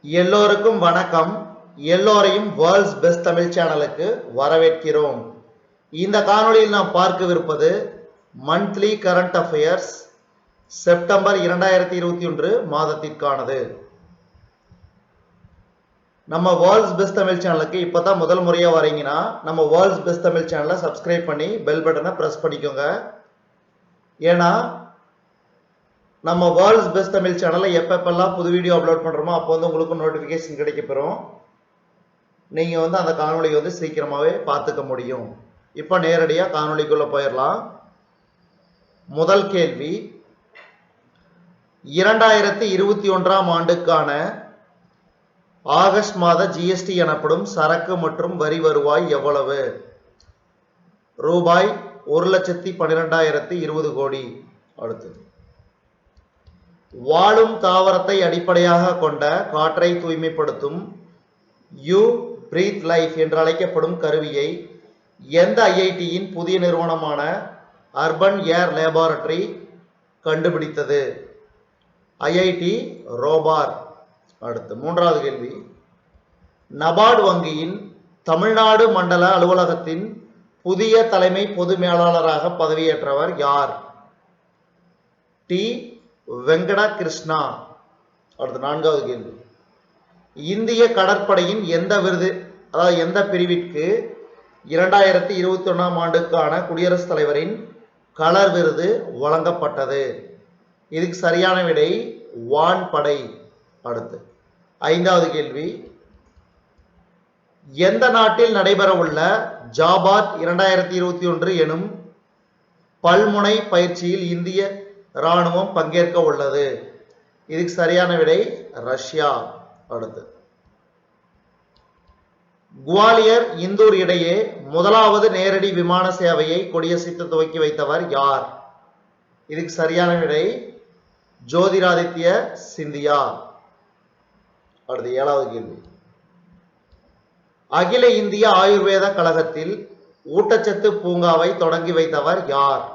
எல்லோருக்கும் வணக்கம். எல்லோரையும் வேர்ல்ட்ஸ் பெஸ்ட் தமிழ் சேனலுக்கு வரவேற்கிறோம். இந்த காணொளியில் நாம் பார்க்கவிருப்பது மந்த்லி கரண்ட் அஃபேர்ஸ் செப்டம்பர் 2021 மாதத்திற்கானது. நம்ம வேர்ல்ட்ஸ் பெஸ்ட் தமிழ் சேனலுக்கு இப்பதான் முதல் முறையா வரீங்கன்னா நம்ம வேர்ல்ட்ஸ் பெஸ்ட் தமிழ் சேனலை சப்ஸ்கிரைப் பண்ணி பெல் பட்டனை பிரஸ் பண்ணிக்கோங்க. ஏன்னா நம்ம வேர்ல்ட்ஸ் பெஸ்ட் தமிழ் சேனலில் எப்பப்பெல்லாம் புது வீடியோ அப்லோட் பண்ணுறோமோ அப்போ உங்களுக்கு நோட்டிஃபிகேஷன் கிடைக்கப்பெறும். நீங்கள் அந்த காணொளி சீக்கிரமாகவே பார்த்துக்க முடியும். இப்போ நேரடியாக காணொளிக்குள்ளே போயிடலாம். முதல் கேள்வி, 2021 ஆண்டுக்கான ஆகஸ்ட் மாத ஜிஎஸ்டி எனப்படும் சரக்கு மற்றும் வரி வருவாய் எவ்வளவு? ரூபாய் 1,12,020 கோடி. அடுத்தது, வாழும் தாவரத்தை அடிப்படையாக கொண்ட காற்றை தூய்மைப்படுத்தும் யூ பிரீத் லைஃப் என்று அழைக்கப்படும் கருவியை எந்த ஐஐடியின் புதிய நிறுவனமான அர்பன் ஏர் லேபார்டரி கண்டுபிடித்தது? ஐஐடி ரோபார். அடுத்து மூன்றாவது கேள்வி, நபார்டு வங்கியின் தமிழ்நாடு மண்டல அலுவலகத்தின் புதிய தலைமை பொது மேலாளராக பதவியேற்றவர் யார்? டி வெங்கட கிருஷ்ணா. அடுத்து நான்காவது கேள்வி, இந்திய கடற்படையின் எந்த விருது, அதாவது எந்த பிரிவிற்கு 2021 ஆண்டுக்கான குடியரசுத் தலைவரின் கலர் விருது வழங்கப்பட்டது? இதுக்கு சரியான விடை வான்படை. அடுத்து ஐந்தாவது கேள்வி, எந்த நாட்டில் நடைபெறவுள்ள ஜாபாத் 2021 எனும் பல்முனை பயிற்சியில் இந்திய ராணுவம் பங்கேற்க உள்ளது? இதுக்கு சரியான விடை ரஷ்யா. அடுத்து, குவாலியர் இந்தூர் இடையே முதலாவது நேரடி விமான சேவையை கொடியசைத்து துவக்கி வைத்தவர் யார்? இதுக்கு சரியான விடை ஜோதிராதித்ய சிந்தியா. அடுத்து ஏழாவது கேள்வி, அகில இந்திய ஆயுர்வேத கழகத்தில் ஊட்டச்சத்து பூங்காவை தொடங்கி வைத்தவர் யார்?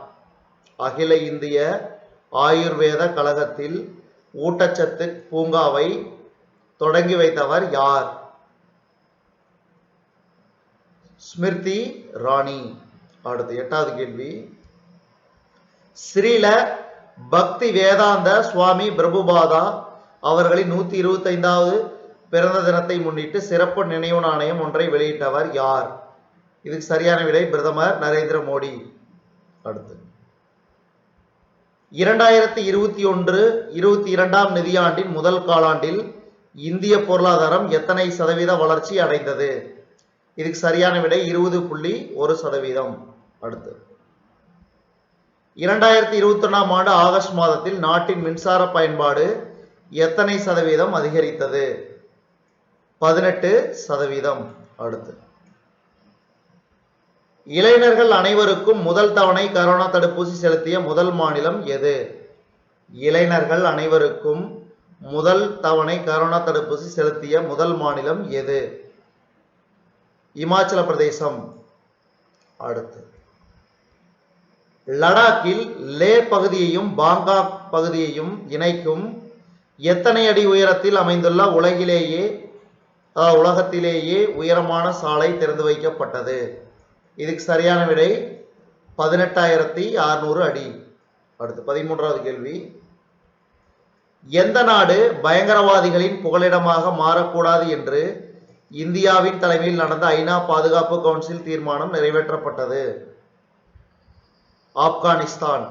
அகில இந்திய ஆயுர்வேத கழகத்தில் ஊட்டச்சத்து பூங்காவை தொடங்கி வைத்தவர் யார்? ஸ்மிருதி ராணி. அடுத்து எட்டாவது கேள்வி, ஸ்ரீல பக்தி வேதாந்த சுவாமி பிரபுபாதா அவர்களின் 125வது பிறந்த தினத்தை முன்னிட்டு சிறப்பு நினைவு நாணயம் ஒன்றை வெளியிட்டவர் யார்? இதுக்கு சரியான விடை பிரதமர் நரேந்திர மோடி. அடுத்து, 2021-22 நிதியாண்டின் முதல் காலாண்டில் இந்திய பொருளாதாரம் எத்தனை சதவீத வளர்ச்சி அடைந்தது? இதுக்கு சரியான விடை 20.1%. அடுத்து, 2021 ஆண்டு ஆகஸ்ட் மாதத்தில் நாட்டின் மின்சார பயன்பாடு எத்தனை சதவீதம் அதிகரித்தது? 18%. அடுத்து, இளைஞர்கள் அனைவருக்கும் முதல் தவணை கரோனா தடுப்பூசி செலுத்திய முதல் மாநிலம் எது? இளைஞர்கள் அனைவருக்கும் முதல் தவணை கரோனா தடுப்பூசி செலுத்திய முதல் மாநிலம் எது? இமாச்சல பிரதேசம். அடுத்து, லடாக்கில் லே பகுதியையும் பாங்காக் பகுதியையும் இணைக்கும் எத்தனை அடி உயரத்தில் அமைந்துள்ள உலகத்திலேயே உயரமான சாலை திறந்து வைக்கப்பட்டது? இதுக்கு சரியான விடை 18,600 அடி. அடுத்து 13வது கேள்வி, எந்த நாடு பயங்கரவாதிகளின் புகலிடமாக மாறக்கூடாது என்று இந்தியாவின் தலைமையில் நடந்த ஐநா பாதுகாப்பு கவுன்சில் தீர்மானம் நிறைவேற்றப்பட்டது? ஆப்கானிஸ்தான்.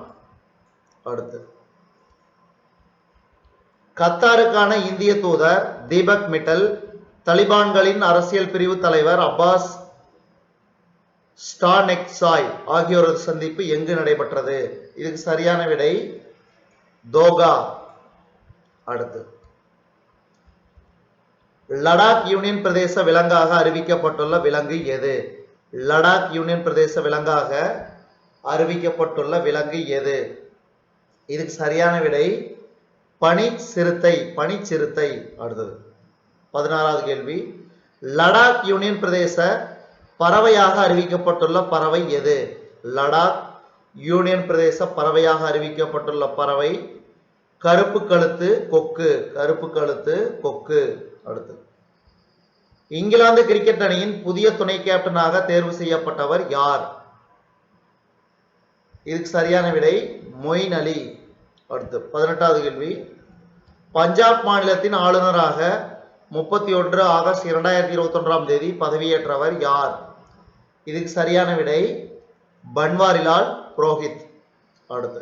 அடுத்து, கத்தாருக்கான இந்திய தூதர் தீபக் மிட்டல் தலிபான்களின் அரசியல் பிரிவு தலைவர் அப்பாஸ் ஸ்டானெக்சாய் ஆகியோரது சந்திப்பு எங்கு நடைபெற்றது? இதுக்கு சரியான விடை தோகா. அடுத்து, லடாக் யூனியன் பிரதேச விலங்காக அறிவிக்கப்பட்டுள்ள விலங்கு எது? லடாக் யூனியன் பிரதேச விலங்காக அறிவிக்கப்பட்டுள்ள விலங்கு எது? இதுக்கு சரியான விடை பனிச்சிறுத்தை. அடுத்தது 16வது கேள்வி, லடாக் யூனியன் பிரதேச பறவையாக அறிவிக்கப்பட்டுள்ள பறவை எது? லடாக் யூனியன் பிரதேச பறவையாக அறிவிக்கப்பட்டுள்ள பறவை கருப்பு கழுத்து கொக்கு. அடுத்து இங்கிலாந்து கிரிக்கெட் அணியின் புதிய துணை கேப்டனாக தேர்வு செய்யப்பட்டவர் யார்? இதுக்கு சரியான விடை மொயின் அலி. அடுத்து 18வது கேள்வி, பஞ்சாப் மாநிலத்தின் ஆளுநராக 31 ஆகஸ்ட் 2021ஆம் தேதி பதவியேற்றவர் யார்? இதுக்கு சரியான விடை பன்வாரிலால் புரோஹித். அடுத்து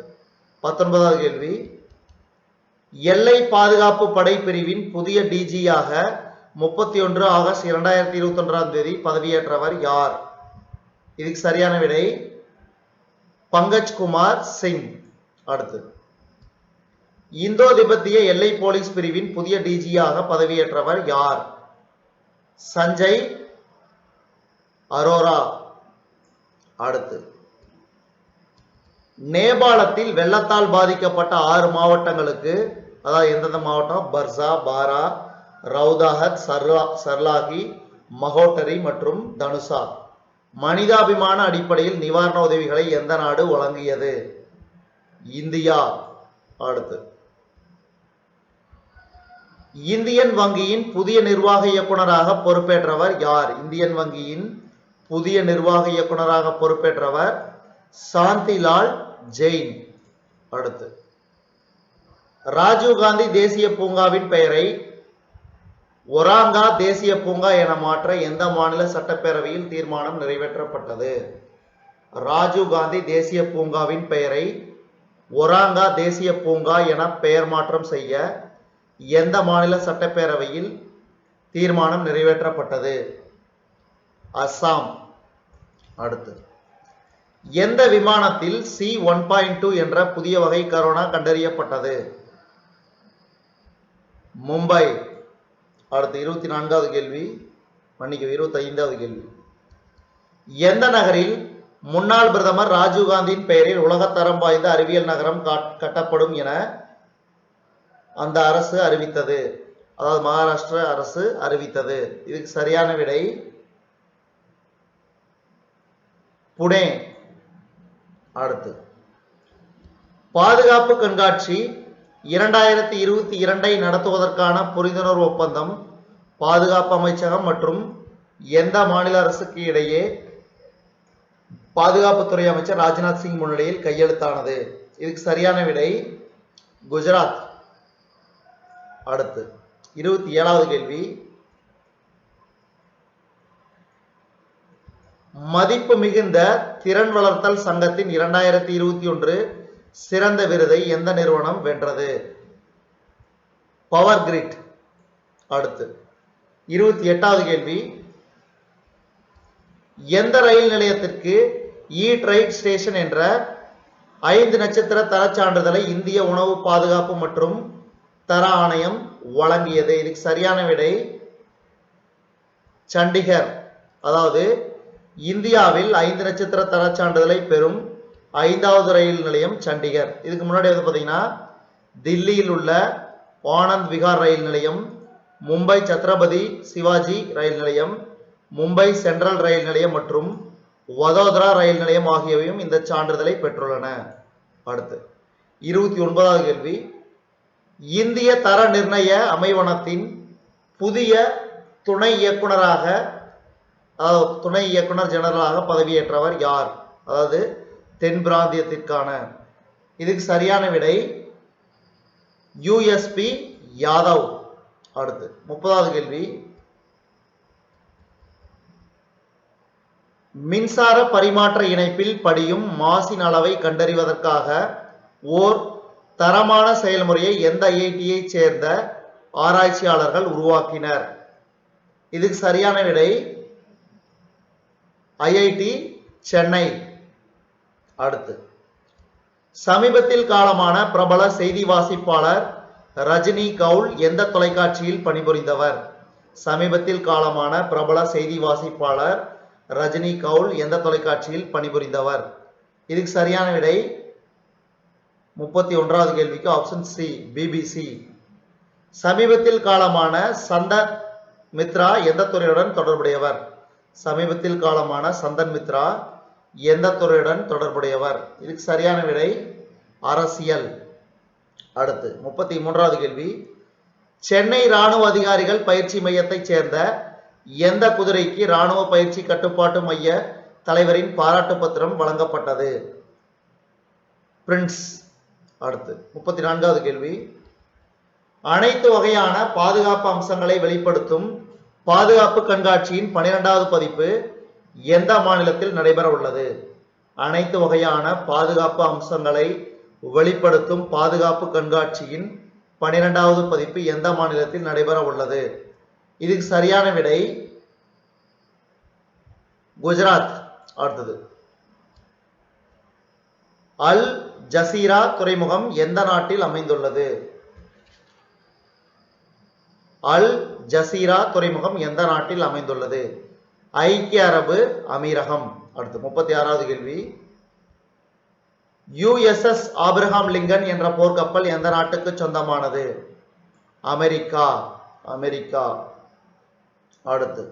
19வது கேள்வி, எல்லை பாதுகாப்பு படை பிரிவின் புதிய டிஜியாக 31 ஆகஸ்ட் 2021ஆம் தேதி பதவியேற்றவர் யார்? இதுக்கு சரியான விடை பங்கஜ் குமார் சிங். அடுத்து இந்தோ திபெத்திய எல்லை போலீஸ் பிரிவின் புதிய டிஜியாக பதவியேற்றவர் யார்? சஞ்சய் அரோரா. அடுத்து நேபாளத்தில் வெள்ளத்தால் பாதிக்கப்பட்ட 6 மாவட்டங்களுக்கு, அதாவது எந்தெந்த மாவட்டம்? பர்சா, பாரா, ரவுதாஹத், சர்லாகி, மகோட்டரி மற்றும் தனுஷா மனிதாபிமான அடிப்படையில் நிவாரண உதவிகளை எந்த நாடு வழங்கியது? இந்தியா. அடுத்து இந்தியன் வங்கியின் புதிய நிர்வாக இயக்குனராக பொறுப்பேற்றவர் யார்? இந்தியன் வங்கியின் புதிய நிர்வாக இயக்குனராக பொறுப்பேற்றவர் சாந்திலால் ஜெயின். அடுத்து ராஜீவ்காந்தி தேசிய பூங்காவின் பெயரை ஒராங்கா தேசிய பூங்கா என மாற்ற எந்த மாநில சட்டப்பேரவையில் தீர்மானம் நிறைவேற்றப்பட்டது? ராஜீவ்காந்தி தேசிய பூங்காவின் பெயரை ஒராங்கா தேசிய பூங்கா என பெயர் மாற்றம் செய்ய எந்த மாநில சட்டப்பேரவையில் தீர்மானம் நிறைவேற்றப்பட்டது? அஸ்ஸாம். அடுத்து எந்த விமானத்தில் C-1.2 என்ற புதிய வகை கரோனா கண்டறியப்பட்டது? மும்பை. அடுத்து 24வது கேள்வி, 25வது கேள்வி, எந்த நகரில் முன்னாள் பிரதமர் ராஜீவ்காந்தியின் பெயரில் உலகத்தரம் வாய்ந்த அறிவியல் நகரம் கட்டப்படும் என அந்த அரசு அறிவித்தது? அதாவது மகாராஷ்டிர அரசு அறிவித்தது. இதுக்கு சரியான விடை புனே. அடுத்து பாதுகாப்பு கண்காட்சி 2022 நடத்துவதற்கான புரிந்துணர்வு ஒப்பந்தம் பாதுகாப்பு அமைச்சகம் மற்றும் எந்த மாநில அரசுக்கு இடையே பாதுகாப்புத்துறை அமைச்சர் ராஜ்நாத் சிங் முன்னிலையில் கையெழுத்தானது? இதுக்கு சரியான விடை குஜராத். அடுத்து 27வது கேள்வி, மதிப்பு மிகுந்த திறன் வளர்த்தல் சங்கத்தின் 2021 சிறந்த விருதை எந்த நிறுவனம் வென்றது? Power grid. அடுத்து 28வது கேள்வி, எந்த ரயில் நிலையத்திற்கு ஈட் ரைட் ஸ்டேஷன் என்ற 5 நட்சத்திர தர சான்றிதழை இந்திய உணவு பாதுகாப்பு மற்றும் தர ஆணையம் வழங்கியது? இதுக்கு சரியான விடை சண்டிகர். அதாவது இந்தியாவில் 5 நட்சத்திர தர சான்றிதழை பெறும் 5வது ரயில் நிலையம் சண்டிகர். இதுக்கு முன்னாடி வந்து பார்த்தீங்கன்னா தில்லியில் உள்ள ஆனந்த் விகார் ரயில் நிலையம், மும்பை சத்ரபதி சிவாஜி ரயில் நிலையம், மும்பை சென்ட்ரல் ரயில் நிலையம் மற்றும் வதோதரா ரயில் நிலையம் ஆகியவையும் இந்த சான்றிதழை பெற்றுள்ளன. அடுத்து 29வது கேள்வி, இந்திய தர நிர்ணய அமைவனத்தின் புதிய துணை இயக்குனராக, அதாவது துணை இயக்குனர் ஜெனரலாக பதவியேற்றவர் யார்? அதாவது தென் பிராந்தியத்திற்கான. இதுக்கு சரியான விடை யூஎஸ்பி யாதவ். அடுத்து 30வது கேள்வி, மின்சார பரிமாற்ற இணைப்பில் படியும் மாசின் அளவை கண்டறிவதற்காக ஓர் தரமான செயல்முறையை எந்த ஐஐடியை சேர்ந்த ஆராய்ச்சியாளர்கள் உருவாக்கினர்? இதுக்கு சரியான விடை ஐஐடி சென்னை. அடுத்து சமீபத்தில் காலமான பிரபல செய்தி வாசிப்பாளர் ரஜினி கவுல் எந்த தொலைக்காட்சியில் பணிபுரிந்தவர்? சமீபத்தில் காலமான பிரபல செய்தி வாசிப்பாளர் ரஜினி கவுல் எந்த தொலைக்காட்சியில் பணிபுரிந்தவர்? இதுக்கு சரியான விடை 31வது கேள்விக்கு ஆப்ஷன் சி பிபிசி. சமீபத்தில் காலமான சந்தன் மித்ரா எந்த துறையுடன் தொடர்புடையவர்? சமீபத்தில் காலமான சந்தன் மித்ரா எந்த துறையுடன் தொடர்புடையவர்? இதுக்கு சரியான விடை அரசியல். அடுத்து 33வது கேள்வி, சென்னை ராணுவ அதிகாரிகள் பயிற்சி மையத்தைச் சேர்ந்த எந்த குதிரைக்கு ராணுவ பயிற்சி கட்டுப்பாட்டு மைய தலைவரின் பாராட்டு பத்திரம் வழங்கப்பட்டது? பிரின்ஸ். அடுத்து 34வது கேள்வி. அனைத்து வகையான பாதுகாப்பு அம்சங்களை வெளிப்படுத்தும் பாதுகாப்பு கண்காட்சியின் 12வது பதிப்பு எந்த மாநிலத்தில் நடைபெற உள்ளது? அனைத்து வகையான பாதுகாப்பு அம்சங்களை வெளிப்படுத்தும் பாதுகாப்பு கண்காட்சியின் 12வது பதிப்பு எந்த மாநிலத்தில் நடைபெற உள்ளது? இதுக்கு சரியான விடை குஜராத். அடுத்தது, அல் ஜசீரா துறைமுகம் எந்த நாட்டில் அமைந்துள்ளது? அல் ஜசீரா துறைமுகம் எந்த நாட்டில் அமைந்துள்ளது? ஐக்கிய அரபு அமீரகம். அடுத்து 36வது கேள்வி. யுஎஸ்எஸ் ஆபிரகாம் லிங்கன் என்ற போர்க்கப்பல் எந்த நாட்டுக்கு சொந்தமானது? அமெரிக்கா. அமெரிக்கா. அடுத்து,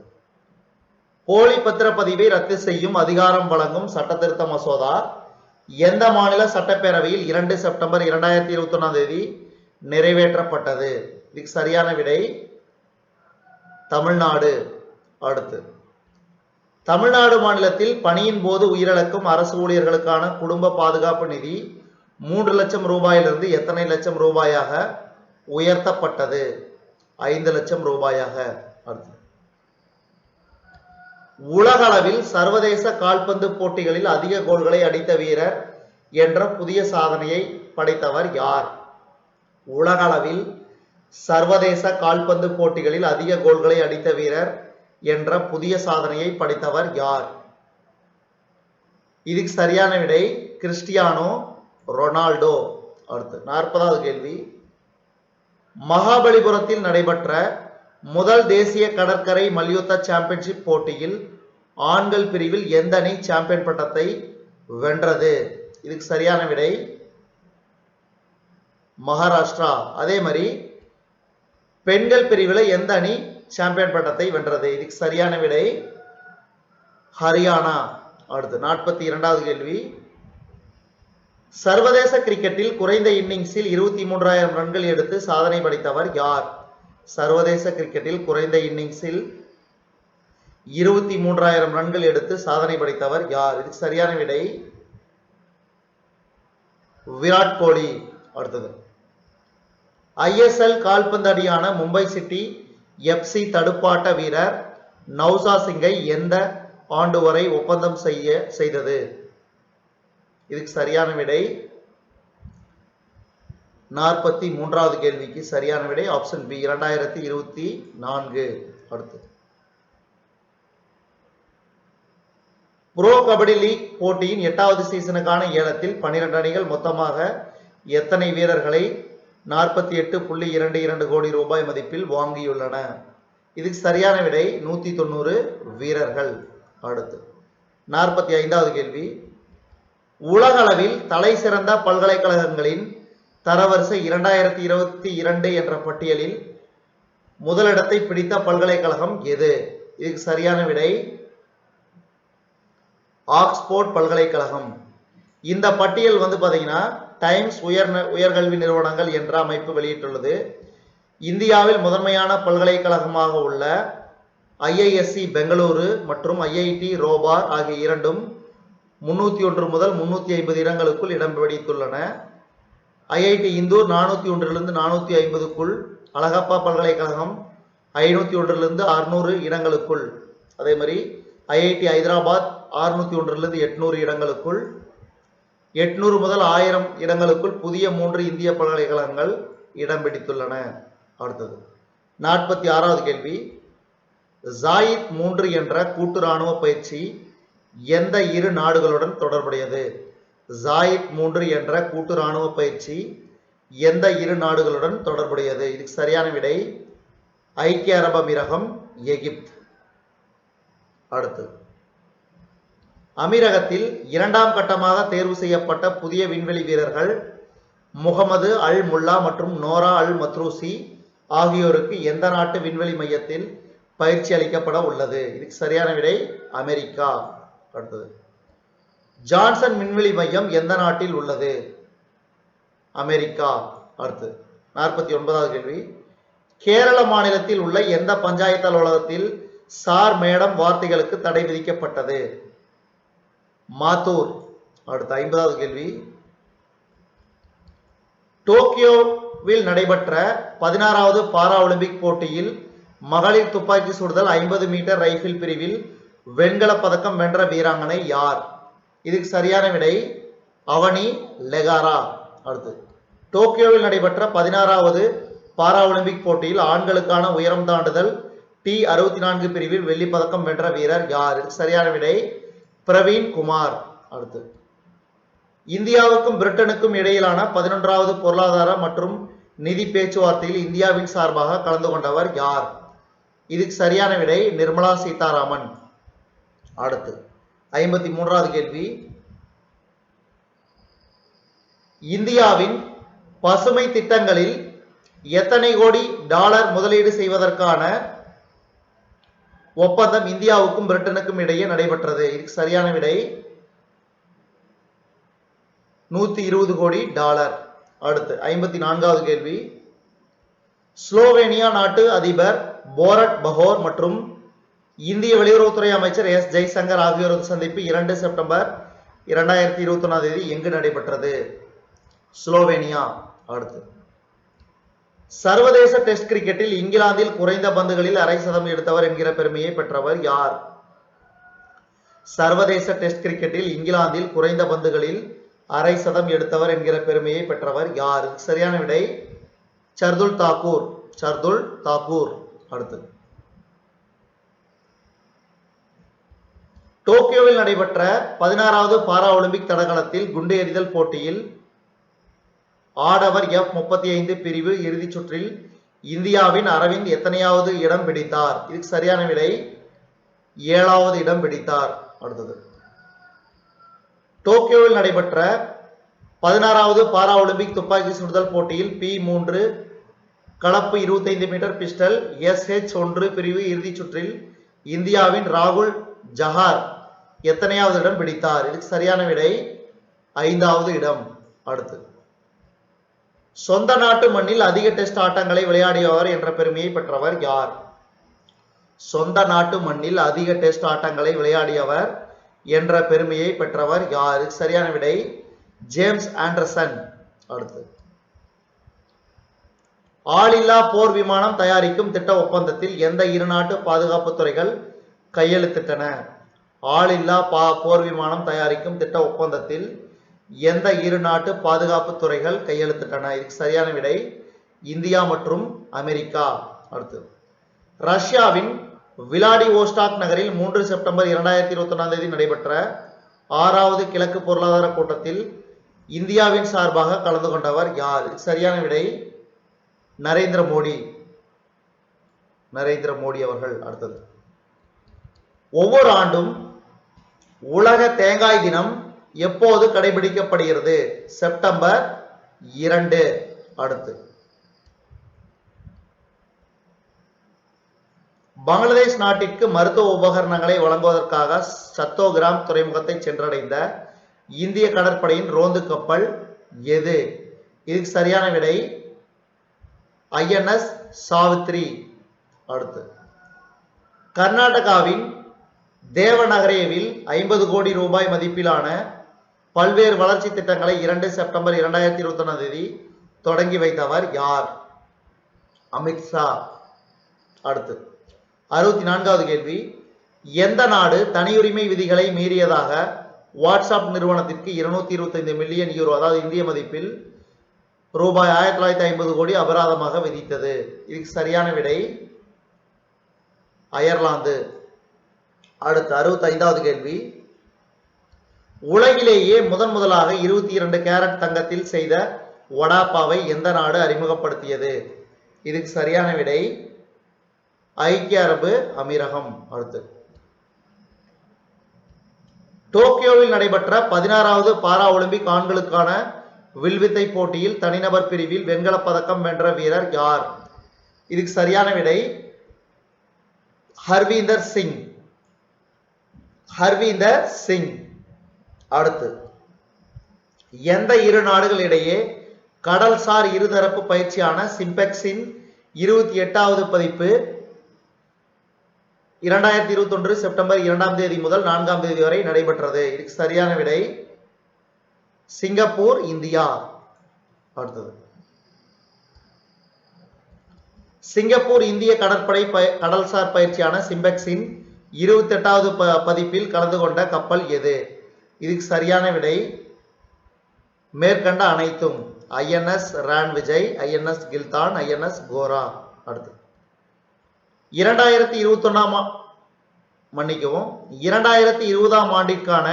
போலி பத்திரப்பதிவை ரத்து செய்யும் அதிகாரம் வழங்கும் சட்டத்திருத்த மசோதா எந்த மாநில சட்டப்பேரவையில் 2 செப்டம்பர் 2021 நிறைவேற்றப்பட்டது? இதுக்கு சரியான விடை தமிழ்நாடு. அடுத்து, தமிழ்நாடு மாநிலத்தில் பணியின் போது உயிரிழக்கும் அரசு ஊழியர்களுக்கான குடும்ப பாதுகாப்பு நிதி 3 லட்சம் ரூபாயிலிருந்து எத்தனை லட்சம் ரூபாயாக உயர்த்தப்பட்டது? 5 லட்சம் ரூபாயாக. அடுத்து, உலக அளவில் சர்வதேச கால்பந்து போட்டிகளில் அதிக கோல்களை அடித்த வீரர் என்ற புதிய சாதனையை படைத்தவர் யார்? உலக அளவில் சர்வதேச கால்பந்து போட்டிகளில் அதிக கோல்களை அடித்த வீரர் என்ற புதிய சாதனையை படைத்தவர் யார்? இதுக்கு சரியான விடை கிறிஸ்டியானோ ரொனால்டோ. அடுத்து 40வது கேள்வி. மகாபலிபுரத்தில் நடைபெற்ற முதல் தேசிய கடற்கரை மல்யுத்த சாம்பியன்ஷிப் போட்டியில் ஆண்கள் பிரிவில் எந்த அணி சாம்பியன் பட்டத்தை வென்றது? இதுக்கு சரியான விடை மகாராஷ்டிரா. அதே மாதிரி பெண்கள் பிரிவில் எந்த அணி சாம்பியன் பட்டத்தை வென்றது? இதுக்கு சரியான விடை ஹரியானா. அடுத்து 42வது கேள்வி. சர்வதேச கிரிக்கெட்டில் குறைந்த இன்னிங்ஸில் 23,000 ரன்கள் எடுத்து சாதனை படைத்தவர் யார்? சர்வதேச கிரிக்கெட்டில் குறைந்த இன்னிங்ஸில் 23,000 ரன்கள் எடுத்து சாதனை படைத்தவர் யார்? இதுக்கு சரியான விடை விராட் கோலி. அடுத்தது, ஐஎஸ்எல் கால்பந்து அணியான மும்பை சிட்டி எஃப்சி தடுப்பாட்ட வீரர் நௌசா சிங்கை எந்த ஆண்டு வரை ஒப்பந்தம் செய்தது? இதுக்கு சரியான விடை 43வது கேள்விக்கு சரியான விடை ஆப்ஷன் பி 2024. அடுத்து, ப்ரோ கபடி லீக் போட்டியின் 8வது சீசனுக்கான ஏலத்தில் 12 அணிகள் மொத்தமாக எத்தனை வீரர்களை 48.22 கோடி ரூபாய் மதிப்பில் வாங்கியுள்ளன? இதுக்கு சரியான விடை 190 வீரர்கள். அடுத்து 45வது கேள்வி. உலக அளவில் தலை சிறந்த பல்கலைக்கழகங்களின் தரவரிசை 2022 என்ற பட்டியலில் முதலிடத்தை பிடித்த பல்கலைக்கழகம் எது? இதுக்கு சரியான விடை ஆக்ஸ்போர்ட் பல்கலைக்கழகம். இந்த பட்டியல் பாத்தீங்கன்னா டைம்ஸ் உயர்கல்வி நிறுவனங்கள் என்ற அமைப்பு வெளியிட்டுள்ளது. இந்தியாவில் முதன்மையான பல்கலைக்கழகமாக உள்ள ஐஐஎஸ்சி பெங்களூரு மற்றும் ஐஐடி ரோபார் ஆகிய இரண்டும் 301 முதல் 350 இடங்களுக்குள் இடம் பிடித்துள்ளன. ஐஐடி இந்தூர் 401 450க்குள், அழகப்பா பல்கலைக்கழகம் 501 600 இடங்களுக்குள், அதே மாதிரி ஐஐடி ஹைதராபாத் 601 800 இடங்களுக்குள், 800 முதல் 1000 இடங்களுக்குள் புதிய 3 இந்திய பல்கலைக்கழகங்கள் இடம் பிடித்துள்ளன. அடுத்தது 46வது கேள்வி. ஜாயித் 3 என்ற கூட்டு ராணுவ பயிற்சி எந்த இரு நாடுகளுடன் தொடர்புடையது? ஜாயித் 3 என்ற கூட்டு ராணுவ பயிற்சி எந்த இரு நாடுகளுடன் தொடர்புடையது? இதுக்கு சரியான விடை ஐக்கிய அரபு அமீரகம், எகிப்து. அடுத்து, அமீரகத்தில் 2ஆம் கட்டமாக தேர்வு செய்யப்பட்ட புதிய விண்வெளி வீரர்கள் முகமது அல் முல்லா மற்றும் நோரா அல் மத்ரூசி ஆகியோருக்கு எந்த நாட்டு விண்வெளி மையத்தில் பயிற்சி அளிக்கப்பட உள்ளது? இதுக்கு சரியான விடை அமெரிக்கா. அடுத்தது, ஜான்சன் விண்வெளி மையம் எந்த நாட்டில் உள்ளது? அமெரிக்கா. அடுத்து 49வது கேள்வி. கேரள மாநிலத்தில் உள்ள எந்த பஞ்சாயத்து அலுவலகத்தில் சார் மேடம் வார்த்தைகளுக்கு தடை விதிக்கப்பட்டது? மாத்தூர். அடுத்த 50வது கேள்வி. டோக்கியோவில் நடைபெற்ற 16வது பாரா ஒலிம்பிக் போட்டியில் மகளிர் துப்பாக்கி சுடுதல் 50 மீட்டர் ரைபிள் பிரிவில் வெண்கல பதக்கம் வென்ற வீராங்கனை யார்? இதுக்கு சரியான விடை அவனி லெகாரா. அடுத்து டோக்கியோவில் நடைபெற்ற 16வது பாரா ஒலிம்பிக் போட்டியில் ஆண்களுக்கான உயரம் தாண்டுதல் T64 பிரிவில் வெள்ளி பதக்கம் வென்ற வீரர் யார்? சரியான விடை பிரவீன் குமார். அடுத்து இந்தியாவுக்கும் பிரிட்டனுக்கும் இடையிலான 11வது பொருளாதார மற்றும் நிதி பேச்சுவார்த்தையில் இந்தியாவின் சார்பாக கலந்து கொண்டவர் யார்? இதுக்கு சரியான விடை நிர்மலா சீதாராமன். அடுத்து 53வது கேள்வி. இந்தியாவின் பசுமை திட்டங்களில் எத்தனை கோடி டாலர் முதலீடு செய்வதற்கான ஒப்பந்தம் இந்தியாவுக்கும் பிரிட்டனுக்கும் இடையே நடைபெற்றது? இதுக்கு சரியான விடை 120 கோடி டாலர். அடுத்து 54வது கேள்வி. ஸ்லோவேனியா நாட்டு அதிபர் போரட் பஹோர் மற்றும் இந்திய வெளியுறவுத்துறை அமைச்சர் எஸ் ஜெய்சங்கர் ஆகியோரது சந்திப்பு 2 செப்டம்பர் 2021 எங்கு நடைபெற்றது? ஸ்லோவேனியா. அடுத்து சர்வதேச டெஸ்ட் கிரிக்கெட்டில் இங்கிலாந்தில் குறைந்த பந்துகளில் அரை சதம் எடுத்தவர் என்கிற பெருமையை பெற்றவர் யார்? சர்வதேச டெஸ்ட் கிரிக்கெட்டில் இங்கிலாந்தில் குறைந்த பந்துகளில் அரை சதம் எடுத்தவர் என்கிற பெருமையை பெற்றவர் யார்? சரியான விடை சர்துல் தாக்கூர். சர்துல் தாக்கூர். அடுத்து டோக்கியோவில் நடைபெற்ற 16வது பாரா ஒலிம்பிக் தடகளத்தில் குண்டு எறிதல் போட்டியில் ஆடவர் F35 பிரிவு இறுதிச் சுற்றில் இந்தியாவின் அரவிந்த் எத்தனையாவது இடம் பிடித்தார்? இதுக்கு சரியான விடை 7வது இடம் பிடித்தார். அடுத்தது டோக்கியோவில் நடைபெற்ற 16வது பாரா ஒலிம்பிக் துப்பாக்கி சுடுதல் போட்டியில் P3 கலப்பு 25 மீட்டர் பிஸ்டல் SH1 பிரிவு இறுதிச் சுற்றில் இந்தியாவின் ராகுல் ஜஹார் எத்தனையாவது இடம் பிடித்தார்? இதுக்கு சரியான விடை 5வது இடம். அடுத்து சொந்த நாட்டு மண்ணில் அதிக டெஸ்ட் ஆட்டங்களை விளையாடியவர் என்ற பெருமையை பெற்றவர் யார்? சொந்த நாட்டு மண்ணில் அதிக டெஸ்ட் ஆட்டங்களை விளையாடியவர் என்ற பெருமையை பெற்றவர் யார்? சரியான விடை ஜேம்ஸ் ஆண்டர்சன். அடுத்து ஆளில்லா போர் விமானம் தயாரிக்கும் திட்ட ஒப்பந்தத்தில் எந்த இரு நாட்டு பாதுகாப்பு துறைகள் கையெழுத்திட்டன? ஆளில்லா போர் விமானம் தயாரிக்கும் திட்ட ஒப்பந்தத்தில் எந்த இரு நாட்டு பாதுகாப்பு துறைகள் கையெழுத்திட்டன? இதுக்கு சரியான விடை இந்தியா மற்றும் அமெரிக்கா. அடுத்து ரஷ்யாவின் விளாடிவோஸ்டாக் நகரில் 3 செப்டம்பர் 2021 நடைபெற்ற 6வது கிழக்கு பொருளாதார கூட்டத்தில் இந்தியாவின் சார்பாக கலந்து கொண்டவர் யார்? சரியான விடை நரேந்திர மோடி. நரேந்திர மோடி அவர்கள். அடுத்தது ஒவ்வொரு ஆண்டும் உலக தேங்காய் தினம் எப்போது கடைபிடிக்கப்படுகிறது? செப்டம்பர் 2. அடுத்து பங்களாதேஷ் நாட்டிற்கு மருத்துவ உபகரணங்களை வழங்குவதற்காக சத்தோகிராம் துறைமுகத்தை சென்றடைந்த இந்திய கடற்படையின் ரோந்து கப்பல் எது? இதுக்கு சரியான விடை INS சாவித்ரி. அடுத்து கர்நாடகாவின் தேவநகரேவில் 50 கோடி ரூபாய் மதிப்பிலான பல்வேறு வளர்ச்சி திட்டங்களை 2 செப்டம்பர் 2021 தொடங்கி வைத்தவர் யார்? அமித்ஷா. அடுத்து 64வது கேள்வி. எந்த நாடு தனியுரிமை விதிகளை மீறியதாக வாட்ஸ்அப் நிறுவனத்திற்கு 225 மில்லியன் யூரோ அதாவது இந்திய மதிப்பில் ரூபாய் 1950 கோடி அபராதமாக விதித்தது? இதுக்கு சரியான விடை அயர்லாந்து. அடுத்து 65வது கேள்வி. உலகிலேயே முதலாக 22 கேரட் தங்கத்தில் செய்த வடாப்பாவை எந்த நாடு அறிமுகப்படுத்தியது? இதுக்கு சரியான விடை ஐக்கிய அரபு அமீரகம். அடுத்து டோக்கியோவில் நடைபெற்ற 16வது பாரா ஒலிம்பிக் ஆண்களுக்கான வில்வித்தை போட்டியில் தனிநபர் பிரிவில் வெண்கல பதக்கம் வென்ற வீரர் யார்? இதுக்கு சரியான விடை ஹர்வீந்தர் சிங். ஹர்வீந்தர் சிங். அடுத்து எந்த இரு நாடுகளிடையே கடல்சார் இருதரப்பு பயிற்சியான சிம்பெக்ஸின் 28வது பதிப்பு 2021 செப்டம்பர் 2ஆம் தேதி முதல் 4ஆம் தேதி வரை நடைபெற்றது. இதுக்கு சரியான விடை சிங்கப்பூர், இந்தியா. அடுத்தது சிங்கப்பூர் இந்திய கடற்படை கடல்சார் பயிற்சியான சிம்பெக்ஸின் 28வது பதிப்பில் கலந்து கொண்ட கப்பல் எது? இதுக்கு சரியான விடை மேற்கண்ட அனைத்தும். INS Ron Vijay, INS Kiltan, INS கோரா. அடுத்து 2020ஆம் ஆண்டிற்கான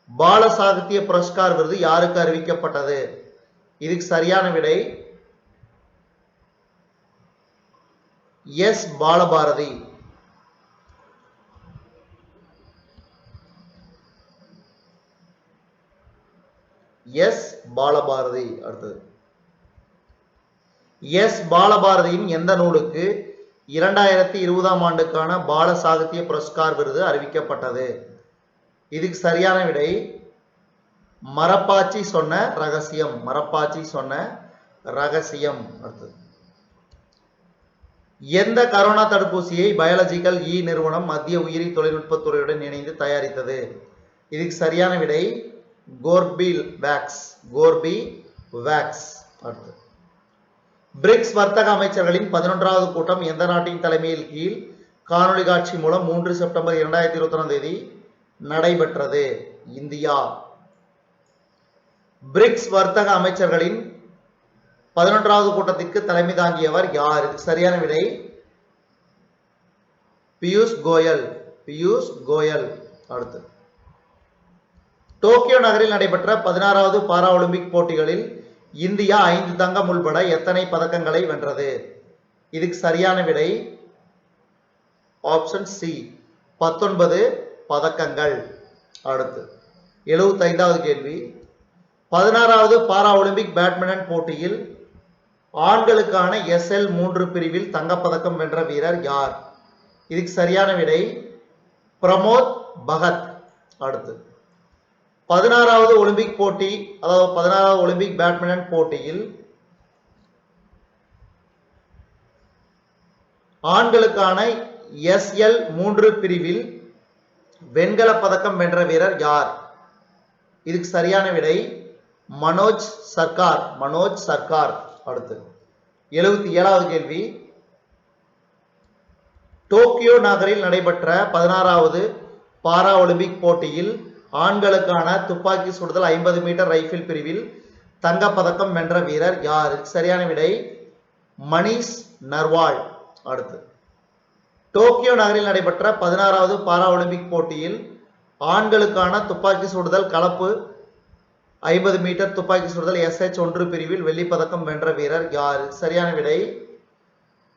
பால சாகித்ய புரஸ்கார் விருது யாருக்கு அறிவிக்கப்பட்டது? இதுக்கு சரியான விடை எஸ் பாலபாரதி. எஸ் பாலபாரதி. அடுத்தது எஸ் பாலபாரதியின் எந்த நூலுக்கு 2020ஆம் ஆண்டுக்கான பால சாகித்ய புரஸ்கார் விருது அறிவிக்கப்பட்டது? இதுக்கு சரியான விடை மரப்பாச்சி சொன்ன ரகசியம். மரப்பாச்சி சொன்ன ரகசியம். அடுத்தது எந்த கரோனா தடுப்பூசியை பயாலஜிக்கல் இ நிறுவனம் மத்திய உயிரி தொழில்நுட்பத்துறையுடன் இணைந்து தயாரித்தது? இதுக்கு சரியான விடை கோர்பிவேக்ஸ். கோர்பிவேக்ஸ். அடுத்து பிரிக்ஸ் வர்த்தக அமைச்சர்களின் 11வது கூட்டம் எந்த நாட்டின் தலைமையில் கீழ் காணொலி காட்சி மூலம் 3 செப்டம்பர் 2021ஆம் தேதி நடைபெற்றது? இந்தியா. பிரிக்ஸ் வர்த்தக அமைச்சர்களின் 11வது கூட்டத்திற்கு தலைமை தாங்கியவர் யார்? சரியான விடை பியூஷ் கோயல். பியூஷ் கோயல். அடுத்து டோக்கியோ நகரில் நடைபெற்ற 16வது பாரா ஒலிம்பிக் போட்டிகளில் இந்தியா 5 தங்கம் உள்பட எத்தனை பதக்கங்களை வென்றது? இதுக்கு சரியான விடை ஆப்ஷன் சி 19 பதக்கங்கள். அடுத்து 75வது கேள்வி 16வது பாரா ஒலிம்பிக் பேட்மிண்டன் போட்டியில் ஆண்களுக்கான SL3 பிரிவில் தங்கப்பதக்கம் வென்ற வீரர் யார்? இதுக்கு சரியான விடை பிரமோத் பகத். அடுத்து 16வது ஒலிம்பிக் போட்டி, அதாவது 16வது ஒலிம்பிக் பேட்மிண்டன் போட்டியில் ஆண்களுக்கான SL3 பிரிவில் வெண்கல பதக்கம் வென்ற வீரர் யார்? இதுக்கு சரியான விடை மனோஜ் சர்க்கார். மனோஜ் சர்க்கார். அடுத்து 77வது கேள்வி டோக்கியோ நகரில் நடைபெற்ற 16வது பாரா ஒலிம்பிக் போட்டியில் ஆண்களுக்கான துப்பாக்கி சுடுதல் 50 மீட்டர் ரைபிள் பிரிவில் தங்கப்பதக்கம் வென்ற வீரர் யார்? சரியான விடை மணிஷ் நர்வால். அடுத்து டோக்கியோ நகரில் நடைபெற்ற 16வது பாரா ஒலிம்பிக் போட்டியில் ஆண்களுக்கான துப்பாக்கி சுடுதல் கலப்பு 50 மீட்டர் துப்பாக்கி சுடுதல் SH1 பிரிவில் வெள்ளி பதக்கம் வென்ற வீரர் யார்? சரியான விடை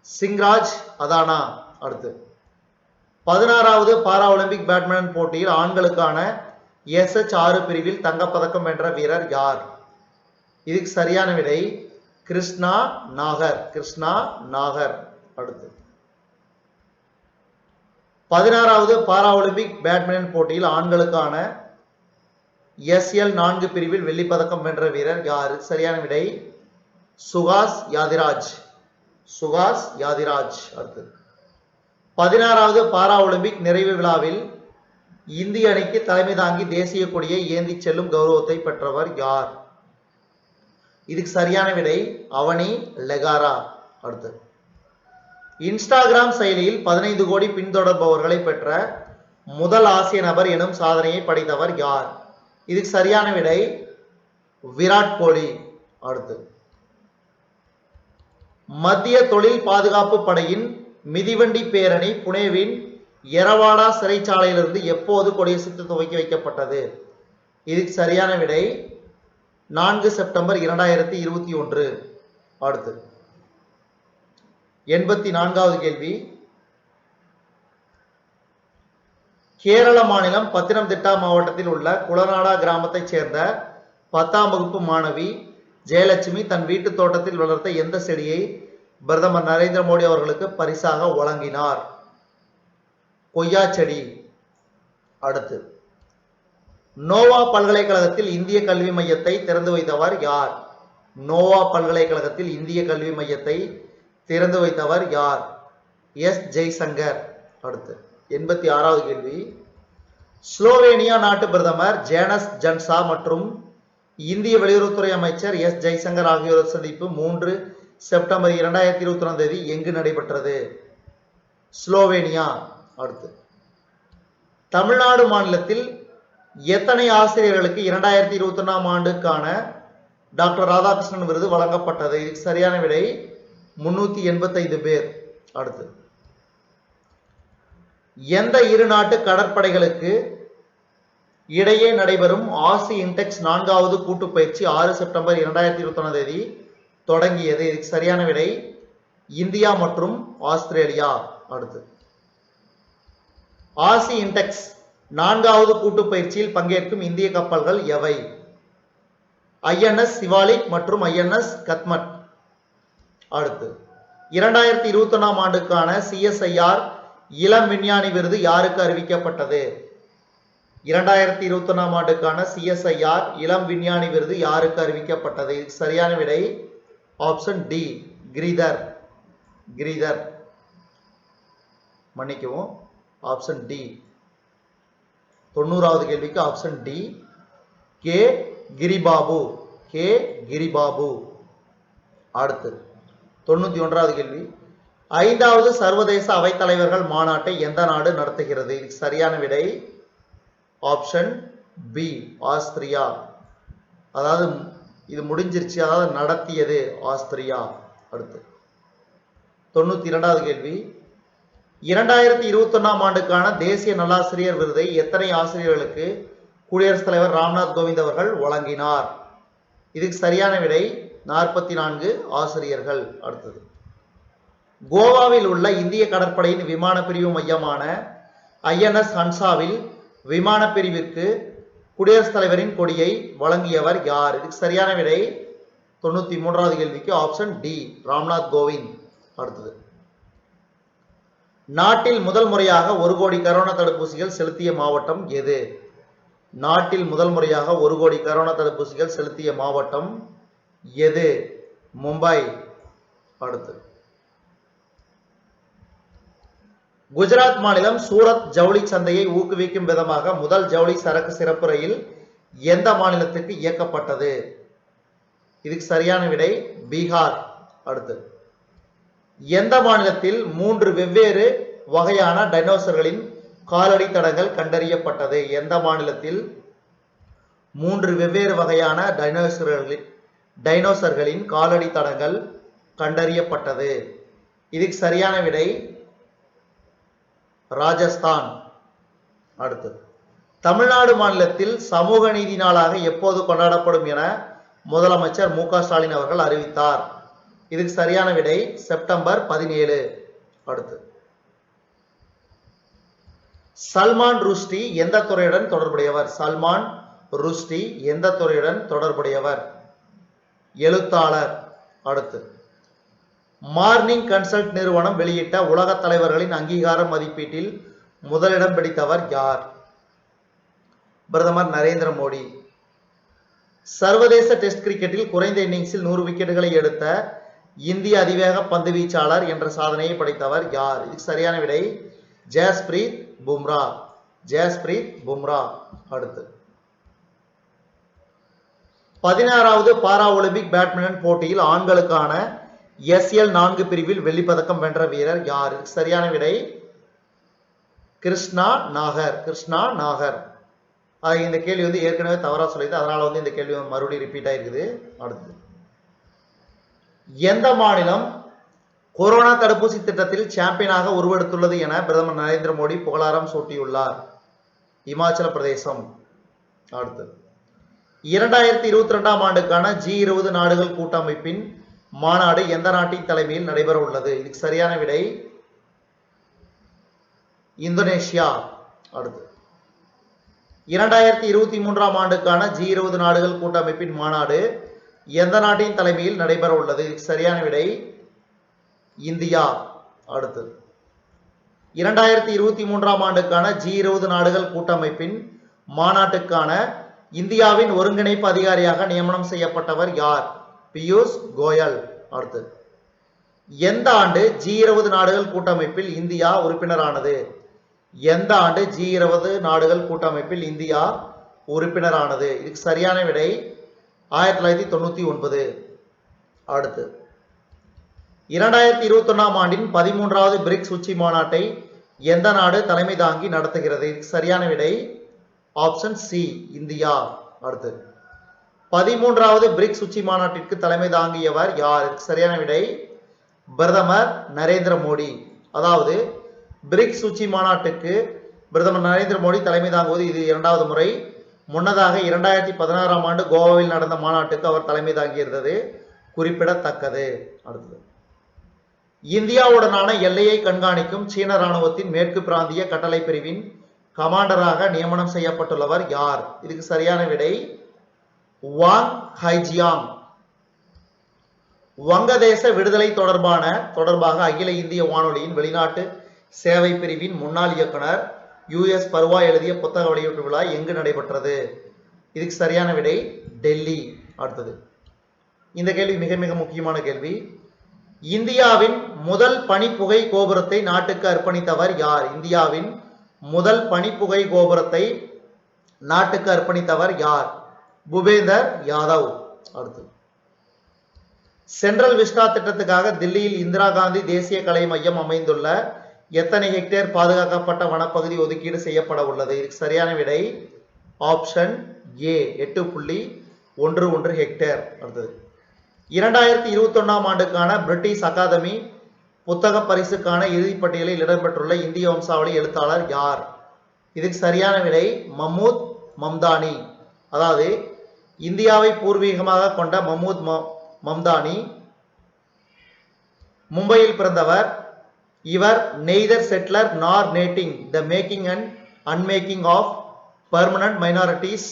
சிங்ராஜ் அதானா. அடுத்து 16வது பாரா ஒலிம்பிக் பேட்மிண்டன் போட்டியில் ஆண்களுக்கான SH6 பிரிவில் தங்கப்பதக்கம் வென்ற வீரர் யார்? இதுக்கு சரியான விடை கிருஷ்ணா நாகர். கிருஷ்ணா நாகர். அடுத்து 16வது பாரா ஒலிம்பிக் பேட்மிண்டன் போட்டியில் ஆண்களுக்கான SL4 பிரிவில் வெள்ளி பதக்கம் வென்ற வீரர் யார்? சரியான விடை சுகாஸ் யாதிராஜ். சுகாஸ் யாதிராஜ். அடுத்து 16வது பாரா ஒலிம்பிக் நிறைவு விழாவில் இந்திய அணிக்கு தலைமை தாங்கி தேசிய கொடியை ஏந்தி செல்லும் கௌரவத்தை பெற்றவர் யார்? இதுக்கு சரியான விடை அவனி லெகாரா. அடுத்து இன்ஸ்டாகிராம் செயலியில் 15 கோடி பின்தொடர்பவர்களை பெற்ற முதல் ஆசிய நபர் எனும் சாதனையை படைத்தவர் யார்? இதுக்கு சரியான விடை விராட் கோலி. அடுத்து மத்திய தொழில் பாதுகாப்பு படையின் மிதிவண்டி பேரணி புனேவின் எரவாடா சிறைச்சாலையிலிருந்து எப்போது கொடியசைத்து துவக்கி வைக்கப்பட்டது? இதுக்கு சரியான விடை 4 செப்டம்பர் 2021. அடுத்து 84வது கேள்வி கேரள மாநிலம் பத்தனம்திட்டா மாவட்டத்தில் உள்ள குளநாடா கிராமத்தைச் சேர்ந்த 10ஆம் வகுப்பு மாணவி ஜெயலட்சுமி தன் வீட்டு தோட்டத்தில் வளர்த்த எந்த செடியை பிரதமர் நரேந்திர மோடி அவர்களுக்கு பரிசாக வழங்கினார்? கொய்யா செடி. அடுத்து நோவா பல்கலைக்கழகத்தில் இந்திய கல்வி மையத்தை திறந்து வைத்தவர் யார்? நோவா பல்கலைக்கழகத்தில் இந்திய கல்வி மையத்தை திறந்து வைத்தவர் யார்? எஸ் ஜெய்சங்கர். அடுத்து 86வது கேள்வி. ஸ்லோவேனியா நாட்டு பிரதமர் ஜேனஸ் ஜன்சா மற்றும் இந்திய வெளியுறவுத்துறை அமைச்சர் எஸ் ஜெய்சங்கர் ஆகியோர் சந்திப்பு 3 செப்டம்பர் 2021 எங்கு நடைபெற்றது? ஸ்லோவேனியா. அடுத்து தமிழ்நாடு மாநிலத்தில் எத்தனை ஆசிரியர்களுக்கு 2021 ஆண்டுக்கான டாக்டர் ராதாகிருஷ்ணன் விருது வழங்கப்பட்டது? இதுக்கு சரியான விடை 385 பேர். அடுத்து எந்த இரு நாட்டு கடற்படைகளுக்கு இடையே நடைபெறும் ஆசி இன்டெக்ஸ் 4வது கூட்டு பயிற்சி 6 செப்டம்பர் 2021 தொடங்கியது? இதுக்கு சரியான விடை இந்தியா மற்றும் ஆஸ்திரேலியா. அடுத்து ஆசி இன்டெக்ஸ் 4வது கூட்டு பயிற்சியில் பங்கேற்கும் இந்திய கப்பல்கள் எவை? ஐஎன்எஸ் சிவாலிக் மற்றும் ஐஎன்எஸ் கத்மட். அடுத்து 2021 ஆண்டுக்கான சிஎஸ்ஐஆர் இளம் விஞ்ஞானி விருது யாருக்கு அறிவிக்கப்பட்டது? 2021 ஆண்டுக்கான சிஎஸ்ஐஆர் இளம் விஞ்ஞானி விருது யாருக்கு அறிவிக்கப்பட்டது? சரியான விடை ஆப்ஷன் டி கிரிதர். கிரிதர் மன்னிக்கவும், ஆப்ஷன் டி. 90வது கேள்விக்கு option D K Giribabu. K Giribabu. அடுத்து 91வது கேள்வி. 5வது சர்வதேச அவைத்தலைவர்கள் மாநாட்டை எந்த நாடு நடத்துகிறது? இதுக்கு சரியான விடை ஆப்ஷன் பி ஆஸ்திரியா. அதாவது இது முடிஞ்சிருச்சு, அதாவது நடத்தியது ஆஸ்திரியா. அடுத்து 92வது கேள்வி. 2021 ஆண்டுக்கான தேசிய நல்லாசிரியர் விருதை எத்தனை ஆசிரியர்களுக்கு குடியரசுத் தலைவர் ராம்நாத் கோவிந்த் அவர்கள் வழங்கினார்? இதுக்கு சரியான விடை 44 ஆசிரியர்கள். அடுத்தது கோவாவில் உள்ள இந்திய கடற்படையின் விமான பிரிவு மையமான ஐஎன்எஸ் ஹன்சாவில் விமான பிரிவிற்கு குடியரசுத் தலைவரின் கொடியை வழங்கியவர் யார்? இதுக்கு சரியான விடை 93வது கேள்விக்கு ஆப்ஷன் டி ராம்நாத் கோவிந்த். அடுத்தது நாட்டில் முதல் முறையாக 1 கோடி கரோனா தடுப்பூசிகள் செலுத்திய மாவட்டம் எது? நாட்டில் முதல் முறையாக 1 கோடி கரோனா தடுப்பூசிகள் செலுத்திய மாவட்டம் எது? மும்பை. அடுத்து குஜராத் மாநிலம் சூரத் ஜவுளி சந்தையை ஊக்குவிக்கும் விதமாக முதல் ஜவுளி சரக்கு சிறப்பு ரயில் எந்த மாநிலத்துக்கு இயக்கப்பட்டது? இதுக்கு சரியான விடை பீகார். அடுத்து எந்த மாநிலத்தில் 3 வெவ்வேறு வகையான டைனோசர்களின் காலடி தடங்கள் கண்டறியப்பட்டது? எந்த மாநிலத்தில் 3 வெவ்வேறு வகையான டைனோசர்களின் காலடி தடங்கள் கண்டறியப்பட்டது? இதுக்கு சரியான விடை ராஜஸ்தான். அடுத்து தமிழ்நாடு மாநிலத்தில் சமூக நீதி நாளாக எப்போது கொண்டாடப்படும் என முதலமைச்சர் மு க ஸ்டாலின் அவர்கள் அறிவித்தார்? இதுக்கு சரியான விடை செப்டம்பர் 17. அடுத்து சல்மான் ருஷ்டி எந்த துறையுடன் தொடர்புடையவர்? சல்மான் ருஷ்டி எந்த துறையுடன் தொடர்புடையவர்? எழுத்தாளர். அடுத்து மார்னிங் கன்சல்ட் நிறுவனம் வெளியிட்ட உலக தலைவர்களின் அங்கீகார மதிப்பீட்டில் முதலிடம் பிடித்தவர் யார்? பிரதமர் நரேந்திர மோடி. சர்வதேச டெஸ்ட் கிரிக்கெட்டில் குறைந்த இன்னிங்ஸில் 100 விக்கெட்டுகளை எடுத்த இந்திய அதிவேக பந்து வீச்சாளர் என்ற சாதனையை படைத்தவர் யார்? இதுக்கு சரியான விடை ஜஸ்பிரீத் பும்ரா. ஜஸ்பிரீத் பும்ரா. அடுத்து 16வது பாரா ஒலிம்பிக் பேட்மிண்டன் போட்டியில் ஆண்களுக்கான SL 4 பிரிவில் வெள்ளிப்பதக்கம் வென்ற வீரர் யார்? சரியான விடை கிருஷ்ணா நாகர். கிருஷ்ணா நாகர். இந்த கேள்வி வந்து ஏற்கனவே தவறா சொல்லிது, அதனால வந்து இந்த கேள்வி மறுபடியும் ரிப்பீட் ஆயிருக்குது. அடுத்து எந்த மாநிலம் கொரோனா தடுப்பூசி திட்டத்தில் சாம்பியனாக உருவெடுத்துள்ளது என பிரதமர் நரேந்திர மோடி புகழாரம் சூட்டியுள்ளார்? இமாச்சல பிரதேசம். அடுத்து 2022 ஆண்டுக்கான G20 நாடுகள் கூட்டமைப்பின் மாநாடு எந்த நாட்டின் தலைமையில் நடைபெற உள்ளது? இதுக்கு சரியான விடை இந்தோனேஷியா. அடுத்து 2023 ஆண்டுக்கான G20 நாடுகள் கூட்டமைப்பின் மாநாடு எந்த நாட்டின் தலைமையில் நடைபெற உள்ளது? இதுக்கு சரியான விடை இந்தியா. அடுத்து 2023 ஆண்டுக்கான G20 நாடுகள் கூட்டமைப்பின் மாநாட்டுக்கான இந்தியாவின் ஒருங்கிணைப்பு அதிகாரியாக நியமனம் செய்யப்பட்டவர் யார்? பியூஷ் கோயல். அடுத்து எந்த ஆண்டு G20 நாடுகள் கூட்டமைப்பில் இந்தியா உறுப்பினரானது? எந்த ஆண்டு G20 நாடுகள் கூட்டமைப்பில் இந்தியா உறுப்பினரானது? இதுக்கு சரியான விடை 1999. அடுத்து 2021 ஆண்டின் 13வது பிரிக்ஸ் உச்சி மாநாட்டை எந்த நாடு தலைமை தாங்கி நடத்துகிறது? இதுக்கு சரியான விடை ஆப்ஷன் சி, இந்தியா. அடுத்து 13வது பிரிக்ஸ் உச்சி மாநாட்டிற்கு தலைமை தாங்கியவர் யார்? இதுக்கு சரியான விடை பிரதமர் நரேந்திர மோடி. அதாவது பிரிக்ஸ் உச்சி மாநாட்டுக்கு பிரதமர் நரேந்திர மோடி தலைமை தாங்குவது இது இரண்டாவது முறை. முன்னதாக 2016ஆம் ஆண்டு கோவாவில் நடந்த மாநாட்டுக்கு அவர் தலைமை தாங்கியிருந்தது குறிப்பிடத்தக்கது. அடுத்தது இந்தியாவுடனான எல்லையை கண்காணிக்கும் சீன ராணுவத்தின் மேற்கு பிராந்திய கட்டளை பிரிவின் கமாண்டராக நியமனம் செய்யப்பட்டுள்ளவர் யார்? இதுக்கு சரியான விடை வாங் ஹைஜியாங். வங்கதேச விடுதலை தொடர்பாக அகில இந்திய வானொலியின் வெளிநாட்டு சேவை பிரிவின் முன்னாள் இயக்குனர் US பர்வா எழுதிய புத்தக வெளியீட்டு விழா எங்கு நடைபெற்றது? இதுக்கு சரியான விடை டெல்லி. அடுத்தது இந்த கேள்வி மிக மிக முக்கியமான கேள்வி. இந்தியாவின் முதல் பனிப்புகை கோபுரத்தை நாட்டுக்கு அர்ப்பணித்தவர் யார்? இந்தியாவின் முதல் பனிப்புகை கோபுரத்தை நாட்டுக்கு அர்ப்பணித்தவர் யார்? பூபேந்தர் யாதவ். அடுத்தது சென்ட்ரல் விஸ்டா திட்டத்துக்காக தில்லியில் இந்திரா காந்தி தேசிய கலை மையம் அமைந்துள்ள எத்தனை ஹெக்டேர் பாதுகாக்கப்பட்ட வனப்பகுதி ஒதுக்கீடு செய்யப்பட உள்ளது? இதுக்கு சரியான விடை ஆப்ஷன் ஏ 8.11 ஹெக்டேர். அடுத்தது 2021ஆம் ஆண்டுக்கான பிரிட்டிஷ் அகாதமி புத்தக பரிசுக்கான இறுதிப்பட்டியலில் இடம்பெற்றுள்ள இந்திய வம்சாவளி எழுத்தாளர் யார்? இதுக்கு சரியான விடை மஹ்மூத் மம்தானி. அதாவது இந்தியாவை பூர்வீகமாக கொண்ட மஹ்மூத் மம்தானி மும்பையில் பிறந்தவர். இவர் neither settler nor native the making and unmaking of permanent minorities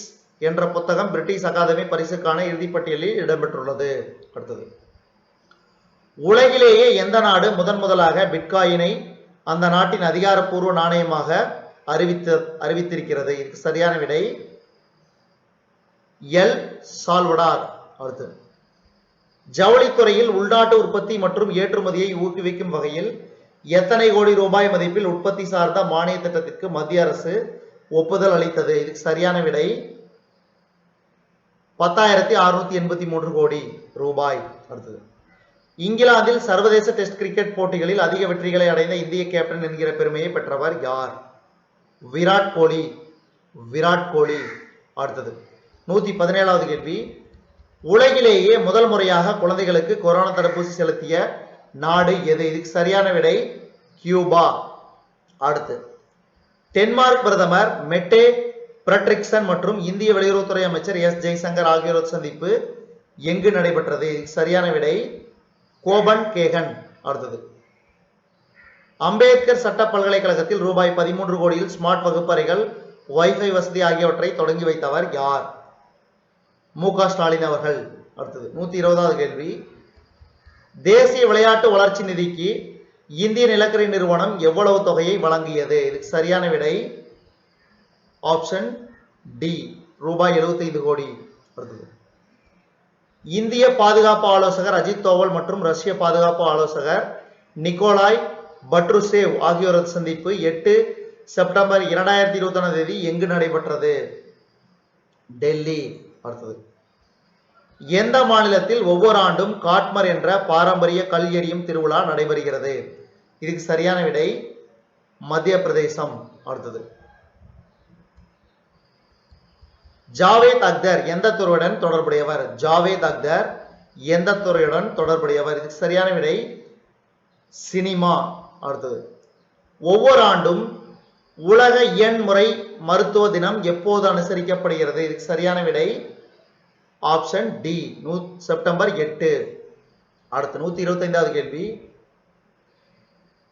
என்ற புத்தகம் பிரிட்டிஷ் அகாதமி பரிசுக்கான இறுதிப்பட்டியலில் இடம்பெற்றுள்ளது. அடுத்தது உலகிலேயே எந்த நாடு முதலாக பிட்காயினை அந்த நாட்டின் அதிகாரப்பூர்வ நாணயமாக அறிவித்திருக்கிறது? இதுக்கு சரியான விடை எல் சால்வடார். அடுத்து ஜவுளித்துறையில் உள்நாட்டு உற்பத்தி மற்றும் ஏற்றுமதியை ஊக்குவிக்கும் வகையில் எத்தனை கோடி ரூபாய் மதிப்பில் உற்பத்தி சார்ந்த மானிய திட்டத்திற்கு மத்திய அரசு ஒப்புதல் அளித்தது? இதுக்கு சரியான விடை 10,683 கோடி ரூபாய். அடுத்தது இங்கிலாந்தில் சர்வதேச டெஸ்ட் கிரிக்கெட் போட்டிகளில் அதிக வெற்றிகளை அடைந்த இந்திய கேப்டன் என்கிற பெருமையை பெற்றவர் யார்? விராட் கோலி. விராட் கோலி. அடுத்தது 117வது கேள்வி. உலகிலேயே முதல் முறையாக குழந்தைகளுக்கு கொரோனா தடுப்பூசி செலுத்திய நாடு எது? இதுக்கு சரியான விடை கியூபா. அடுத்து டென்மார்க் பிரதமர் மெட்டே பிரட்ரிக்சன் மற்றும் இந்திய வெளியுறவுத்துறை அமைச்சர் எஸ் ஜெய்சங்கர் ஆகியோர் சந்திப்பு எங்கு நடைபெற்றது? இதுக்கு சரியான விடை கோபன்ஹேகன். அடுத்தது அம்பேத்கர் சட்ட பல்கலைக்கழகத்தில் ரூபாய் 13 கோடியில் ஸ்மார்ட் வகுப்பறைகள், வைஃபை வசதி ஆகியவற்றை தொடங்கி வைத்தவர் யார்? மு.க. ஸ்டாலின் அவர்கள். அடுத்தது 120வது கேள்வி. தேசிய விளையாட்டு வளர்ச்சி நிதிக்கு இந்திய நிலக்கரி நிறுவனம் எவ்வளவு தொகையை வழங்கியது? இதுக்கு சரியான விடை ஆப்ஷன் டி ரூபாய் 75 கோடி. அடுத்தது இந்திய பாதுகாப்பு ஆலோசகர் அஜித் தோவல் மற்றும் ரஷ்ய பாதுகாப்பு ஆலோசகர் நிக்கோலாய் பட்ருசேவ் ஆகியோரது சந்திப்பு 8 செப்டம்பர் 2021 எங்கு நடைபெற்றது? டெல்லி. அடுத்தது எந்த மாநிலத்தில் ஒவ்வொரு ஆண்டும் காட்மர் என்ற பாரம்பரிய கல் எறியும் திருவிழா நடைபெறுகிறது? இதுக்கு சரியான விடை மத்திய பிரதேசம். அடுத்தது ஜாவேத் அக்தர் எந்த துறையுடன் தொடர்புடையவர்? ஜாவேத் அக்தர் எந்த துறையுடன் தொடர்புடையவர்? இதுக்கு சரியான விடை சினிமா. அடுத்தது ஒவ்வொரு ஆண்டும் உலக எண்முறை மருத்துவ தினம் எப்போது அனுசரிக்கப்படுகிறது? இதுக்கு சரியான விடை ஆப்ஷன் டி செப்டம்பர் 8. அடுத்து 125வது கேள்வி.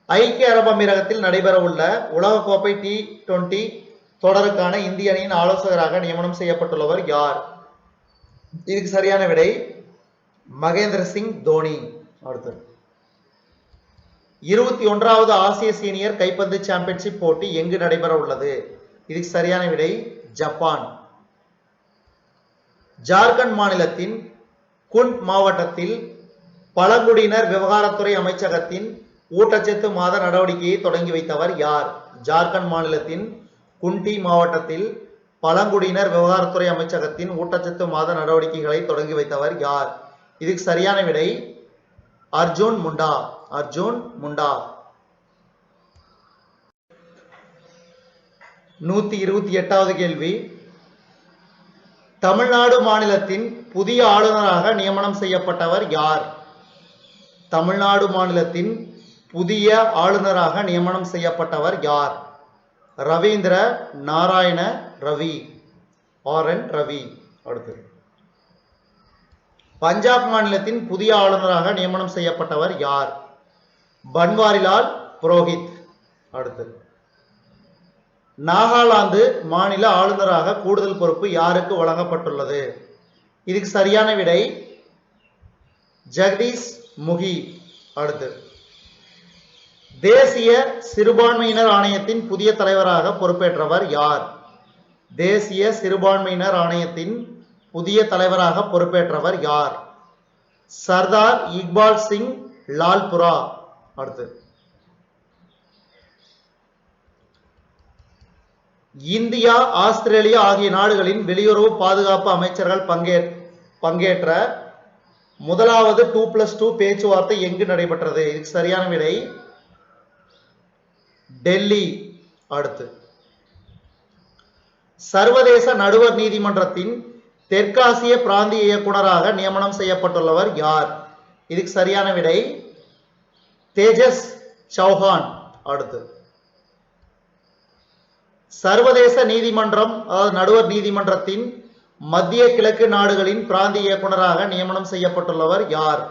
ஐக்கிய அரபு அமீரகத்தில் நடைபெற உள்ள உலகக்கோப்பை T20 தொடருக்கான இந்திய அணியின் ஆலோசகராக நியமனம் செய்யப்பட்டுள்ளவர் யார்? இதுக்கு சரியான விடை மகேந்திர சிங் தோனி. அடுத்து 21வது ஆசிய சீனியர் கைப்பந்து சாம்பியன்ஷிப் போட்டி எங்கு நடைபெற உள்ளது? இதுக்கு சரியான விடை ஜப்பான். ஜார்க்கண்ட் மாநிலத்தின் குண்ட் மாவட்டத்தில் பழங்குடியினர் விவகாரத்துறை அமைச்சகத்தின் ஊட்டச்சத்து மாத நடவடிக்கையை தொடங்கி வைத்தவர் யார்? ஜார்க்கண்ட் மாநிலத்தின் குண்டி மாவட்டத்தில் பழங்குடியினர் விவகாரத்துறை அமைச்சகத்தின் ஊட்டச்சத்து மாத நடவடிக்கைகளை தொடங்கி வைத்தவர் யார்? இதுக்கு சரியான விடை அர்ஜுன் முண்டா. அர்ஜுன் முண்டா. 128வது கேள்வி. தமிழ்நாடு மாநிலத்தின் புதிய ஆளுநராக நியமனம் செய்யப்பட்டவர் யார்? தமிழ்நாடு மாநிலத்தின் புதிய ஆளுநராக நியமனம் செய்யப்பட்டவர் யார்? ரவீந்திர நாராயண ரவி. ஆர்.என். ரவி. அடுத்து பஞ்சாப் மாநிலத்தின் புதிய ஆளுநராக நியமனம் செய்யப்பட்டவர் யார்? பன்வாரிலால் புரோஹித். அடுத்து நாகாலாந்து மாநில ஆளுநராக கூடுதல் பொறுப்பு யாருக்கு வழங்கப்பட்டுள்ளது? இதுக்கு சரியான விடை ஜெகதீஷ் முகி. அடுத்து தேசிய சிறுபான்மையினர் ஆணையத்தின் புதிய தலைவராக பொறுப்பேற்றவர் யார்? தேசிய சிறுபான்மையினர் ஆணையத்தின் புதிய தலைவராக பொறுப்பேற்றவர் யார்? சர்தார் இக்பால் சிங் லால்புரா. அடுத்து இந்தியா ஆஸ்திரேலியா ஆகிய நாடுகளின் வெளியுறவு பாதுகாப்பு அமைச்சர்கள் பங்கேற்ற முதலாவது 2+2 பேச்சுவார்த்தை எங்கு நடைபெற்றது? இதுக்கு சரியான விடை டெல்லி. அடுத்து சர்வதேச நடுவர் நீதிமன்றத்தின் தெற்காசிய பிராந்திய இயக்குனராக நியமனம் செய்யப்பட்டுள்ளவர் யார்? இதுக்கு சரியான விடை தேஜஸ் சௌஹான். அடுத்து சர்வதேச நீதிமன்றம் நடுவர் நீதிமன்றத்தின் மத்திய கிழக்கு நாடுகளின் பிராந்திய இயக்குனராக நியமனம் செய்யப்பட்டுள்ளவர் யார்?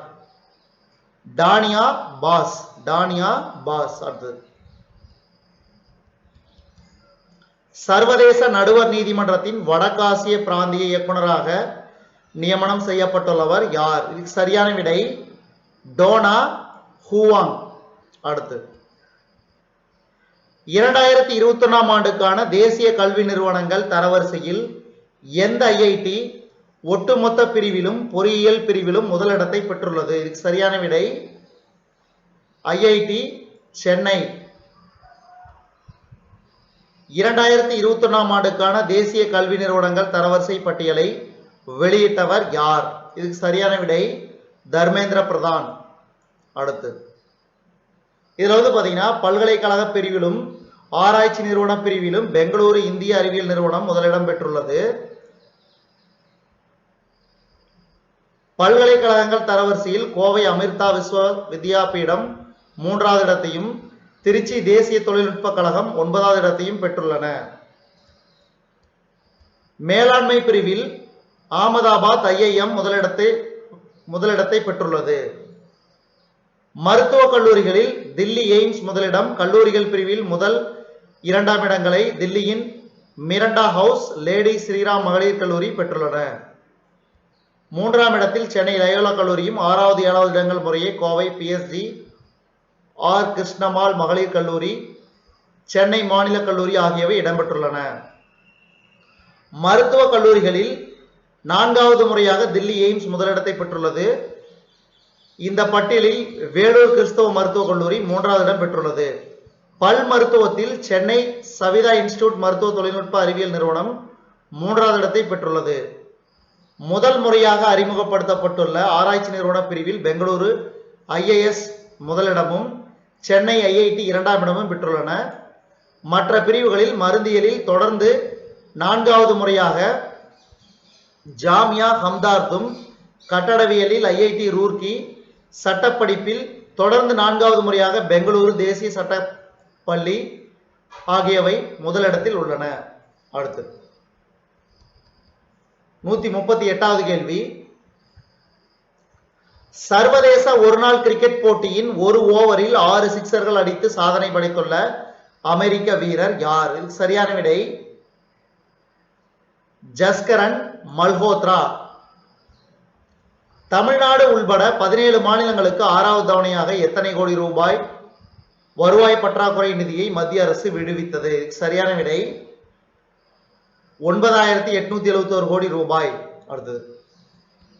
Tania Bass. Tania Bass. அடுத்து சர்வதேச நடுவர் நீதிமன்றத்தின் வடக்காசிய பிராந்திய இயக்குனராக நியமனம் செய்யப்பட்டுள்ளவர் யார்? இதுக்கு சரியான விடை டோனா ஹூவாங். அடுத்து 2021ஆம் ஆண்டுக்கான தேசிய கல்வி நிறுவனங்கள் தரவரிசையில் எந்த ஐஐடி ஒட்டுமொத்த பிரிவிலும் பொறியியல் பிரிவிலும் முதலிடத்தை பெற்றுள்ளது? இதுக்கு சரியான விடை ஐஐடி சென்னை. 2021ஆம் ஆண்டுக்கான தேசிய கல்வி நிறுவனங்கள் தரவரிசை பட்டியலை வெளியிட்டவர் யார்? இதுக்கு சரியான விடை தர்மேந்திர பிரதான். அடுத்து இதுல பாத்தீங்கன்னா பல்கலைக்கழக பிரிவிலும் ஆராய்ச்சி நிறுவன பிரிவிலும் பெங்களூரு இந்திய அறிவியல் நிறுவனம் முதலிடம் பெற்றுள்ளது. பல்கலைக்கழகங்கள் தரவரிசையில் கோவை அமிர்தா விஸ்வ வித்யாபீடம் 3வது இடத்தையும் திருச்சி தேசிய தொழில்நுட்ப கழகம் 9வது இடத்தையும் பெற்றுள்ளன. மேலாண்மை பிரிவில் அகமதாபாத் ஐஐஎம் முதலிடத்தை பெற்றுள்ளது. மருத்துவக் கல்லூரிகளில் தில்லி எய்ம்ஸ் முதலிடம், கல்லூரிகள் பிரிவில் முதல் 2ஆம் இடங்களை தில்லியின் மிரண்டா ஹவுஸ் லேடி ஸ்ரீராம் மகளிர் கல்லூரி பெற்றுள்ளன. 3ஆம் இடத்தில் சென்னை லயோலா கல்லூரியும் 6வது 7வது இடங்கள் முறையே கோவை பிஎஸ்டி ஆர் கிருஷ்ணமால் மகளிர் கல்லூரி, சென்னை மாநில கல்லூரி ஆகியவை இடம்பெற்றுள்ளன. மருத்துவக் கல்லூரிகளில் 4வது முறையாக தில்லி எய்ம்ஸ் முதலிடத்தை பெற்றுள்ளது. இந்த பட்டியலில் வேலூர் கிறிஸ்தவ மருத்துவக் கல்லூரி 3வது இடம் பெற்றுள்ளது. பல் மருத்துவத்தில் சென்னை சவிதா இன்ஸ்டிடியூட் மருத்துவ தொழில்நுட்ப அறிவியல் நிறுவனம் 3வது இடத்தை பெற்றுள்ளது. முதல் முறையாக அறிமுகப்படுத்தப்பட்டுள்ள ஆராய்ச்சி நிறுவன பிரிவில் பெங்களூரு ஐஏஎஸ் முதலிடமும் சென்னை ஐஐடி 2ஆம் இடமும் பெற்றுள்ளன. மற்ற பிரிவுகளில் மருந்தியலில் தொடர்ந்து 4வது முறையாக ஜாமியா ஹம்தார்தும், கட்டடவியலில் ஐஐடி ரூர்க்கி, சட்டப்படிப்பில் தொடர்ந்து 4வது முறையாக பெங்களூரு தேசிய சட்டப்பள்ளி ஆகியவை முதலிடத்தில் உள்ளன. அடுத்து 138வது கேள்வி. சர்வதேச ஒருநாள் கிரிக்கெட் போட்டியின் ஒரு ஓவரில் 6 சிக்சர்கள் அடித்து சாதனை படைத்துள்ள அமெரிக்க வீரர் யார்? இதுக்கு சரியான விடை ஜஸ்கரன் மல்ஹோத்ரா. தமிழ்நாடு உள்பட 17 மாநிலங்களுக்கு 6வது தவணையாக எத்தனை கோடி ரூபாய் வருவாய் பற்றாக்குறை நிதியை மத்திய அரசு விடுவித்தது? இதுக்கு சரியான விடை 9871 கோடி ரூபாய். அடுத்தது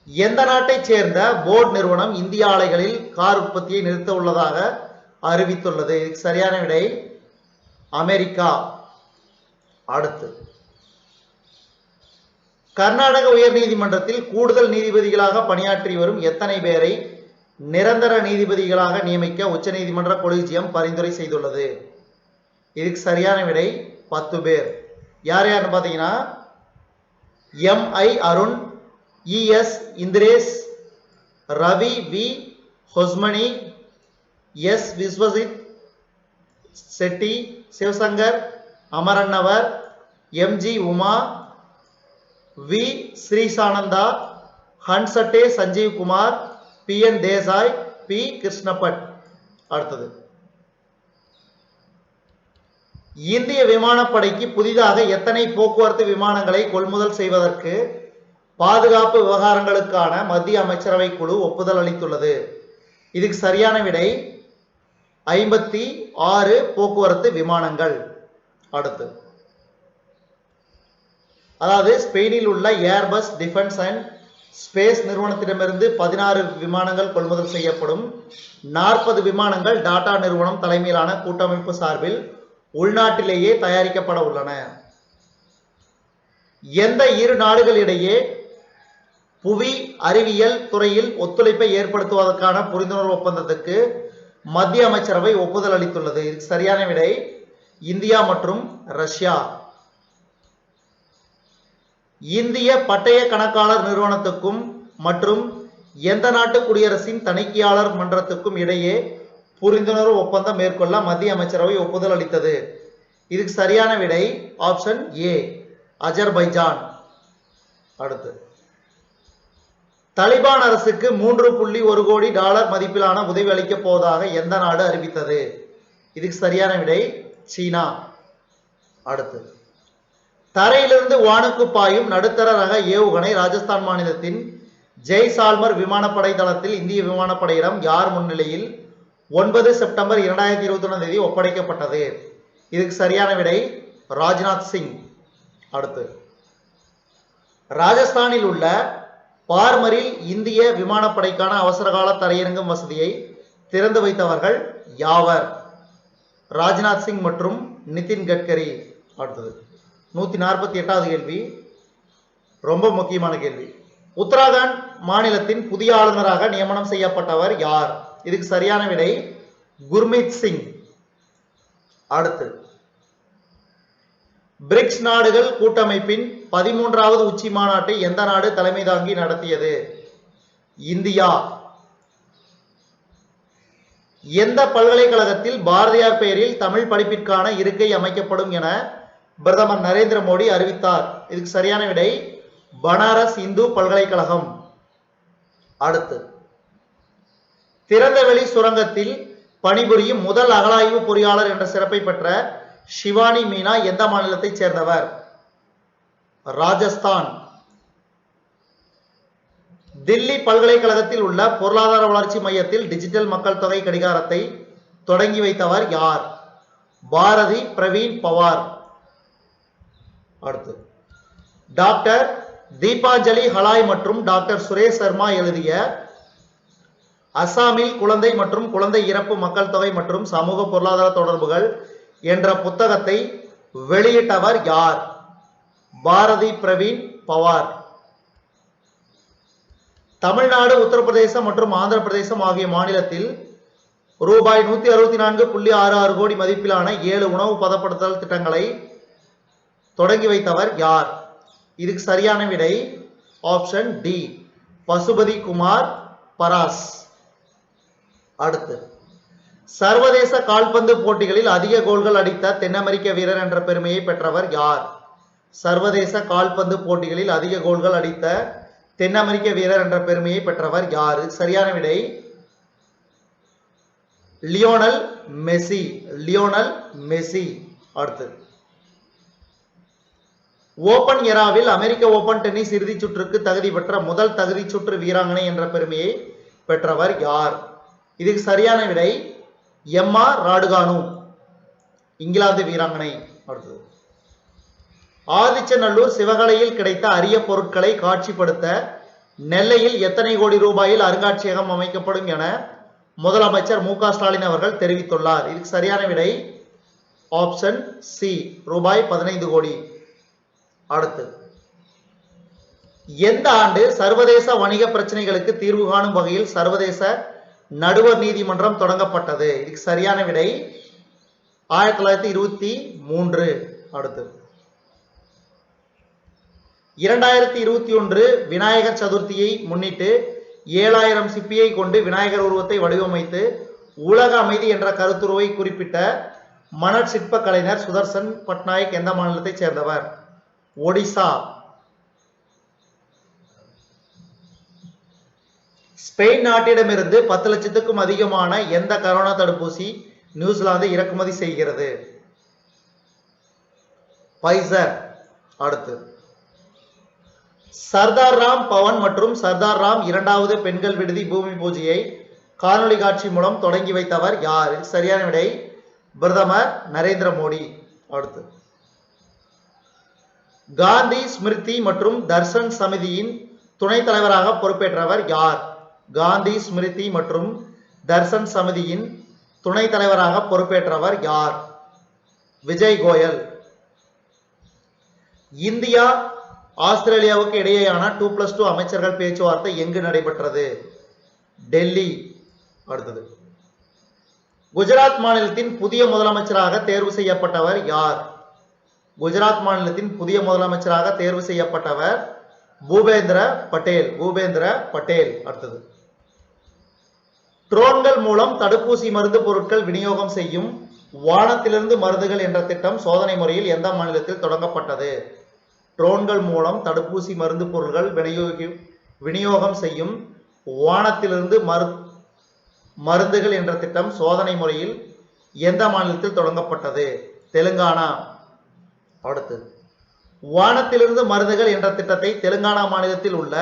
எந்த நாட்டைச் சேர்ந்த போர்டு நிறுவனம் இந்திய ஆலைகளில் கார் உற்பத்தியை நிறுத்த உள்ளதாக அறிவித்துள்ளது? இதுக்கு சரியான விடை அமெரிக்கா. அடுத்து, கர்நாடக உயர்நீதிமன்றத்தில் கூடுதல் நீதிபதிகளாக பணியாற்றி வரும் எத்தனை பேரை நிரந்தர நீதிபதிகளாக நியமிக்க உச்சநீதிமன்ற கொலிஜியம் பரிந்துரை செய்துள்ளது? இதுக்கு சரியான விடை 10 பேர். யார் யாருன்னு பார்த்தீங்கன்னா M I. Arun, E S. Indresh, Ravi V. Hosmani, S. Vishwajit Shetty, Shivashankar Amarannavar, M G. Uma, V. Srishananda, Hanchate Sanjeev Kumar, B N. Desai, P. Krishnabhat. அடுத்தது, இந்திய விமானப்படைக்கு புதிதாக எத்தனை போக்குவரத்து விமானங்களை கொள்முதல் செய்வதற்கு பாதுகாப்பு விவகாரங்களுக்கான மத்திய அமைச்சரவை குழு ஒப்புதல் அளித்துள்ளது? இதுக்கு சரியான விடை 56 போக்குவரத்து விமானங்கள். அடுத்து, அதாவது ஸ்பெயினில் உள்ள ஏர்பஸ் டிஃபென்ஸ் அண்ட் ஸ்பேஸ் நிறுவனத்திடமிருந்து 16 விமானங்கள் கொள்முதல் செய்யப்படும். 40 விமானங்கள் டாடா நிறுவனம் தலைமையிலான கூட்டமைப்பு சார்பில் உள்நாட்டிலேயே தயாரிக்கப்பட உள்ளன. எந்த இரு நாடுகளிடையே புவி அறிவியல் துறையில் ஒத்துழைப்பை ஏற்படுத்துவதற்கான புரிந்துணர்வு ஒப்பந்தத்துக்கு மத்திய அமைச்சரவை ஒப்புதல் அளித்துள்ளது? இதுக்கு சரியான விடை இந்தியா மற்றும் ரஷ்யா. இந்திய பட்டய கணக்காளர் நிறுவனத்துக்கும் மற்றும் எந்த நாட்டு குடியரசின் தணிக்கையாளர் மன்றத்துக்கும் இடையே புரிந்துணர்வு ஒப்பந்தம் மேற்கொள்ள மத்திய அமைச்சரவை ஒப்புதல் அளித்தது? இதுக்கு சரியான விடை ஆப்ஷன் ஏ, அஜர்பைஜான். அடுத்து, தலிபான் அரசுக்கு $3.1 கோடி மதிப்பிலான உதவி அளிக்கப் போவதாக எந்த நாடு அறிவித்தது? இதுக்கு சரியான விடை சீனா. அடுத்து, தரையிலிருந்து வானுக்கு பாயும் நடுத்தர ரக ஏவுகணை ராஜஸ்தான் மாநிலத்தின் ஜெய்சால்மர் விமானப்படை தளத்தில் இந்திய விமானப்படையிடம் யார் முன்னிலையில் 9 செப்டம்பர் 2021 ஒப்படைக்கப்பட்டது? இதுக்கு சரியான விடை ராஜ்நாத் சிங். அடுத்து, ராஜஸ்தானில் உள்ள பார்மரில் இந்திய விமானப்படைக்கான அவசரகால தரையிறங்கும் வசதியை திறந்து வைத்தவர்கள் யாவர்? ராஜ்நாத் சிங் மற்றும் நிதின் கட்கரி. அடுத்தது, 148வது கேள்வி, ரொம்ப முக்கியமான கேள்வி. உத்தராகண்ட் மாநிலத்தின் புதிய ஆளுநராக நியமனம் செய்யப்பட்டவர் யார்? இதுக்கு சரியான விடை குர்மீத் சிங். அடுத்து, பிரிக்ஸ் நாடுகள் கூட்டமைப்பின் 13வது உச்சி மாநாட்டை எந்த நாடு தலைமை தாங்கி நடத்தியது? இந்தியா. எந்த பல்கலைக்கழகத்தில் பாரதியார் பெயரில் தமிழ் படிப்பிற்கான இருக்கை அமைக்கப்படும் என பிரதமர் நரேந்திர மோடி அறிவித்தார்? இதுக்கு சரியான விடை பனாரஸ் இந்து பல்கலைக்கழகம். அடுத்து, திறந்தவெளி சுரங்கத்தில் பணிபுரியும் முதல் அகழாய்வு பொறியாளர் என்ற சிறப்பை பெற்ற ஷிவானி மீனா எந்த மாநிலத்தைச் சேர்ந்தவர்? ராஜஸ்தான். தில்லி பல்கலைக்கழகத்தில் உள்ள பொருளாதார வளர்ச்சி மையத்தில் டிஜிட்டல் மக்கள் தொகை கடிகாரத்தை தொடங்கி வைத்தவர் யார்? பாரதி பிரவீன் பவார். அடுத்து, டாக்டர் தீபாஞ்சலி ஹலாய் மற்றும் டாக்டர் சுரேஷ் சர்மா எழுதிய அசாமில் குழந்தை மற்றும் குழந்தை இறப்பு மக்கள் தொகை மற்றும் சமூக பொருளாதார தொடர்புகள் என்ற புத்தகத்தை வெளியிட்டவர் யார்? பாரதி பிரவீன் பவார். தமிழ்நாடு, உத்தரப்பிரதேசம் மற்றும் ஆந்திர பிரதேசம் ஆகிய மாநிலத்தில் ரூபாய் 164.66 கோடி மதிப்பிலான 7 உணவு பதப்படுத்தல் திட்டங்களை தொடங்கி வைத்தவர் யார்? இதுக்கு சரியான விடை ஆப்ஷன் டி, பசுபதி குமார் பராஸ். அடுத்து, சர்வதேச கால்பந்து போட்டிகளில் அதிக கோல்கள் அடித்த தென் அமெரிக்க வீரர் என்ற பெருமையை பெற்றவர் யார்? சர்வதேச கால்பந்து போட்டிகளில் அதிக கோல்கள் அடித்த தென் அமெரிக்க வீரர் என்ற பெருமையை பெற்றவர் யார்? சரியான விடை லியோனல் மெஸ்ஸி. Lionel Messi. அடுத்து, ஓபன் எராவில் அமெரிக்க ஓபன் டென்னிஸ் இறுதிச் சுற்றுக்கு தகுதி பெற்ற முதல் தகுதி சுற்று வீராங்கனை என்ற பெருமையை பெற்றவர் யார்? இதுக்கு சரியான விடை எம்மா ராடுகானு, இங்கிலாந்து வீராங்கனை. அடுத்தது, ஆதிச்சநல்லூர் சிவகலையில் கிடைத்த அரிய பொருட்களை காட்சிப்படுத்த நெல்லையில் எத்தனை கோடி ரூபாயில் அருங்காட்சியகம் அமைக்கப்படும் என முதலமைச்சர் மு.க. ஸ்டாலின் அவர்கள் தெரிவித்துள்ளார்? இதுக்கு சரியான விடை ஆப்ஷன் சி, ரூபாய் 15 கோடி. அடுத்து, எந்த ஆண்டு சர்வதேச வணிக பிரச்சனைகளுக்கு தீர்வு காணும் வகையில் சர்வதேச நடுவர் நீதிமன்றம் தொடங்கப்பட்டது? இதுக்கு சரியான விடை 1923. அடுத்து, 2021 விநாயகர் சதுர்த்தியை முன்னிட்டு 7000 சிப்பியை கொண்டு விநாயகர் உருவத்தை வடிவமைத்து உலக அமைதி என்ற கருத்துருவை குறிப்பிட்ட மணற் சிற்ப கலைஞர் சுதர்சன் பட்நாயக் எந்த மாநிலத்தைச் சேர்ந்தவர்? ஒடிசா. ஸ்பெயின் நாட்டிடமிருந்து 10 லட்சத்துக்கும் அதிகமான எந்த கரோனா தடுப்பூசி நியூசிலாந்து இறக்குமதி செய்கிறது? பைசர். அடுத்து, சர்தார் ராம் பவன் மற்றும் சர்தார் ராம் 2வது பெண்கள் விடுதி பூமி பூஜையை காணொலி காட்சி மூலம் தொடங்கி வைத்தவர் யார்? சரியான விடை பிரதமர் நரேந்திர மோடி. அடுத்து, காந்தி ஸ்மிருதி மற்றும் தர்சன் சமிதியின் துணைத் தலைவராக பொறுப்பேற்றவர் யார்? காந்தி ஸ்மிருதி மற்றும் தர்சன் சமிதியின் துணைத் தலைவராக பொறுப்பேற்றவர் யார்? விஜய் கோயல். இந்தியா ஆஸ்திரேலியாவுக்கு இடையேயான 2+2 அமைச்சர்கள் பேச்சுவார்த்தை எங்கு நடைபெற்றது? டெல்லி. அடுத்தது, குஜராத் மாநிலத்தின் புதிய முதலமைச்சராக தேர்வு செய்யப்பட்டவர் யார்? குஜராத் மாநிலத்தின் புதிய முதலமைச்சராக தேர்வு செய்யப்பட்டவர் பூபேந்திர பட்டேல். பூபேந்திர பட்டேல். அடுத்தது, ட்ரோன்கள் மூலம் தடுப்பூசி மருந்து பொருட்கள் விநியோகம் செய்யும் வானத்திலிருந்து மருந்துகள் என்ற திட்டம் சோதனை முறையில் எந்த மாநிலத்தில் தொடங்கப்பட்டது? ட்ரோன்கள் மூலம் தடுப்பூசி மருந்து பொருட்கள் விநியோகம் செய்யும் வானத்திலிருந்து மருந்துகள் என்ற திட்டம் சோதனை முறையில் எந்த மாநிலத்தில் தொடங்கப்பட்டது? தெலுங்கானா. அடுத்து, வானத்திலிருந்து மருந்துகள் என்ற திட்டத்தை தெலுங்கானா மாநிலத்தில் உள்ள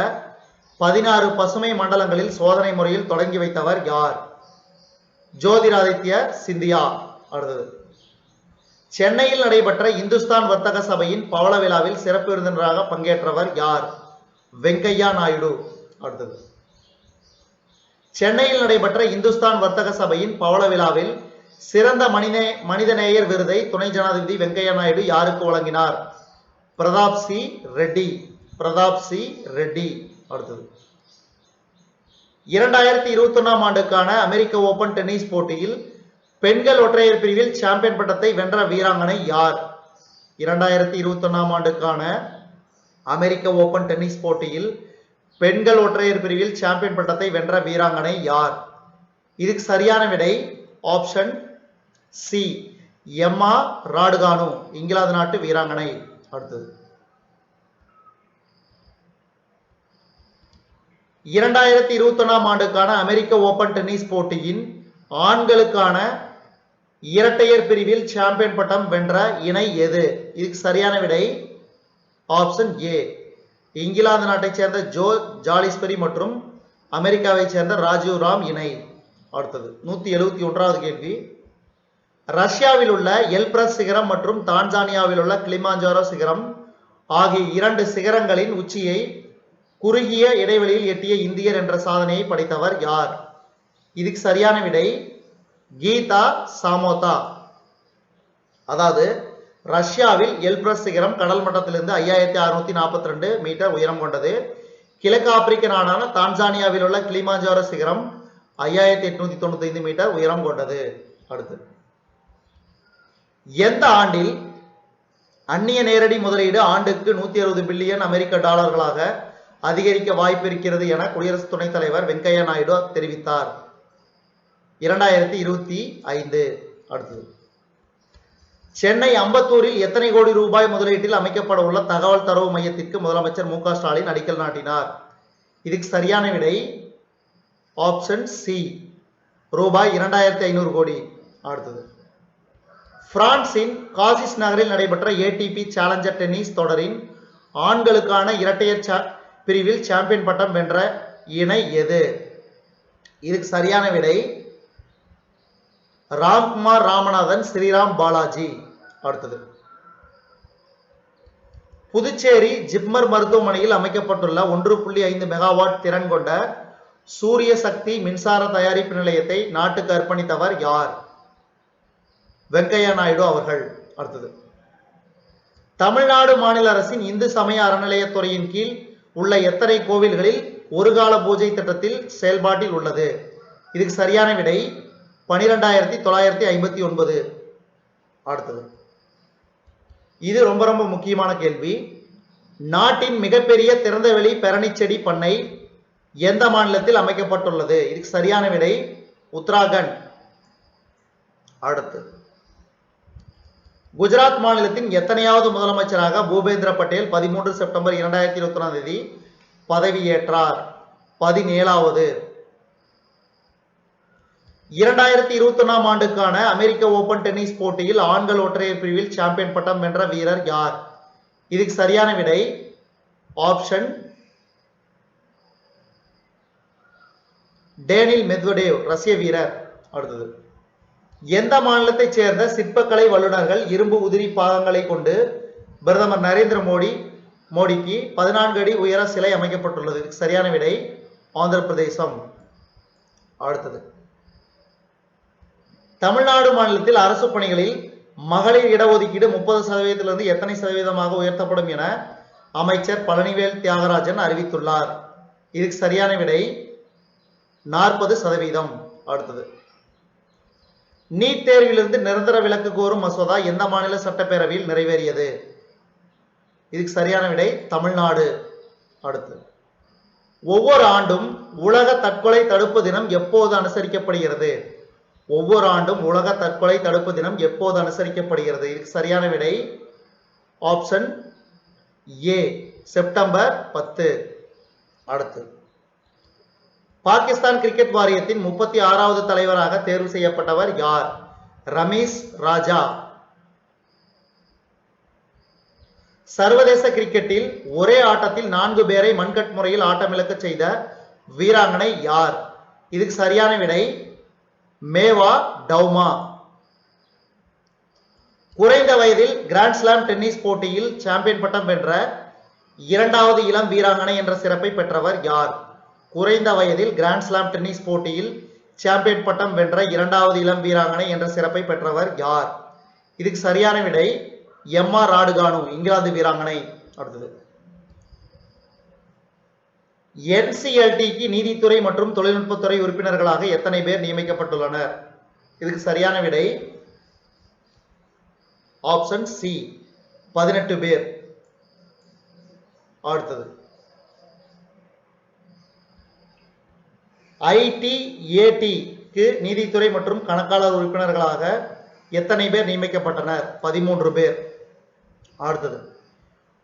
16 பசுமை மண்டலங்களில் சோதனை முறையில் தொடங்கி வைத்தவர் யார்? ஜோதிராதித்ய சிந்தியா. அடுத்தது, சென்னையில் நடைபெற்ற இந்துஸ்தான் வர்த்தக சபையின் பவள விழாவில் சிறப்பு விருந்தினராக பங்கேற்றவர் யார்? வெங்கையா நாயுடு. அடுத்தது, சென்னையில் நடைபெற்ற இந்துஸ்தான் வர்த்தக சபையின் பவள விழாவில் சிறந்த மனிதநேயர் விருதை துணை ஜனாதிபதி வெங்கையா நாயுடு யாருக்கு வழங்கினார்? பிரதாப் சி ரெட்டி. பிரதாப் சி ரெட்டி. அடுத்தது, 2021 ஆண்டுக்கான அமெரிக்க ஓபன் டென்னிஸ் போட்டியில் பெண்கள் ஒற்றையர் பிரிவில் சாம்பியன் பட்டத்தை வென்ற வீராங்கனை யார்? 2021 ஆண்டுக்கான அமெரிக்க ஓபன் டென்னிஸ் போட்டியில் பெண்கள் ஒற்றையர் பிரிவில் சாம்பியன் பட்டத்தை வென்ற வீராங்கனை யார்? இதுக்கு சரியான விடை ஆப்ஷன் சி, எம்மா ராடுகானு, இங்கிலாந்து நாட்டு வீராங்கனை. அடுத்தது, 2021 ஆண்டுக்கான அமெரிக்க ஓபன் டென்னிஸ் போட்டியின் ஆண்களுக்கான இரட்டையர் பிரிவில் சாம்பியன் பட்டம் வென்ற இணை எது? இதுக்கு சரியான விடை ஆப்ஷன் ஏ, இங்கிலாந்து நாட்டைச் சேர்ந்த ஜோ ஜாலிஸ்பரி மற்றும் அமெரிக்காவைச் சேர்ந்த ராஜீவ் ராம் இணை. அடுத்தது, 171வது கேள்வி, ரஷ்யாவில் உள்ள எல்பிரஸ் சிகரம் மற்றும் தான்சானியாவில் உள்ள கிளிமாஞ்சாரோ சிகரம் ஆகிய 2 சிகரங்களின் உச்சியை குறுகிய இடைவெளியில் எட்டிய இந்தியர் என்ற சாதனையை படைத்தவர் யார்? இதுக்கு சரியான விடை கீதா சாமோதா. அதாவது, ரஷ்யாவில் எல்பிரஸ் சிகரம் கடல் மட்டத்திலிருந்து 5642 மீட்டர் உயரம் கொண்டது. கிழக்கு ஆப்பிரிக்க நாடான தான்சானியாவில் உள்ள கிளிமாஞ்சாரோ சிகரம் 5895 மீட்டர் உயரம் கொண்டது. அடுத்து, எந்த ஆண்டில் அந்நிய நேரடி முதலீடு ஆண்டுக்கு 160 பில்லியன் அமெரிக்க டாலர்களாக அதிகரிக்க வாய்ப்பு இருக்கிறது என குடியரசு துணைத் தலைவர் வெங்கையா நாயுடு தெரிவித்தார்? 2025. அடுத்தது, சென்னை அம்பத்தூரில் எத்தனை கோடி ரூபாய் முதலீட்டில் அமைக்கப்பட உள்ள தகவல் தரவு மையத்திற்கு முதலமைச்சர் மு.க. ஸ்டாலின் அடிக்கல் நாட்டினார்? இதுக்கு சரியான விடை ஆப்ஷன் சி, ரூபாய் 2500 கோடி. அடுத்தது, பிரான்சின் காசிஸ் நகரில் நடைபெற்ற ஏடிபி சேலஞ்சர் டென்னிஸ் தொடரின் ஆண்களுக்கான இரட்டையர் பிரிவில் சாம்பியன் பட்டம் வென்ற இணை எது? இதுக்கு சரியான விடை ராம்குமார் ராமநாதன், ஸ்ரீராம் பாலாஜி. அடுத்தது, புதுச்சேரி ஜிப்மர் மருத்துவமனையில் அமைக்கப்பட்டுள்ள 1.5 மெகாவாட் திறன் கொண்ட சூரிய சக்தி மின்சார தயாரிப்பு நிலையத்தை நாட்டுக்கு அர்ப்பணித்தவர் யார்? வெங்கையா நாயுடு அவர்கள். அடுத்தது, தமிழ்நாடு மாநில அரசின் இந்து சமய அறநிலையத்துறையின் கீழ் உள்ள எத்தனை கோவில்களில் ஒரு கால பூஜை திட்டத்தில் செயல்பாட்டில் உள்ளது? இதுக்கு சரியான விடை 12,959. அடுத்தது, இது ரொம்ப ரொம்ப முக்கியமான கேள்வி. நாட்டின் மிகப்பெரிய திறந்தவெளி பெரணி செடி பண்ணை எந்த மாநிலத்தில் அமைக்கப்பட்டுள்ளது? இதுக்கு சரியான விடை உத்தராகண்ட். அடுத்து, குஜராத் மாநிலத்தின் எத்தனையாவது முதலமைச்சராக பூபேந்திர பட்டேல் 13 செப்டம்பர் 2021 பதவியேற்றார்? 17வது. 2021 ஆண்டுக்கான அமெரிக்க ஓபன் டென்னிஸ் போட்டியில் ஆண்கள் ஒற்றையர் பிரிவில் சாம்பியன் பட்டம் வென்ற வீரர் யார்? இதுக்கு சரியான விடை ஆப்ஷன் டேனில் மெத்வடேவ், ரஷ்ய வீரர். அடுத்தது, எந்த மாநிலத்தைச் சேர்ந்த சிற்பக்கலை வல்லுநர்கள் இரும்பு உதிரி பாகங்களை கொண்டு பிரதமர் நரேந்திர மோடிக்கு 14 அடி உயர சிலை அமைக்கப்பட்டுள்ளது? இதுக்கு சரியான விடை ஆந்திர பிரதேசம். அடுத்தது, தமிழ்நாடு மாநிலத்தில் அரசு பணிகளில் மகளிர் இடஒதுக்கீடு 30% எத்தனை சதவீதமாக உயர்த்தப்படும் என அமைச்சர் பழனிவேல் தியாகராஜன் அறிவித்துள்ளார்? இதுக்கு சரியான விடை 40%. அடுத்தது, நீட் தேர்விலிருந்து நிரந்தர விலக்கு கோரும் மசோதா எந்த மாநில சட்டப்பேரவையில் நிறைவேறியது? இதுக்கு சரியான விடை தமிழ்நாடு. அடுத்து, ஒவ்வொரு ஆண்டும் உலக தற்கொலை தடுப்பு தினம் எப்போது அனுசரிக்கப்படுகிறது? ஒவ்வொரு ஆண்டும் உலக தற்கொலை தடுப்பு தினம் எப்போது அனுசரிக்கப்படுகிறது? இதுக்கு சரியான விடை ஆப்ஷன் ஏ செப்டம்பர் 10. அடுத்து, பாகிஸ்தான் கிரிக்கெட் வாரியத்தின் 36வது தலைவராக தேர்வு செய்யப்பட்டவர் யார்? ரமேஷ் ராஜா. சர்வதேச கிரிக்கெட்டில் ஒரே ஆட்டத்தில் 4 பேரை மண்கட் முறையில் ஆட்டமிழக்க செய்த வீராங்கனை யார்? இதுக்கு சரியான விடை மேவா டவுமா. குறைந்த வயதில் கிராண்ட் ஸ்லாம் டென்னிஸ் போட்டியில் சாம்பியன் பட்டம் வென்ற 2வது இளம் வீராங்கனை என்ற சிறப்பை பெற்றவர் யார்? குறைந்த வயதில் கிராண்ட் ஸ்லாம் டென்னிஸ் போட்டியில் சாம்பியன் பட்டம் வென்ற 2வது இளம் வீராங்கனை என்ற சிறப்பை பெற்றவர் யார்? இதுக்கு சரியான விடை எம்மா ராடுகானு, இங்கிலாந்து வீராங்கனை. அடுத்தது, NCLT-க்கு நீதித்துறை மற்றும் தொழில்நுட்பத்துறை உறுப்பினர்களாக எத்தனை பேர் நியமிக்கப்பட்டுள்ளனர்? இதுக்கு சரியான விடை ஆப்ஷன் சி 18 பேர். அடுத்தது, ITAT-க்கு நீதித்துறை மற்றும் கணக்காளர் உறுப்பினர்களாக எத்தனை பேர் நியமிக்கப்பட்டனர்? 13 பேர். அடுத்தது,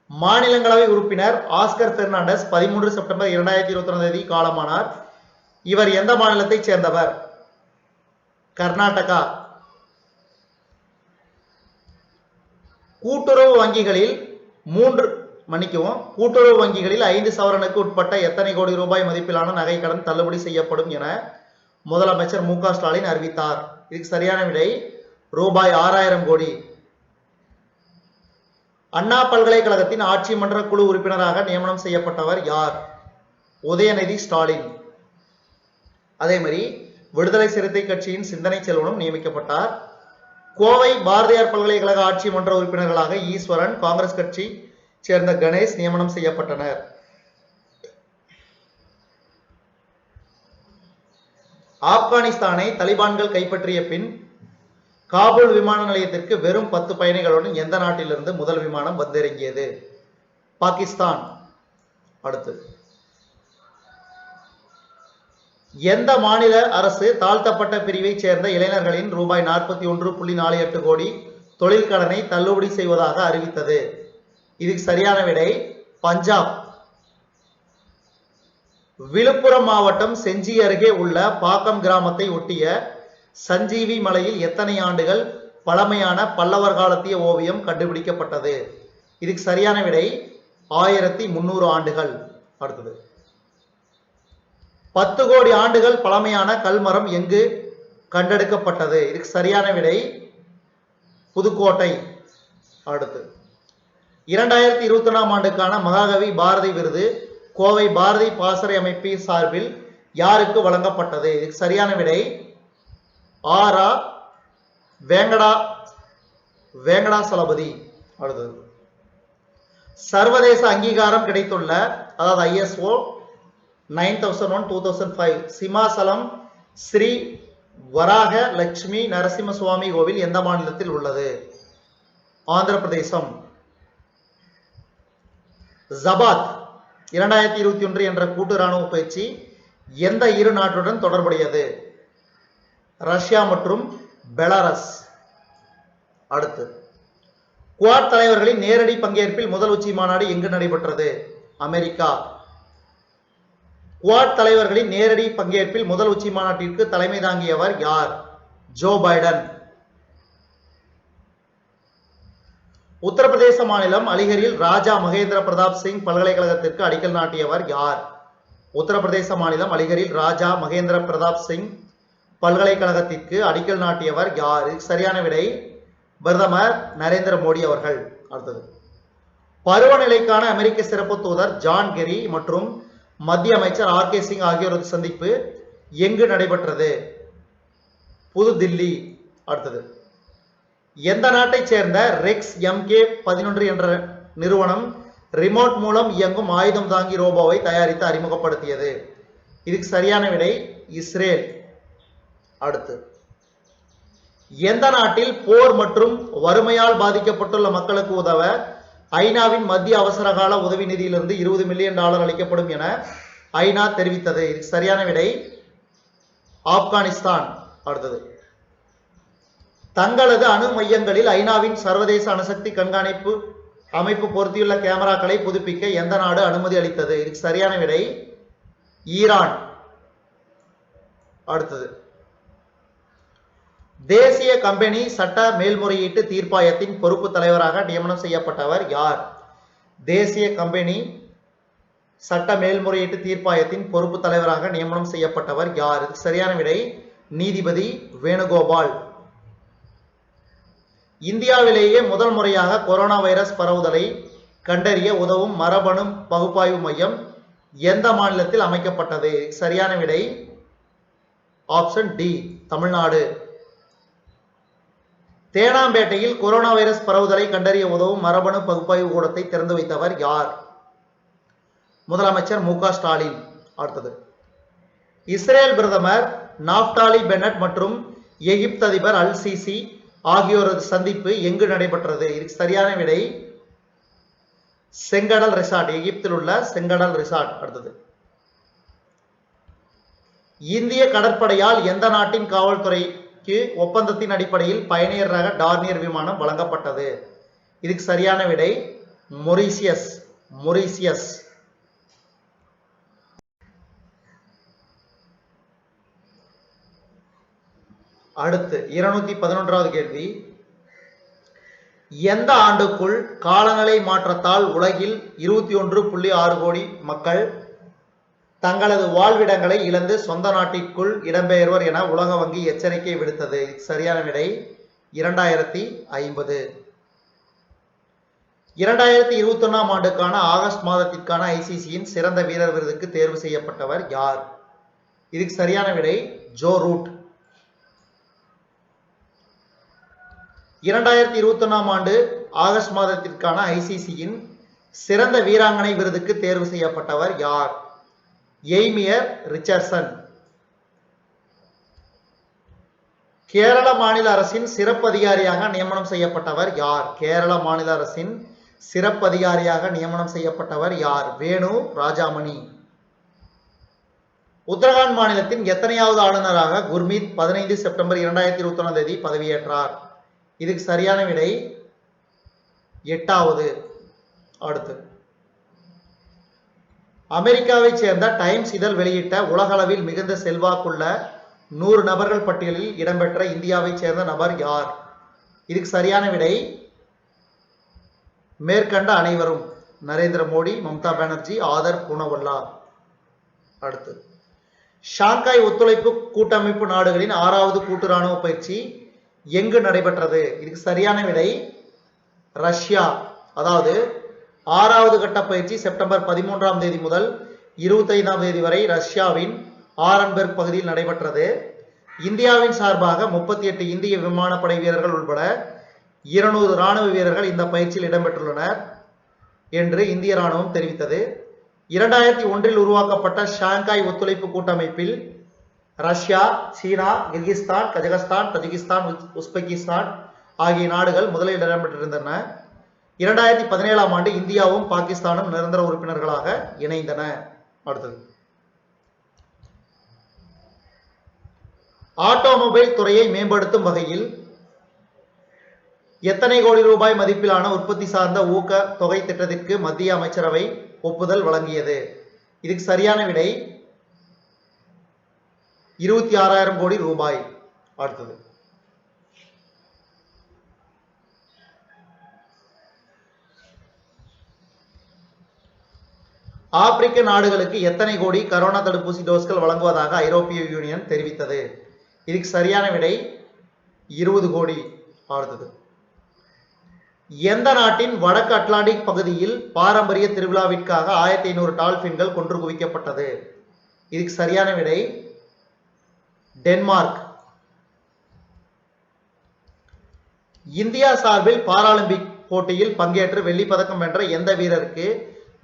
மாநிலங்களவை உறுப்பினர் ஆஸ்கர் பெர்னாண்டஸ் 13 செப்டம்பர் 2021 காலமானார். இவர் எந்த மாநிலத்தைச் சேர்ந்தவர்? கர்நாடகா. கூட்டுறவு வங்கிகளில் 5 சவரனுக்கு உட்பட்ட எத்தனை கோடி ரூபாய் மதிப்பிலான நகை கடன் தள்ளுபடி செய்யப்படும் என முதலமைச்சர் மு.க. ஸ்டாலின் அறிவித்தார்? இதுக்கு சரியான விடை ரூபாய் 6000 கோடி. அண்ணா பல்கலைக்கழகத்தின் ஆட்சி மன்ற குழு உறுப்பினராக நியமனம் செய்யப்பட்டவர் யார்? உதயநிதி ஸ்டாலின். அதே மாதிரி விடுதலை சிறுத்தை கட்சியின் சிந்தனை செல்வனும் நியமிக்கப்பட்டார். கோவை பாரதியார் பல்கலைக்கழக ஆட்சி மன்ற உறுப்பினர்களாக ஈஸ்வரன், காங்கிரஸ் கட்சி சேர்ந்த கணேஷ் நியமனம் செய்யப்பட்டனர். ஆப்கானிஸ்தானை தலிபான்கள் கைப்பற்றிய பின் காபூல் விமான நிலையத்திற்கு வெறும் 10 பயணிகளுடன் எந்த நாட்டிலிருந்து முதல் விமானம் வந்திறங்கியது? பாகிஸ்தான். அடுத்து, எந்த மாநில அரசு தாழ்த்தப்பட்ட பிரிவை சேர்ந்த இளைஞர்களின் ரூபாய் 41.48 கோடி தொழில் கடனை தள்ளுபடி செய்வதாக அறிவித்தது? இதுக்கு சரியான விடை பஞ்சாப். விழுப்புரம் மாவட்டம் செஞ்சி அருகே உள்ள பாக்கம் கிராமத்தை ஒட்டிய சஞ்சீவி மலையில் எத்தனை ஆண்டுகள் பழமையான பல்லவர் காலத்திய ஓவியம் கண்டுபிடிக்கப்பட்டது? இதுக்கு சரியான விடை 1300 ஆண்டுகள். அடுத்தது, 10 கோடி ஆண்டுகள் பழமையான கல்மரம் எங்கு கண்டெடுக்கப்பட்டது? இதுக்கு சரியான விடை புதுக்கோட்டை. அடுத்து, 2021ஆம் ஆண்டுக்கான மகாகவி பாரதி விருது கோவை பாரதி பாசறை அமைப்பு சார்பில் யாருக்கு வழங்கப்பட்டது? இதுக்கு சரியான விடை ஆரா வேங்கடாசலபதி. அடுத்தது சர்வதேச அங்கீகாரம் கிடைத்துள்ள அதாவது ISO 9001/2005 சிமாசலம் ஸ்ரீ வராக லட்சுமி நரசிம்ம சுவாமி கோவில் எந்த மாநிலத்தில் உள்ளது? ஆந்திர பிரதேசம். ஜபாத் 2021 என்ற கூட்டு ராணுவ பயிற்சி எந்த இரு நாட்டுடன் தொடர்புடையது? ரஷ்யா மற்றும் பெலாரஸ். அடுத்து குவாட் தலைவர்களின் நேரடி பங்கேற்பில் முதல் உச்சி மாநாடு எங்கு நடைபெற்றது? அமெரிக்கா. குவாட் தலைவர்களின் நேரடி பங்கேற்பில் முதல் உச்சி மாநாட்டிற்கு தலைமை தாங்கியவர் யார்? Joe Biden. உத்தரப்பிரதேச மாநிலம் அலிகரில் ராஜா மகேந்திர பிரதாப் சிங் பல்கலைக்கழகத்திற்கு அடிக்கல் நாட்டியவர் யார்? உத்தரப்பிரதேச மாநிலம் அலிகரில் ராஜா மகேந்திர பிரதாப் சிங் பல்கலைக்கழகத்திற்கு அடிக்கல் நாட்டியவர் யார்? சரியான விடை பிரதமர் நரேந்திர மோடி அவர்கள். அடுத்தது பருவநிலைக்கான அமெரிக்க சிறப்பு தூதர் ஜான் கெரி மற்றும் மத்திய அமைச்சர் RK சிங் ஆகியோரது சந்திப்பு எங்கு நடைபெற்றது? புதுதில்லி. அடுத்தது எந்த நாட்டைச் சேர்ந்த ரெக்ஸ் MK11 என்ற நிறுவனம் ரிமோட் மூலம் இயங்கும் ஆயுதம் தாங்கி ரோபோவை தயாரித்து அறிமுகப்படுத்தியது? இதுக்கு சரியான விடை இஸ்ரேல். அடுத்து எந்த நாட்டில் போர் மற்றும் வறுமையால் பாதிக்கப்பட்டுள்ள மக்களுக்கு உதவ ஐநாவின் மத்திய அவசரகால உதவி நிதியிலிருந்து $20 மில்லியன் அளிக்கப்படும் என ஐநா தெரிவித்தது? இதுக்கு சரியான விடை ஆப்கானிஸ்தான். அடுத்தது தங்களது அணு மையங்களில் ஐநாவின் சர்வதேச அணுசக்தி கண்காணிப்பு அமைப்பு பொருத்தியுள்ள கேமராக்களை புதுப்பிக்க எந்த நாடு அனுமதி அளித்தது? இதுக்கு சரியான விடை ஈரான். அடுத்தது தேசிய கம்பெனி சட்ட மேல்முறையீட்டு தீர்ப்பாயத்தின் பொறுப்பு தலைவராக நியமனம் செய்யப்பட்டவர் யார்? தேசிய கம்பெனி சட்ட மேல்முறையீட்டு தீர்ப்பாயத்தின் பொறுப்பு தலைவராக நியமனம் செய்யப்பட்டவர் யார்? சரியான விடை நீதிபதி வேணுகோபால். இந்தியாவிலேயே முதல் முறையாக கொரோனா வைரஸ் பரவுதலை கண்டறிய உதவும் மரபணு பகுப்பாய்வு மையம் எந்த மாநிலத்தில் அமைக்கப்பட்டது? சரியான விடை ஆப்ஷன் டி தமிழ்நாடு. தேனாம்பேட்டையில் கொரோனா வைரஸ் பரவுதலை கண்டறிய உதவும் மரபணு பகுப்பாய்வு கூடத்தை திறந்து வைத்தவர் யார்? முதலமைச்சர் மு.க. ஸ்டாலின். அடுத்தது இஸ்ரேல் பிரதமர் நாப்டாலி பென்னட் மற்றும் எகிப்து அதிபர் அல் சிசி ஆகியோரது சந்திப்பு எங்கு நடைபெற்றது? இதுக்கு சரியான விடை செங்கடல் ரிசார்ட், எகிப்தில் உள்ள செங்கடல் ரிசார்ட். அடுத்தது இந்திய கடற்படையால் எந்த நாட்டின் காவல்துறைக்கு ஒப்பந்தத்தின் அடிப்படையில் பயணியர் ரக டார்னியர் விமானம் வழங்கப்பட்டது? இதுக்கு சரியான விடை மொரீசியஸ். அடுத்து 211வது கேள்வி எந்த ஆண்டுக்குள் காலநிலை மாற்றத்தால் உலகில் 21.6 கோடி மக்கள் தங்களது வாழ்விடங்களை இழந்து சொந்த நாட்டிற்குள் இடம்பெயர்வர் என உலக வங்கி எச்சரிக்கை விடுத்தது? சரியான விடை 2050. 2021ஆம் ஆண்டுக்கான ஆகஸ்ட் மாதத்திற்கான ICCயின் சிறந்த வீரர் விருதுக்கு தேர்வு செய்யப்பட்டவர் யார்? இதுக்கு சரியான விடை ஜோ ரூட். 2021ஆம் ஆண்டு ஆகஸ்ட் மாதத்திற்கான ICCயின் சிறந்த வீராங்கனை விருதுக்கு தேர்வு செய்யப்பட்டவர் யார்? எய்மியர் ரிச்சர்ட்சன். கேரள மாநில அரசின் சிறப்பு அதிகாரியாக நியமனம் செய்யப்பட்டவர் யார்? கேரள மாநில அரசின் சிறப்பு அதிகாரியாக நியமனம் செய்யப்பட்டவர் யார்? வேணு ராஜாமணி. உத்தரகாண்ட் மாநிலத்தின் எத்தனையாவது ஆளுநராக குர்மீத் 15 செப்டம்பர் 2021 பதவியேற்றார்? இதுக்கு சரியான விடை 8வது. அடுத்து அமெரிக்காவை சேர்ந்த டைம்ஸ் இதழ் வெளியிட்ட உலகளவில் மிகுந்த செல்வாக்குள்ள 100 நபர்கள் பட்டியலில் இடம்பெற்ற இந்தியாவை சேர்ந்த நபர் யார்? இதுக்கு சரியான விடை மேற்கண்ட அனைவரும் நரேந்திர மோடி, மம்தா பானர்ஜி, ஆதர் பூனவல்லா. அடுத்து ஷாங்காய் ஒத்துழைப்பு கூட்டமைப்பு நாடுகளின் 6வது கூட்டு ராணுவ பயிற்சி எங்கு நடைபெற்றது? இதுக்கு சரியான விடை ரஷ்யா. அதாவது 6வது கட்ட பயிற்சி செப்டம்பர் 13ஆம் தேதி முதல் 25ஆம் தேதி வரை ரஷ்யாவின் ஆரன்பெர்க் பகுதியில் நடைபெற்றது. இந்தியாவின் சார்பாக 38 இந்திய விமானப்படை வீரர்கள் உட்பட 200 ராணுவ வீரர்கள் இந்த பயிற்சியில் இடம்பெற்றுள்ளனர் என்று இந்திய ராணுவம் தெரிவித்தது. 2001 உருவாக்கப்பட்ட ஷாங்காய் ஒத்துழைப்பு கூட்டமைப்பில் ரஷ்யா, சீனா, கிர்கிஸ்தான், கஜகஸ்தான், தஜிகிஸ்தான், உஸ்பெகிஸ்தான் ஆகிய நாடுகள் முதலில் இடம்பெற்றிருந்தன. 2017ஆம் ஆண்டு இந்தியாவும் பாகிஸ்தானும் நிரந்தர உறுப்பினர்களாக இணைந்தன. அடுத்தது, ஆட்டோமொபைல் துறையை மேம்படுத்தும் வகையில் எத்தனை கோடி ரூபாய் மதிப்பிலான உற்பத்தி சார்ந்த ஊக்க தொகை திட்டத்திற்கு மத்திய அமைச்சரவை ஒப்புதல் வழங்கியது? இதுக்கு சரியான விடை 26,000 கோடி ரூபாய். அடுத்தது, ஆப்பிரிக்க நாடுகளுக்கு எத்தனை கோடி கரோனா தடுப்பூசி டோஸ்கள் வழங்குவதாக ஐரோப்பிய யூனியன் தெரிவித்தது? இதுக்கு சரியான விடை 20 கோடி. அடுத்தது, எந்த நாட்டின் வடக்கு அட்லாண்டிக் பகுதியில் பாரம்பரிய திருவிழாவிற்காக 1500 டால்பின்கள் கொன்று குவிக்கப்பட்டது? இதுக்கு சரியான விடை டென்மார்க். இந்தியா சார்பில் பாராலிம்பிக் போட்டியில் பங்கேற்று வெள்ளிப் பதக்கம் வென்ற எந்த வீரருக்கு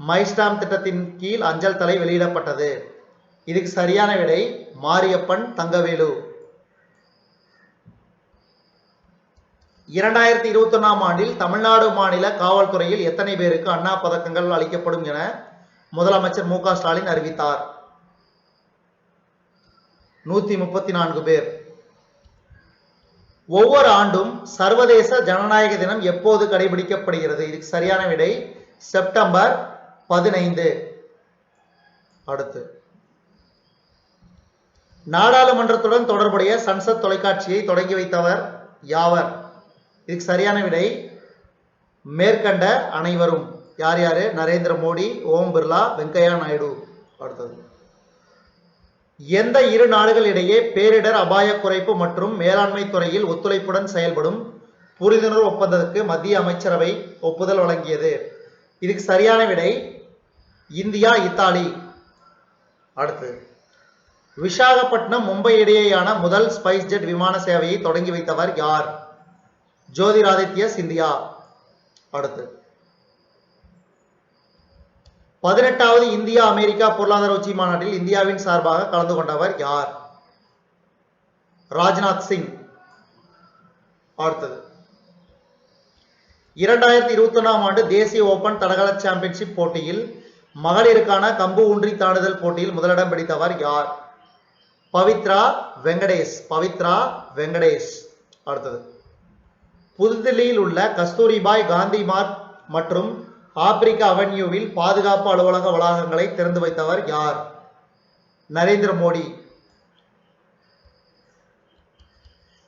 மைஸ்டாம் திட்டத்தின் கீழ் அஞ்சல் தலை வெளியிடப்பட்டது? இதுக்கு சரியான விடை மாரியப்பன் தங்கவேலு. 2021ஆம் ஆண்டில் தமிழ்நாடு மாநில காவல்துறையில் எத்தனை பேருக்கு அண்ணா பதக்கங்கள் அளிக்கப்படும் என முதலமைச்சர் மு க ஸ்டாலின் அறிவித்தார்? 134 பேர். ஒவ்வொரு ஆண்டும் சர்வதேச ஜனநாயக தினம் எப்போது கடைபிடிக்கப்படுகிறது? இதுக்கு சரியான விடை செப்டம்பர் 15. அடுத்து, நாடாளுமன்றத்துடன் தொடர்புடைய சன்சத் தொலைக்காட்சியை தொடங்கி வைத்தவர் யாவர்? இதுக்கு சரியான விடை மேற்கண்ட அனைவரும். யார் யாரு? நரேந்திர மோடி, ஓம் பிர்லா, வெங்கையா நாயுடு. அடுத்தது, எந்த இரு நாடுகள் இடையே பேரிடர் அபாய குறைப்பு மற்றும் மேலாண்மை துறையில் ஒத்துழைப்புடன் செயல்படும் புரிந்துணர்வு ஒப்பந்தத்துக்கு மத்திய அமைச்சரவை ஒப்புதல் வழங்கியது? இதுக்கு சரியான விடை இந்தியா, இத்தாலி. அடுத்து, விசாகப்பட்டினம் மும்பை இடையேயான முதல் ஸ்பைஸ் ஜெட் விமான சேவையை தொடங்கி வைத்தவர் யார்? ஜோதிராதித்ய சிந்தியா. அடுத்து, 18வது இந்தியா அமெரிக்கா பொருளாதார உச்சி மாநாட்டில் இந்தியாவின் சார்பாக கலந்து கொண்டவர் யார்? ராஜ்நாத் சிங். அடுத்தது, 2021ஆம் ஆண்டு தேசிய ஓபன் தடகள சாம்பியன்ஷிப் போட்டியில் மகளிருக்கான கம்பு ஊன்றி தாண்டுதல் போட்டியில் முதலிடம் பிடித்தவர் யார்? பவித்ரா வெங்கடேஷ். பவித்ரா வெங்கடேஷ். அடுத்தது, புதுதில்லியில் உள்ள கஸ்தூரிபாய் காந்தி மார்க் மற்றும் ஆப்பிரிக்க அவென்யூவில் பாதுகாப்பு அலுவலக வளாகங்களை திறந்து வைத்தவர் யார்? நரேந்திர மோடி.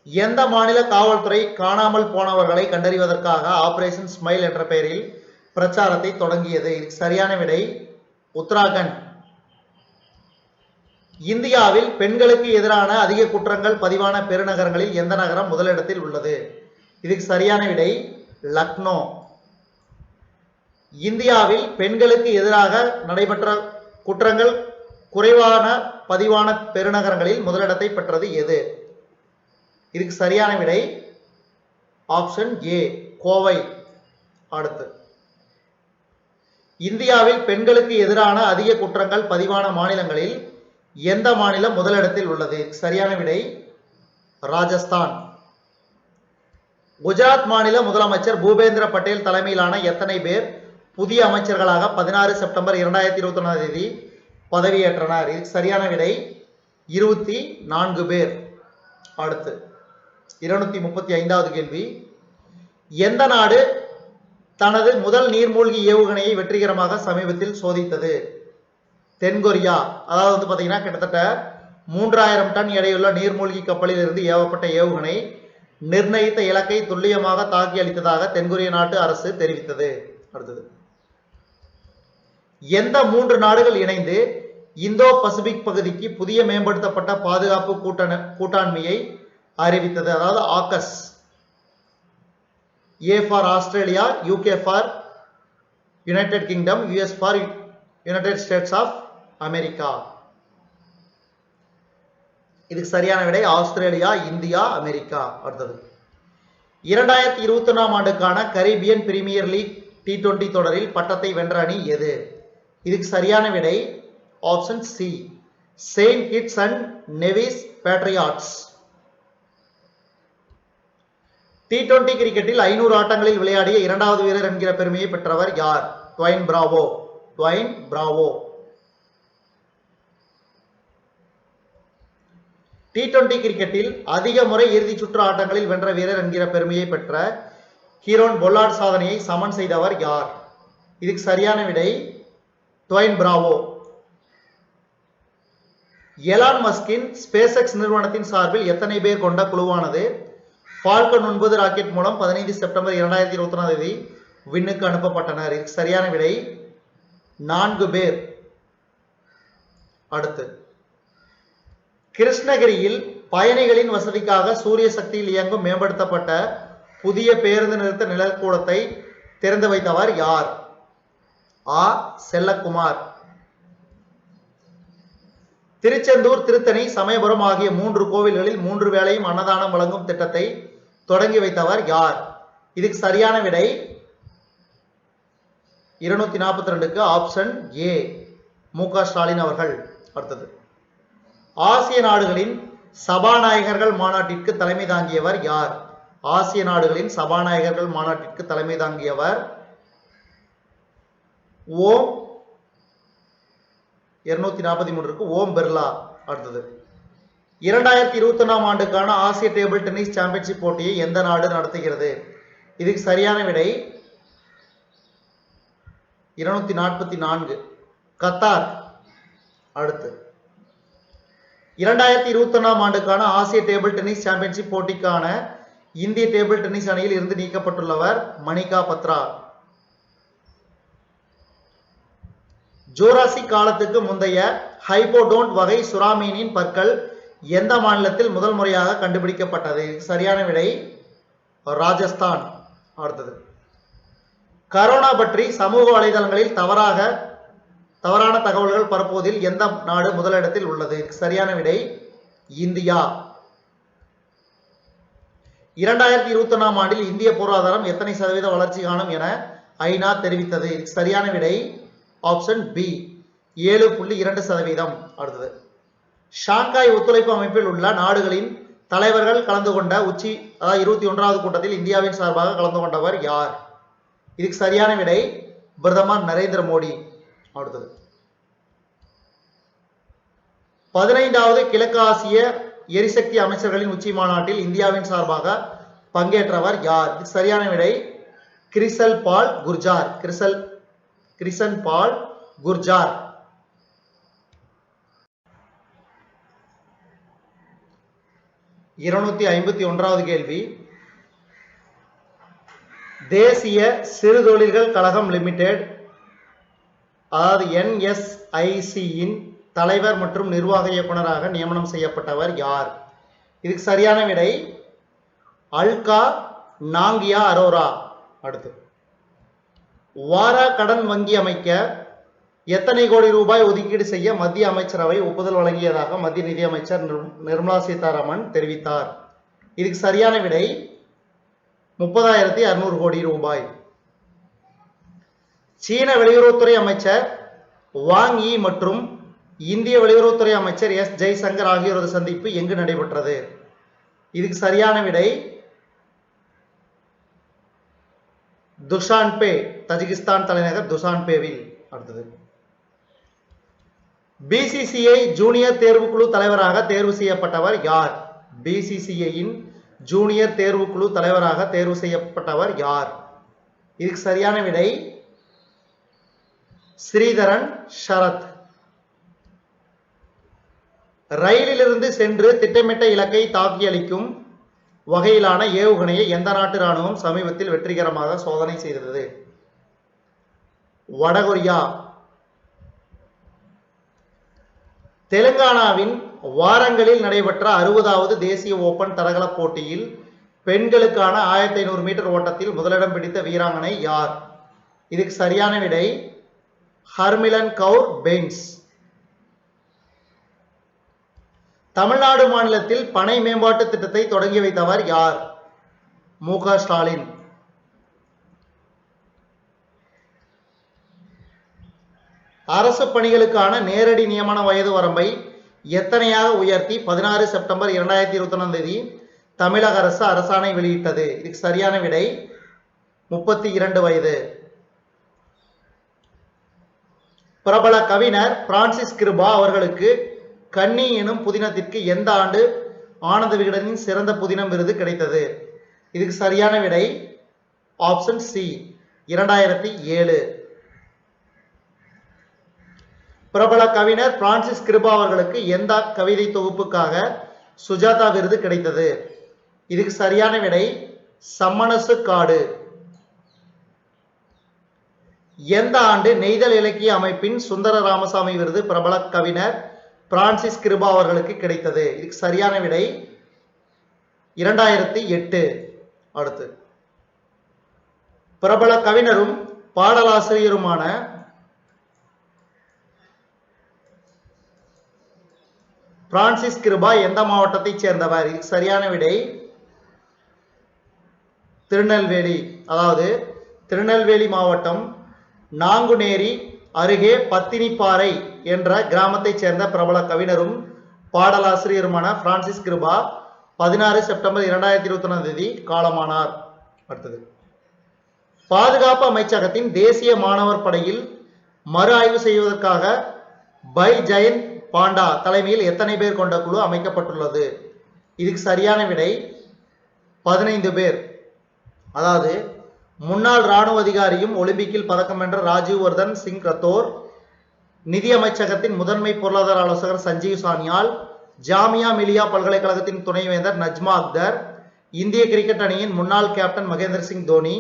எந்த மாநில காவல்துறை காணாமல் போனவர்களை கண்டறிவதற்காக ஆபரேஷன் ஸ்மைல் என்ற பெயரில் பிரச்சாரத்தை தொடங்கியது? இதுக்கு சரியான விடை உத்தராகண்ட். இந்தியாவில் பெண்களுக்கு எதிரான அதிக குற்றங்கள் பதிவான பெருநகரங்களில் எந்த நகரம் முதலிடத்தில் உள்ளது? இதுக்கு சரியான விடை லக்னோ. இந்தியாவில் பெண்களுக்கு எதிராக நடைபெற்ற குற்றங்கள் குறைவான பதிவான பெருநகரங்களில் முதலிடத்தை பெற்றது எது? இதுக்கு சரியான விடை ஆப்ஷன் ஏ கோவை. அடுத்து, இந்தியாவில் பெண்களுக்கு எதிரான அதிக குற்றங்கள் பதிவான மாநிலங்களில் எந்த மாநிலம் முதலிடத்தில் உள்ளது? சரியான விடை ராஜஸ்தான். குஜராத் மாநில முதலமைச்சர் பூபேந்திர பட்டேல் தலைமையிலான எத்தனை பேர் புதிய அமைச்சர்களாக 16 செப்டம்பர் 2021ஆம் தேதி பதவியேற்றனர்? இதுக்கு சரியான விடை 24 பேர். அடுத்து, 235வது கேள்வி, எந்த நாடு தனது முதல் நீர்மூழ்கி ஏவுகணையை வெற்றிகரமாக சமீபத்தில் சோதித்தது? தென்கொரியா. அதாவது பாத்தீங்கன்னா கிட்டத்தட்ட 3000 டன் எடையுள்ள நீர்மூழ்கி கப்பலில் இருந்து ஏவப்பட்ட ஏவுகணை நிர்ணயித்த இலக்கை துல்லியமாக தாக்கி அளித்ததாக தென்கொரிய நாட்டு அரசு தெரிவித்தது. அடுத்தது, எந்த 3 நாடுகள் இணைந்து இந்தோ பசிபிக் பகுதிக்கு புதிய மேம்படுத்தப்பட்ட பாதுகாப்பு கூட்டாண்மையை அறிவித்தது? அதாவது AUKUS. A for Australia, UK for United Kingdom, US for United States of America. இதுக்கு சரியான விடை ஆஸ்திரேலியா, இந்தியா, அமெரிக்கா. அடுத்தது 2021 ஆண்டுக்கான கரீபியன் பிரீமியர் லீக் T20 தொடரில் பட்டத்தை வென்ற அணி எது? இதுக்கு சரியான விடை option C, Saint kids and Nevis patriots. T20 கிரிக்கெட்டில் 500 ஆட்டங்களில் விளையாடிய இரண்டாவது வீரர் என்கிற பெருமையை பெற்றவர் யார்? Dwayne Bravo. Dwayne Bravo. T20 கிரிக்கெட்டில் அதிக முறை இறுதிச் சுற்று ஆட்டங்களில் வென்ற வீரர் என்கிற பெருமையை பெற்ற கீரோன் பொல்லார்ட் சாதனையை சமன் செய்தவர் யார்? இதுக்கு சரியான விடை டுவைன் பிராவோ. எலான் மஸ்கின் ஸ்பேஸ் எக்ஸ் நிறுவனத்தின் சார்பில் எத்தனை பேர் கொண்ட குழுவானது ஃபால்கன் 9 ராக்கெட் மூலம் 15 செப்டம்பர் 2021 விண்ணுக்கு அனுப்பப்பட்டனர்? இதுக்கு சரியான விடை 4 பேர். அடுத்து கிருஷ்ணகிரியில் பயணிகளின் வசதிக்காக சூரிய சக்தியில் இயங்கும் மேம்படுத்தப்பட்ட புதிய பேருந்து நிறுத்த நிழற்கூடத்தை திறந்து வைத்தவர் யார்? ஆ. செல்லக்குமார். திருச்செந்தூர், திருத்தணி, சமயபுரம் ஆகிய 3 கோவில்களில் 3 வேளையும் அன்னதானம் வழங்கும் திட்டத்தை தொடங்கி வைத்தவர் யார்? இதுக்கு சரியான விடை 242க்கு ஆப்ஷன் ஏ, மு.க. ஸ்டாலின் அவர்கள். அடுத்தது ஆசிய நாடுகளின் சபாநாயகர்கள் மாநாட்டிற்கு தலைமை தாங்கியவர் யார்? ஆசிய நாடுகளின் சபாநாயகர்கள் மாநாட்டிற்கு தலைமை தாங்கியவர் ஓம் 243க்கு ஓம் பிர்லா. அடுத்தது 2021 ஆண்டுக்கான ஆசிய டேபிள் டென்னிஸ் சாம்பியன்ஷிப் போட்டியை எந்த நாடு நடத்துகிறது? இதுக்கு சரியான விடை 244 கத்தார். அடுத்து 2021 ஆண்டுக்கான ஆசிய டேபிள் டென்னிஸ் சாம்பியன்ஷிப் போட்டிக்கான இந்திய டேபிள் டென்னிஸ் அணியில் இருந்து நீக்கப்பட்டுள்ளவர் மணிகா பத்ரா. ஜூராசிக் காலத்துக்கு முந்தைய ஹைபோடோன்ட் வகை சுறாமீனின் பற்கள் எந்த மாநிலத்தில் முதல் முறையாக கண்டுபிடிக்கப்பட்டது? சரியான விடை ராஜஸ்தான். அடுத்தது கரோனா பற்றி சமூக வலைதளங்களில் தவறான தகவல்கள் பரப்புவதில் எந்த நாடு முதலிடத்தில் உள்ளது? சரியான விடை இந்தியா. 2021 ஆண்டில் இந்திய பொருளாதாரம் எத்தனை சதவீத வளர்ச்சி காணும் என ஐநா தெரிவித்தது? சரியான விடை ஆப்ஷன் பி, 7.2%. அடுத்தது ஷாங்காய் ஒத்துழைப்பு அமைப்பில் உள்ள நாடுகளின் தலைவர்கள் கலந்து கொண்ட 21வது கூட்டத்தில் இந்தியாவின் சார்பாக கலந்து கொண்டவர் யார்? இதுக்கு சரியான விடை பிரதமர் நரேந்திர மோடி. அடுத்தது 15வது கிழக்கு ஆசிய எரிசக்தி அமைச்சர்களின் உச்சி மாநாட்டில் இந்தியாவின் சார்பாக பங்கேற்றவர் யார்? சரியான விடை கிரிசல் பால் குர்ஜார். கிரிசன் பால் குர்ஜார். இருநூத்தி 51வது கேள்வி தேசிய சிறு தொழில்கள் கழகம் லிமிடெட் அதாவது NSIC-யின் தலைவர் மற்றும் நிர்வாக இயக்குநராக நியமனம் செய்யப்பட்டவர் யார்? இதுக்கு சரியான விடை அல்கா நாங்கியா அரோரா. அடுத்து வாரா கடன் வங்கி அமைக்க எத்தனை கோடி ரூபாய் ஒதுக்கீடு செய்ய மத்திய அமைச்சரவை ஒப்புதல் வழங்கியதாக மத்திய நிதியமைச்சர் நிர்மலா சீதாராமன் தெரிவித்தார்? இதுக்கு சரியான விடை 30,600 கோடி ரூபாய். சீன வெளியுறவுத்துறை அமைச்சர் வாங் யி மற்றும் இந்திய வெளியுறவுத்துறை அமைச்சர் S. ஜெய்சங்கர் ஆகியோரது சந்திப்பு எங்கு நடைபெற்றது? இதுக்கு சரியான விடை துஷான்பே, தஜிகிஸ்தான் தலைநகர் துஷான்பேவில். அடுத்தது BCCI ஜூனியர் தேர்வுக்குழு தலைவராக தேர்வு செய்யப்பட்டவர் யார்? BCCI-யின் ஜூனியர் தேர்வுக்குழு தலைவராக தேர்வு செய்யப்பட்டவர் யார்? இதுக்கு சரியான விடை ஸ்ரீதரன் ஷரத். ரயிலிலிருந்து சென்று திட்டமிட்ட இலக்கை தாக்கி அளிக்கும் வகையிலான ஏவுகணையை எந்த நாட்டு ராணுவம் சமீபத்தில் வெற்றிகரமாக சோதனை செய்தது? வடகொரியா. தெலுங்கானாவின் வாரங்களில் நடைபெற்ற 60வது தேசிய ஓபன் தடகள போட்டியில் பெண்களுக்கான 1500 மீட்டர் ஓட்டத்தில் முதலிடம் பிடித்த வீராங்கனை யார்? இதுக்கு சரியான விடை ஹர்மிலன் கவுர் பெயின்ஸ். தமிழ்நாடு மாநிலத்தில் பனை மேம்பாட்டு திட்டத்தை தொடங்கி வைத்தவர் யார்? மு.க. ஸ்டாலின். அரசு பணிகளுக்கான நேரடி நியமன வயது வரம்பை எத்தனையாக உயர்த்தி 16 செப்டம்பர் 2021 தமிழக அரசு அரசாணை வெளியிட்டது? இதுக்கு சரியான விடை 32 வயது. பிரபல கவிஞர் பிரான்சிஸ் கிருபா அவர்களுக்கு கன்னி எனும் புதினத்திற்கு எந்த ஆண்டு ஆனந்த விகடனின் சிறந்த புதினம் விருது கிடைத்தது? இதுக்கு சரியான விடை ஆப்ஷன் சி 2007. பிரபல கவிஞர் பிரான்சிஸ் கிருபா அவர்களுக்கு எந்த கவிதை தொகுப்புக்காக சுஜாதா விருது கிடைத்தது? இதுக்கு சரியான விடை சம்மணசு காடு. எந்த ஆண்டு நெய்தல் இலக்கிய அமைப்பின் சுந்தர ராமசாமி விருது பிரபல கவிஞர் பிரான்சிஸ் கிருபா அவர்களுக்கு கிடைத்தது? இதுக்கு சரியான விடை 2008. அடுத்து பிரபல கவிஞரும் பாடலாசிரியருமான பிரான்சிஸ் கிருபா எந்த மாவட்டத்தை சேர்ந்தவர்? இதுக்கு சரியான விடை திருநெல்வேலி. அதாவது திருநெல்வேலி மாவட்டம் நாங்குநேரி அருகே பத்தினிப்பாறை என்ற கிராமத்தை சேர்ந்த பிரபல கவிஞரும் பாடலாசிரியருமான பிரான்சிஸ் கிருபா 16 செப்டம்பர் 2021 காலமானார். அடுத்தது பாதுகாப்பு அமைச்சகத்தின் தேசிய மாணவர் படையில் மறு ஆய்வு செய்வதற்காக பை ஜெயந்த் பாண்டா தலைமையில் எத்தனை பேர் கொண்ட குழு அமைக்கப்பட்டுள்ளது? இதுக்கு சரியான விடை 15 பேர். அதாவது முன்னாள் ராணுவ அதிகாரியும் ஒலிம்பிக்கில் பதக்கம் வென்ற ராஜீவ்வர்தன் சிங் ரத்தோர், நிதி அமைச்சகத்தின் முதன்மை பொருளாதார ஆலோசகர் சஞ்சீவ் சானியால், ஜாமியா மிலியா பல்கலைக்கழகத்தின் துணைவேந்தர் நஜ்மா அக்தர், இந்திய கிரிக்கெட் அணியின் முன்னாள் கேப்டன் மகேந்திர சிங் தோனி,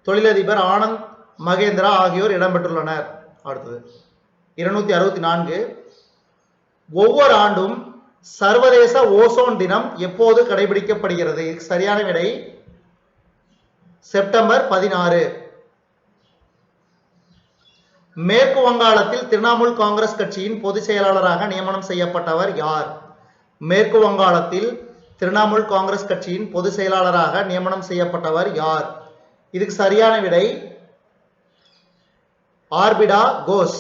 தொழிலதிபர் ஆனந்த் மகேந்திரா ஆகியோர் இடம்பெற்றுள்ளனர். அடுத்தது 264. ஒவ்வொரு ஆண்டும் சர்வதேச ஓசோன் தினம் எப்போது கடைபிடிக்கப்படுகிறது? சரியான விடை செப்டம்பர் 16. மேற்கு வங்காளத்தில் திரிணாமுல் காங்கிரஸ் கட்சியின் பொதுச் செயலாளராக நியமனம் செய்யப்பட்டவர் யார்? மேற்கு வங்காளத்தில் திரிணாமுல் காங்கிரஸ் கட்சியின் பொதுச் செயலாளராக நியமனம் செய்யப்பட்டவர் யார்? இதுக்கு சரியான விடை ஆர்பிடா கோஷ்.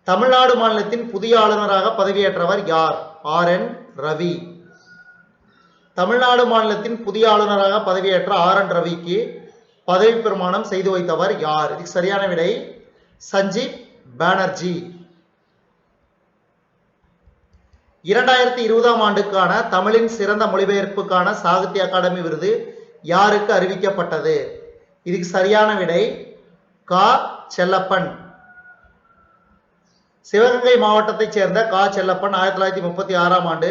தமிழ்நாடு மாநிலத்தின் புதிய ஆளுநராக பதவியேற்றவர் யார்? ஆர்.என். ரவி. தமிழ்நாடு மாநிலத்தின் புதிய ஆளுநராக பதவியேற்ற ஆர்.என். ரவிக்கு பதவி பிரமாணம் செய்து வைத்தவர் யார்? இதுக்கு சரியான விடை சஞ்சீப் பானர்ஜி. 2020 ஆண்டுக்கான தமிழின் சிறந்த மொழிபெயர்ப்புக்கான சாகித்ய அகாடமி விருது யாருக்கு அறிவிக்கப்பட்டது? இதுக்கு சரியான விடை கா. செல்லப்பன். சிவகங்கை மாவட்டத்தைச் சேர்ந்த கா. செல்லப்பன் 1936 ஆண்டு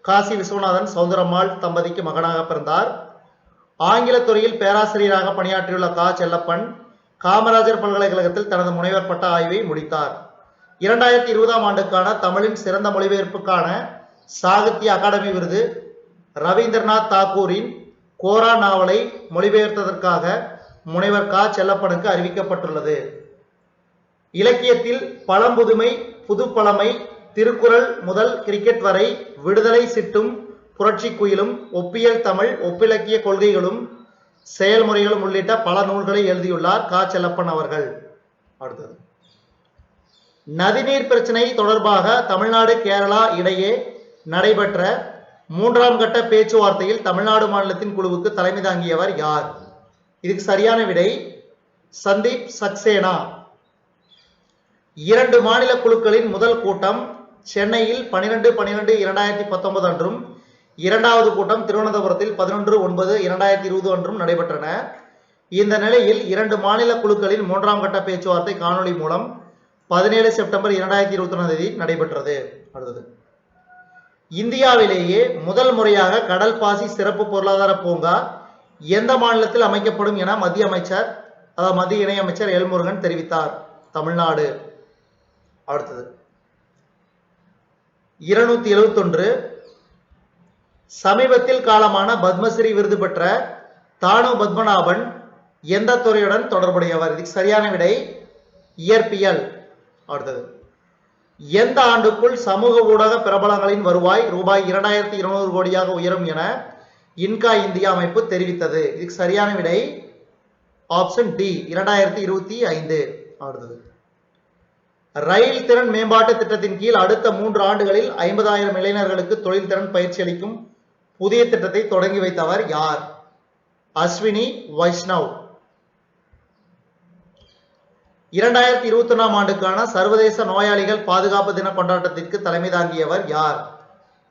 காசி விஸ்வநாதன் சௌந்தரம்மாள் தம்பதிக்கு மகனாக பிறந்தார். ஆங்கில துறையில் பேராசிரியராக பணியாற்றியுள்ள கா. செல்லப்பன் காமராஜர் பல்கலைக்கழகத்தில் தனது முனைவர் பட்ட ஆய்வை முடித்தார். 2020 ஆண்டுக்கான தமிழின் சிறந்த மொழிபெயர்ப்புக்கான சாகித்ய அகாடமி விருது ரவீந்திரநாத் தாக்கூரின் கோரா நாவலை மொழிபெயர்த்ததற்காக முனைவர் கா. செல்லப்பனுக்கு அறிவிக்கப்பட்டுள்ளது. இலக்கியத்தில் பழம்புதுமை, புதுப்பழமை, திருக்குறள் முதல் கிரிக்கெட் வரை, விடுதலை சிட்டும், புரட்சி குயிலும், ஒப்பியல் தமிழ், ஒப்பிலக்கிய கொள்கைகளும் செயல்முறைகளும் உள்ளிட்ட பல நூல்களை எழுதியுள்ளார் கா. செல்லப்பன் அவர்கள். அடுத்தது நதிநீர் பிரச்சனை தொடர்பாக தமிழ்நாடு கேரளா இடையே நடைபெற்ற 3ஆம் கட்ட பேச்சுவார்த்தையில் தமிழ்நாடு மாநிலத்தின் குழுவுக்கு தலைமை தாங்கியவர் யார்? இதுக்கு சரியான விடை சந்தீப் சக்சேனா. 2 மாநில குழுக்களின் முதல் கூட்டம் சென்னையில் 12/12/2019 அன்றும், இரண்டாவது கூட்டம் திருவனந்தபுரத்தில் 11/9/2020 அன்றும் நடைபெற்றன. இந்த நிலையில் 2 மாநில குழுக்களின் 3ஆம் கட்ட பேச்சுவார்த்தை காணொலி மூலம் 17 செப்டம்பர் 2021 நடைபெற்றது. அடுத்தது இந்தியாவிலேயே முதல் முறையாக கடல் பாசி சிறப்பு பொருளாதார பூங்கா எந்த மாநிலத்தில் அமைக்கப்படும் என மத்திய இணையமைச்சர் எல் முருகன் தெரிவித்தார்? தமிழ்நாடு. அடுத்தது 271. சமீபத்தில் காலமான பத்மஸ்ரீ விருது பெற்ற தானு பத்மநாபன் எந்த துறையுடன் தொடர்புடையவர்? இதுக்கு சரியான விடை இயற்பியல். அடுத்தது, எந்த ஆண்டுக்குள் சமூக ஊடக பிரபலங்களின் வருவாய் ரூபாய் 2200 கோடியாக உயரும் என இன்கா இந்தியா அமைப்பு தெரிவித்தது? இதுக்கு சரியான விடை ஆப்ஷன் டி 2025. அடுத்தது, ரயில் திறன் மேம்பாட்டு திட்டத்தின் கீழ் அடுத்த 3 ஆண்டுகளில் 50,000 இளைஞர்களுக்கு தொழில் திறன் பயிற்சி அளிக்கும் புதிய திட்டத்தை தொடங்கி வைத்தவர் யார்? அஸ்வினி வைஷ்ணவ். 2021 ஆண்டுக்கான சர்வதேச நோயாளிகள் பாதுகாப்பு தின கொண்டாட்டத்திற்கு தலைமை தாங்கியவர் யார்?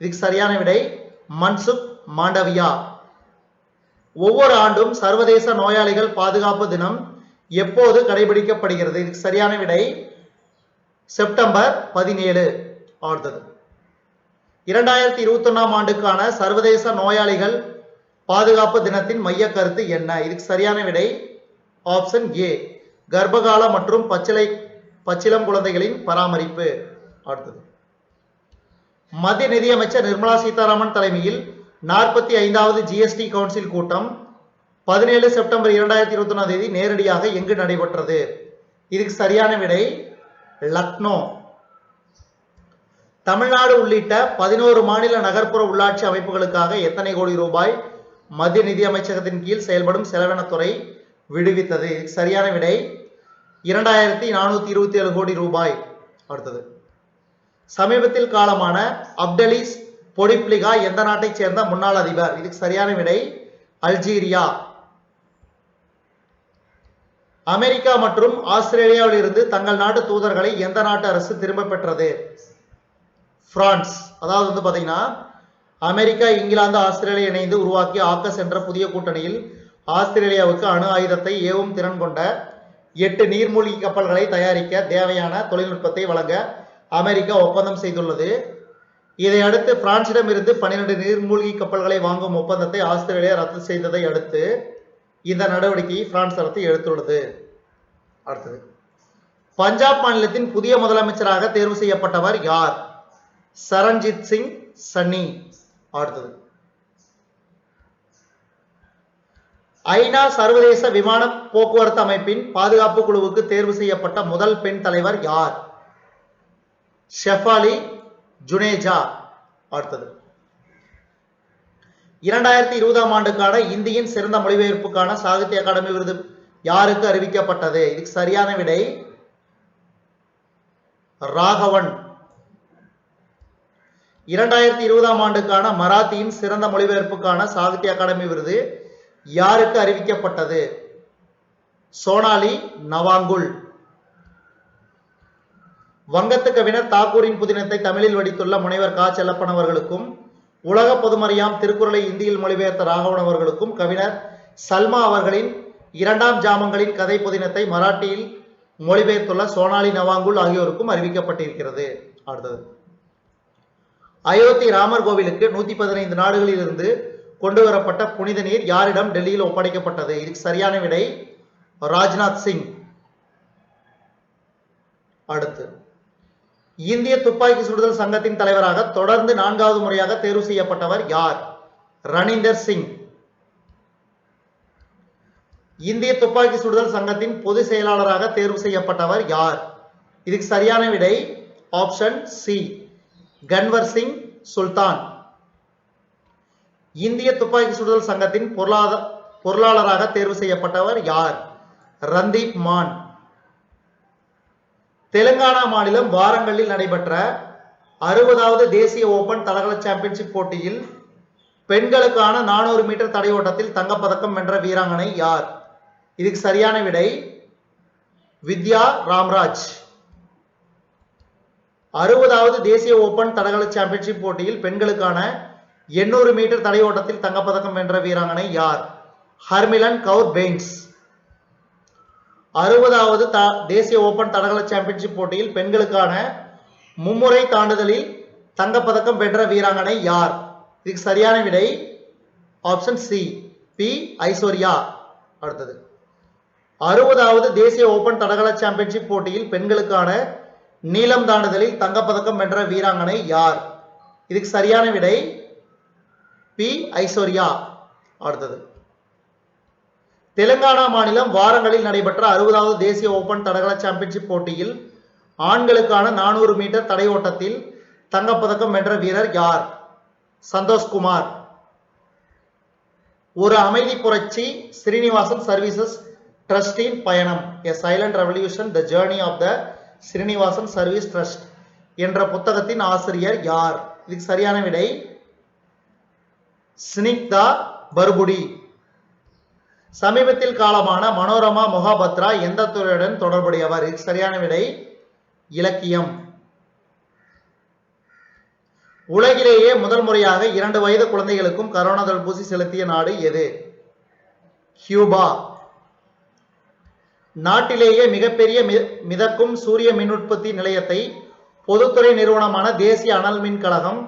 இதுக்கு சரியான விடை மன்சுக் மாண்டவியா. ஒவ்வொரு ஆண்டும் சர்வதேச நோயாளிகள் பாதுகாப்பு தினம் எப்போது கடைபிடிக்கப்படுகிறது? இதுக்கு சரியான விடை செப்டம்பர் 17. அடுத்தது, 2021 ஆண்டுக்கான சர்வதேச நோயாளிகள் பாதுகாப்பு தினத்தின் மைய கருத்து என்ன? இதுக்கு சரியான விடை ஆப்ஷன் ஏ கர்ப்பகால மற்றும் பச்சிளம் குழந்தைகளின் பராமரிப்பு. அடுத்தது, மத்திய நிதியமைச்சர் நிர்மலா சீதாராமன் தலைமையில் 45வது ஜிஎஸ்டி கவுன்சில் கூட்டம் 17 செப்டம்பர் 2021 நேரடியாக எங்கு நடைபெற்றது? இதுக்கு சரியான விடை லக்னோ. தமிழ்நாடு உள்ளிட்ட 11 மாநில நகர்ப்புற உள்ளாட்சி அமைப்புகளுக்காக எத்தனை கோடி ரூபாய் மத்திய நிதி அமைச்சகத்தின் கீழ் செயல்படும் செலவினத்துறை விடுவித்தது? இதுக்கு சரியான விடை 2427 கோடி ரூபாய். அடுத்தது, சமீபத்தில் காலமான அப்டலிஸ் பொடிப்ளிகா எந்த நாட்டைச் சேர்ந்த முன்னாள் அதிபர்? இதுக்கு சரியான விடை அல்ஜீரியா. அமெரிக்கா மற்றும் ஆஸ்திரேலியாவில் இருந்து தங்கள் நாட்டு தூதர்களை எந்த நாட்டு அரசு திரும்ப பெற்றது? பிரான்ஸ். அதாவது பாத்தீங்கன்னா அமெரிக்கா, இங்கிலாந்து, ஆஸ்திரேலியா இணைந்து உருவாக்கிய ஆக்கஸ் என்ற புதிய கூட்டணியில் ஆஸ்திரேலியாவுக்கு அணு ஆயுதத்தை ஏவும் திறன் கொண்ட 8 நீர்மூழ்கி கப்பல்களை தயாரிக்க தேவையான தொழில்நுட்பத்தை வழங்க அமெரிக்கா ஒப்பந்தம் செய்துள்ளது. இதையடுத்து பிரான்சிடம் இருந்து 12 நீர்மூழ்கி கப்பல்களை வாங்கும் ஒப்பந்தத்தை ஆஸ்திரேலியா ரத்து செய்ததை அடுத்து இந்த நடவடிக்கையை பிரான்ஸ் அரசு எடுத்துள்ளது. அடுத்தது, பஞ்சாப் மாநிலத்தின் புதிய முதலமைச்சராக தேர்வு செய்யப்பட்டவர் யார்? சரண்ஜித் சிங் சன்னி. அடுத்தது, ஐநா சர்வதேச விமான போக்குவரத்து அமைப்பின் பாதுகாப்பு குழுவுக்கு தேர்வு செய்யப்பட்ட முதல் பெண் தலைவர் யார்? ஷெஃபாலி ஜுனேஜா. அடுத்தது, 2020 ஆண்டுக்கான இந்தியின் சிறந்த மொழிபெயர்ப்புக்கான சாகித்ய அகாடமி விருது யாருக்கு அறிவிக்கப்பட்டது? இதுக்கு சரியான விடை ராகவன். 2020 ஆண்டுக்கான மராத்தியின் சிறந்த மொழிபெயர்ப்புக்கான சாகித்ய அகாடமி விருது யாருக்கு அறிவிக்கப்பட்டது? சோனாலி நவாங்குல். வங்கத்து கவிஞர் தாக்கூரின் புதினத்தை தமிழில் வடித்துள்ள முனைவர் கா செல்லப்பன் அவர்களுக்கும் உலக பொதுமறையாம் திருக்குறளை இந்தியில் மொழிபெயர்த்த ராகவன் அவர்களுக்கும் கவிஞர் சல்மா அவர்களின் 2ஆம் ஜாமங்களின் கதை புதினத்தை மராட்டியில் மொழிபெயர்த்துள்ள சோனாலி நவாங்குல் ஆகியோருக்கும் அறிவிக்கப்பட்டிருக்கிறது. அடுத்தது, அயோத்தி ராமர் கோவிலுக்கு 115 நாடுகளில் இருந்து கொண்டு வரப்பட்ட புனித நீர் யாரிடம் டெல்லியில் ஒப்படைக்கப்பட்டது? இதுக்கு சரியான விடை ராஜ்நாத் சிங். அடுத்து, இந்திய துப்பாக்கி சுடுதல் சங்கத்தின் தலைவராக தொடர்ந்து 4வது முறையாக தேர்வு செய்யப்பட்டவர் யார்? ரணிந்தர் சிங். இந்திய துப்பாக்கி சுடுதல் சங்கத்தின் பொதுச் செயலாளராக தேர்வு செய்யப்பட்டவர் யார்? இதுக்கு சரியான விடை ஆப்ஷன் சி கன்வர் சிங் சுல்தான். இந்திய துப்பாக்கி சுடுதல் சங்கத்தின் பொருளாளராக தேர்வு செய்யப்பட்டவர் யார்? ரந்தீப் மான். தெலுங்கானா மாநிலம் வாரங்கல்லில் நடைபெற்ற 60வது தேசிய ஓபன் தடகள சாம்பியன்ஷிப் போட்டியில் பெண்களுக்கான 400 மீட்டர் தடை ஓட்டத்தில் தங்கப்பதக்கம் வென்ற வீராங்கனை யார்? இதுக்கு சரியான விடை வித்யா ராம்ராஜ். 60வது தேசிய ஓபன் தடகள சாம்பியன்ஷிப் போட்டியில் பெண்களுக்கான 800 மீட்டர் தடை ஓட்டத்தில் தங்கப்பதக்கம் வென்ற வீராங்கனை யார்? ஹர்மிலன் கவுர் பெயின்ஸ். 60வது தேசிய ஓபன் தடகள சாம்பியன்ஷிப் போட்டியில் பெண்களுக்கான மும்முறை தாண்டுதலில் தங்கப்பதக்கம் வென்ற வீராங்கனை யார்? இதுக்கு சரியான விடை ஆப்ஷன் சி பி ஐஸ்வர்யா. அடுத்தது, 60வது தேசிய ஓபன் தடகள சாம்பியன்ஷிப் போட்டியில் பெண்களுக்கான நீளம் தாண்டுதலில் தங்கப்பதக்கம் வென்ற வீராங்கனை யார்? இதுக்கு சரியான விடை பி ஐஸ்வர்யா. அடுத்தது, தெலுங்கானா மாநிலம் வாரங்களில் நடைபெற்ற 60வது தேசிய ஓபன் தடகள சாம்பியன்ஷிப் போட்டியில் ஆண்களுக்கான 400 மீட்டர் தடை ஓட்டத்தில் தங்கப்பதக்கம் வென்ற வீரர் யார்? சந்தோஷ்குமார். ஒரு அமைதி புரட்சி ஸ்ரீனிவாசன் சர்வீசஸ் ட்ரஸ்டின் பயணம், a silent revolution the journey of the Srinivasan service trust என்ற புத்தகத்தின் ஆசிரியர் யார்? இதுக்கு சரியான விடை ஸ்னிக்தா பர்புடி. சமீபத்தில் காலமான மனோரமா மொஹாபத்ரா எந்த துறையுடன் தொடர்புடையவர்? இதுக்கு சரியான விடை இலக்கியம். உலகிலேயே முதல் முறையாக 2 வயது குழந்தைகளுக்கும் கரோனா தடுப்பூசி செலுத்திய நாடு எது? கியூபா. நாட்டிலேயே மிகப்பெரிய மிதக்கும் சூரிய மின் உற்பத்தி நிலையத்தை பொதுத்துறை நிறுவனமான தேசிய அனல் மின் கழகம்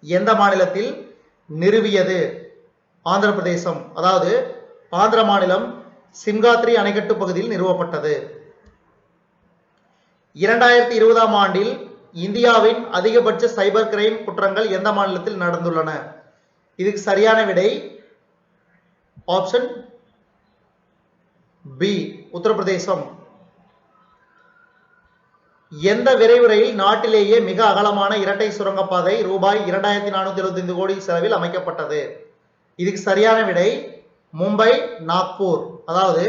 எந்த மாநிலத்தில் நிறுவியது? ஆந்திர பிரதேசம். அதாவது ஆந்திர மாநிலம் சிம்காத்ரி அணைக்கட்டு பகுதியில் நிறுவப்பட்டது. 2020ஆம் ஆண்டில் இந்தியாவின் அதிகபட்ச சைபர் கிரைம் குற்றங்கள் எந்த மாநிலத்தில் நடந்துள்ளன? இதுக்கு சரியான விடை ஆப்ஷன் பி உத்தரப்பிரதேசம். எந்த விரைவு ரயில் நாட்டிலேயே மிக அகலமான இரட்டை சுரங்கப்பாதை ரூபாய் 2475 கோடி செலவில் அமைக்கப்பட்டது? இதுக்கு சரியான விடை மும்பை நாக்பூர். அதாவது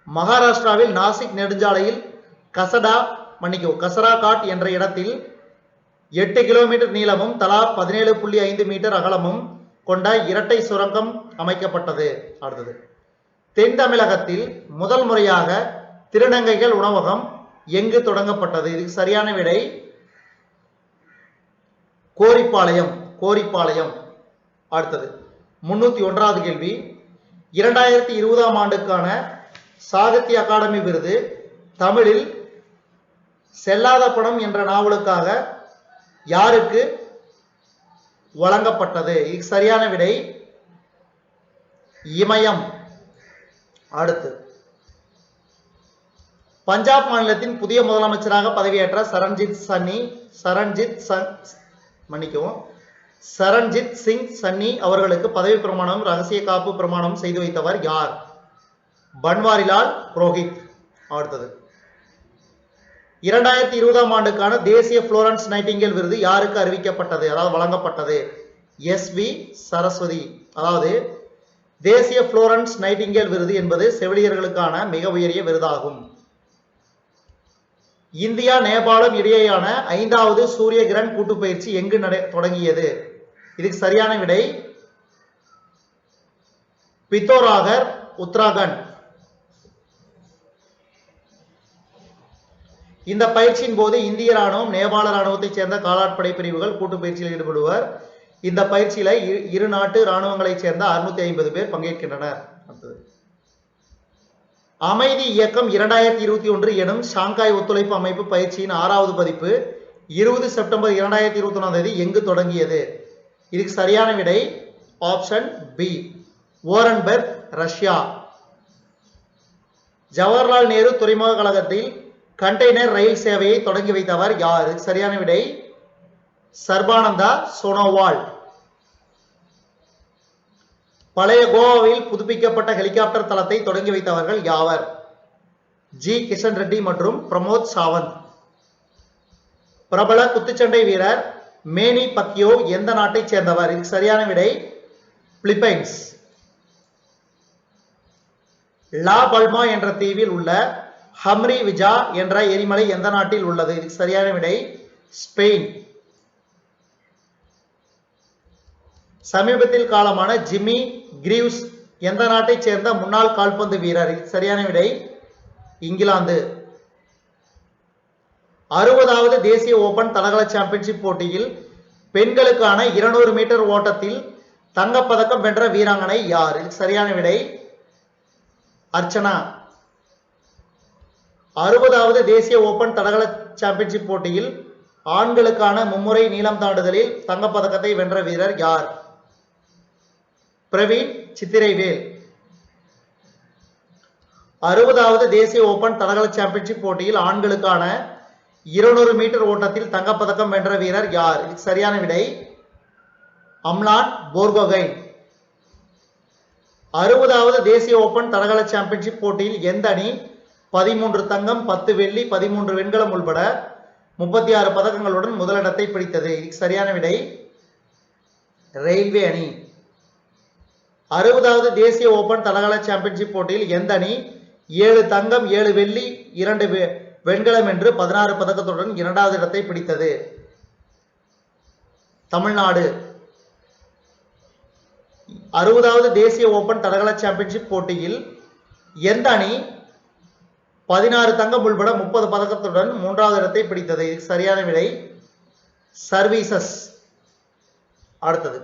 மகாராஷ்டிராவில் நாசிக் நெடுஞ்சாலையில் கசராகாட் என்ற இடத்தில் 8 கிலோமீட்டர் நீளமும் தலா 17.5 மீட்டர் அகலமும் கொண்ட இரட்டை சுரங்கம் அமைக்கப்பட்டது. அடுத்தது, தென் தமிழகத்தில் முதல் முறையாக திருநங்கைகள் உணவகம் எங்கு தொடங்கப்பட்டது? இதுக்கு சரியான விடை கோரிப்பாளையம். அடுத்தது 301வது கேள்வி, 2020ஆம் ஆண்டுக்கான சாகித்ய அகாடமி விருது தமிழில் செல்லாத பணம் என்ற நாவலுக்காக யாருக்கு வழங்கப்பட்டது? இதுக்கு சரியான விடை இமயம். அடுத்து, பஞ்சாப் மாநிலத்தின் புதிய முதலமைச்சராக பதவியேற்ற சரண்ஜித் சிங் சன்னி அவர்களுக்கு பதவி பிரமாணம் ரகசிய காப்பு பிரமாணம் செய்து வைத்தவர் யார்? பன்வாரிலால் புரோஹித். அடுத்தது, 2020ஆம் ஆண்டுக்கான தேசிய புளோரன்ஸ் நைட்டிங்கேல் விருது யாருக்கு அறிவிக்கப்பட்டது, அதாவது வழங்கப்பட்டது? எஸ்.வி. சரஸ்வதி. அதாவது தேசிய புளோரன்ஸ் நைட்டிங்கேல் விருது என்பது செவிலியர்களுக்கான மிக உயரிய விருதாகும். இந்தியா நேபாளம் இடையேயான 5வது சூரிய கிரண் கூட்டுப்பயிற்சி எங்கு தொடங்கியது? இதுக்கு சரியான விடை பித்தோராகர், உத்தராகண்ட். இந்த பயிற்சியின் போது இந்திய ராணுவம் நேபாள ராணுவத்தைச் சேர்ந்த காலாட்படை பிரிவுகள் கூட்டு பயிற்சியில் ஈடுபடுவர். இந்த பயிற்சியில இரு நாட்டு ராணுவங்களைச் சேர்ந்த 650 பேர் பங்கேற்கின்றனர். அமைதி இயக்கம் 2021 எனும் ஷாங்காய் ஒத்துழைப்பு அமைப்பு பயிற்சியின் 6வது பதிப்பு 20 செப்டம்பர் 2021 எங்கு தொடங்கியது? இதுக்கு சரியான விடை option B Orenburg, Russia. Jawaharlal Nehru துறைமுக கழகத்தில் கண்டெய்னர் ரயில் சேவையை தொடங்கி வைத்தவர் யார்? சரியான விடை சர்பானந்தா சோனோவால். பழைய கோவாவில் புதுப்பிக்கப்பட்ட ஹெலிகாப்டர் தளத்தை தொடங்கி வைத்தவர்கள் யாவர்? ஜி கிஷன் ரெட்டி மற்றும் பிரமோத் சாவந்த். பிரபல குத்துச்சண்டை வீரர் மேனி பக்கியோ எந்த நாட்டை சேர்ந்தவர்? இதுக்கு சரியான விடை பிலிப்பைன்ஸ். லா பல்மா என்ற தீவில் உள்ள ஹம்ரி விஜா என்ற எரிமலை எந்த நாட்டில் உள்ளது? இதுக்கு சரியான விடை ஸ்பெயின். சமீபத்தில் காலமான ஜிம்மி கிரீவ்ஸ் எந்த நாட்டை சேர்ந்த முன்னாள் கால்பந்து வீரர்? சரியான விடை இங்கிலாந்து. 60வது தேசிய ஓபன் தடகள சாம்பியன்ஷிப் போட்டியில் பெண்களுக்கான 200 மீட்டர் ஓட்டத்தில் தங்கப்பதக்கம் வென்ற வீராங்கனை யார்? சரியான விடை அர்ச்சனா. 60வது தேசிய ஓபன் தடகள சாம்பியன்ஷிப் போட்டியில் ஆண்களுக்கான மும்முறை நீளம் தாண்டுதலில் தங்கப்பதக்கத்தை வென்ற வீரர் யார்? பிரவீன் சித்திரைவேல். 60வது தேசிய ஓபன் தடகள சாம்பியன்ஷிப் போட்டியில் ஆண்களுக்கான 200 மீட்டர் ஓட்டத்தில் தங்கப்பதக்கம் வென்ற வீரர் யார்? சரியான விடை அம்லான் போர்கோகைன். 60வது தேசிய ஓபன் தடகள சாம்பியன்ஷிப் போட்டியில் எந்த அணி 13 தங்கம் 10 வெள்ளி 13 வெண்கலம் உள்பட 36 பதக்கங்களுடன் முதலிடத்தை பிடித்தது? இதுக்கு சரியான விடை ரயில்வே அணி. 60வது தேசிய ஓபன் தடகள சாம்பியன்ஷிப் போட்டியில் எந்த அணி 7 தங்கம் 7 வெள்ளி 2 வெண்கலம் என்று 16 பதக்கத்துடன் இரண்டாவது இடத்தை பிடித்தது? தமிழ்நாடு. 60வது தேசிய ஓபன் தடகள சாம்பியன்ஷிப் போட்டியில் எந்த அணி 16 தங்கம் உள்பட 30 பதக்கத்துடன் மூன்றாவது இடத்தை பிடித்தது? இதுக்கு சரியான விடை சர்வீசஸ். அடுத்தது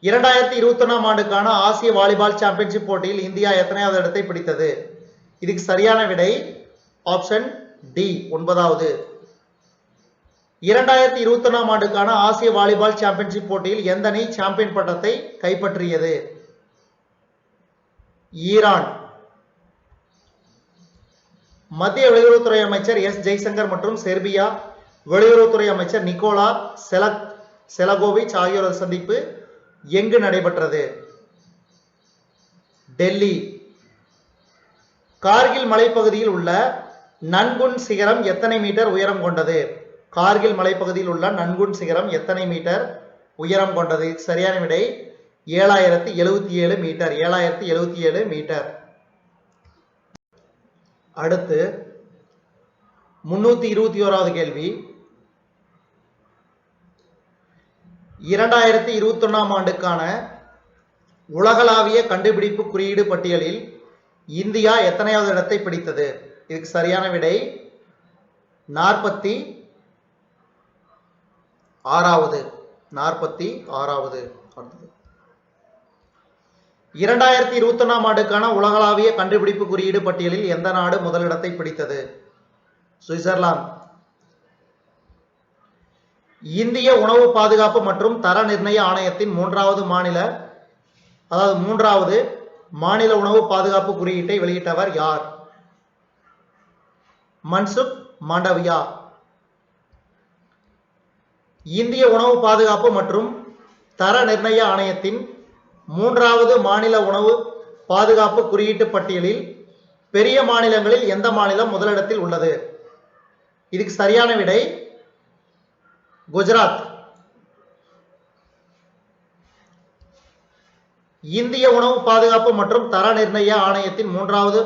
2021ஆம் ஆண்டுக்கான ஆசிய வாலிபால் சாம்பியன்ஷிப் போட்டியில் இந்தியா எத்தனையாவது இடத்தை பிடித்தது? இதுக்கு சரியான விடை ஆப்ஷன் டி 9வது. 2021ஆம் ஆண்டுக்கான ஆசிய வாலிபால் சாம்பியன்ஷிப் போட்டியில் எந்த அணி சாம்பியன் பட்டத்தை கைப்பற்றியது? ஈரான். மத்திய வெளியுறவுத்துறை அமைச்சர் எஸ் ஜெய்சங்கர் மற்றும் செர்பியா வெளியுறவுத்துறை அமைச்சர் நிக்கோலா செலகோவிச் ஆகியோரது சந்திப்பு எங்கு நடைபெற்றது? டெல்லி. கார்கில் மலைப்பகுதியில் உள்ள நன்குன் சிகரம் எத்தனை மீட்டர் உயரம் கொண்டது? கார்கில் மலைப்பகுதியில் உள்ள நன்குன் சிகரம் எத்தனை மீட்டர் உயரம் கொண்டது? சரியான விடை 7077 மீட்டர். 7077 மீட்டர். அடுத்து 321வது கேள்வி. 2021ஆம் ஆண்டுக்கான உலகளாவிய கண்டுபிடிப்பு குறியீடு பட்டியலில் இந்தியா எத்தனையாவது இடத்தை பிடித்தது? இதுக்கு சரியான விடை 46வது. 46வது. 2021ஆம் ஆண்டுக்கான உலகளாவிய கண்டுபிடிப்பு குறியீடு பட்டியலில் எந்த நாடு முதலிடத்தை பிடித்தது? சுவிட்சர்லாந்து. இந்திய உணவு பாதுகாப்பு மற்றும் தர நிர்ணய ஆணையத்தின் மூன்றாவது மாநில உணவு பாதுகாப்பு குறியீட்டை வெளியிட்டவர் யார்? மன்சுக் மாண்டவியா. இந்திய உணவு பாதுகாப்பு மற்றும் தர நிர்ணய ஆணையத்தின் மூன்றாவது மாநில உணவு பாதுகாப்பு குறியீட்டு பட்டியலில் பெரிய மாநிலங்களில் எந்த மாநிலம் முதலிடத்தில் உள்ளது? இதுக்கு சரியான விடை குஜராத். இந்திய உணவு பாதுகாப்பு மற்றும் தர நிர்ணய ஆணையத்தின் மூன்றாவது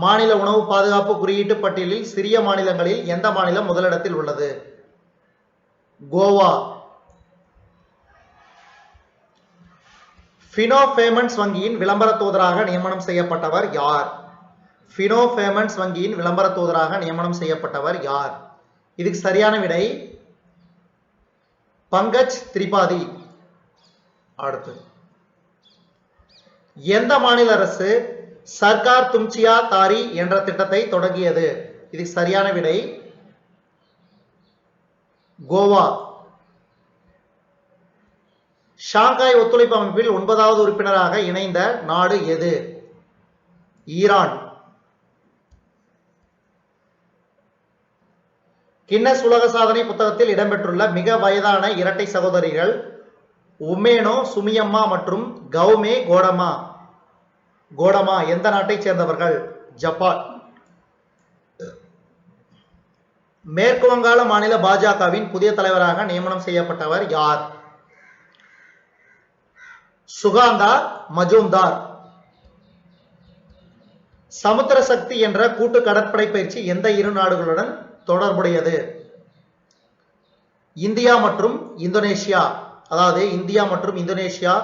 மாநில உணவு பாதுகாப்பு குறியீட்டு பட்டியலில் சிறிய மாநிலங்களில் எந்த மாநிலம் முதலிடத்தில் உள்ளது? கோவா. ஃபினோ பேமெண்ட்ஸ் வங்கியின் விளம்பர தூதராக நியமனம் செய்யப்பட்டவர் யார்? ஃபினோ பேமெண்ட்ஸ் வங்கியின் விளம்பர தூதராக நியமனம் செய்யப்பட்டவர் யார்? இதுக்கு சரியான விடை பங்கஜ் திரிபாதி. அடுத்து எந்த மாநில அரசு சர்க்கார் தும்சியா தாரி என்ற திட்டத்தை தொடங்கியது? இதுக்கு சரியான விடை கோவா. ஷாங்காய் ஒத்துழைப்பு அமைப்பில் 9வது உறுப்பினராக இணைந்த நாடு எது? ஈரான். கின்னஸ் உலக சாதனை புத்தகத்தில் இடம்பெற்றுள்ள மிக வயதான இரட்டை சகோதரிகள் உமேனோ சுமியம்மா மற்றும் கௌமே கோடமா எந்த நாட்டை சேர்ந்தவர்கள்? ஜப்பான். மேற்கு வங்காள மாநில பாஜகவின் புதிய தலைவராக நியமனம் செய்யப்பட்டவர் யார்? சுகாந்தா மஜூம்தார். சமுத்திர சக்தி என்ற கூட்டு கடற்படை பயிற்சி எந்த இரு நாடுகளுடன் தொடர்புடையது? இந்தியா மற்றும் இந்தோனேஷியா. அதாவது இந்தியா மற்றும் இந்தோனேஷியா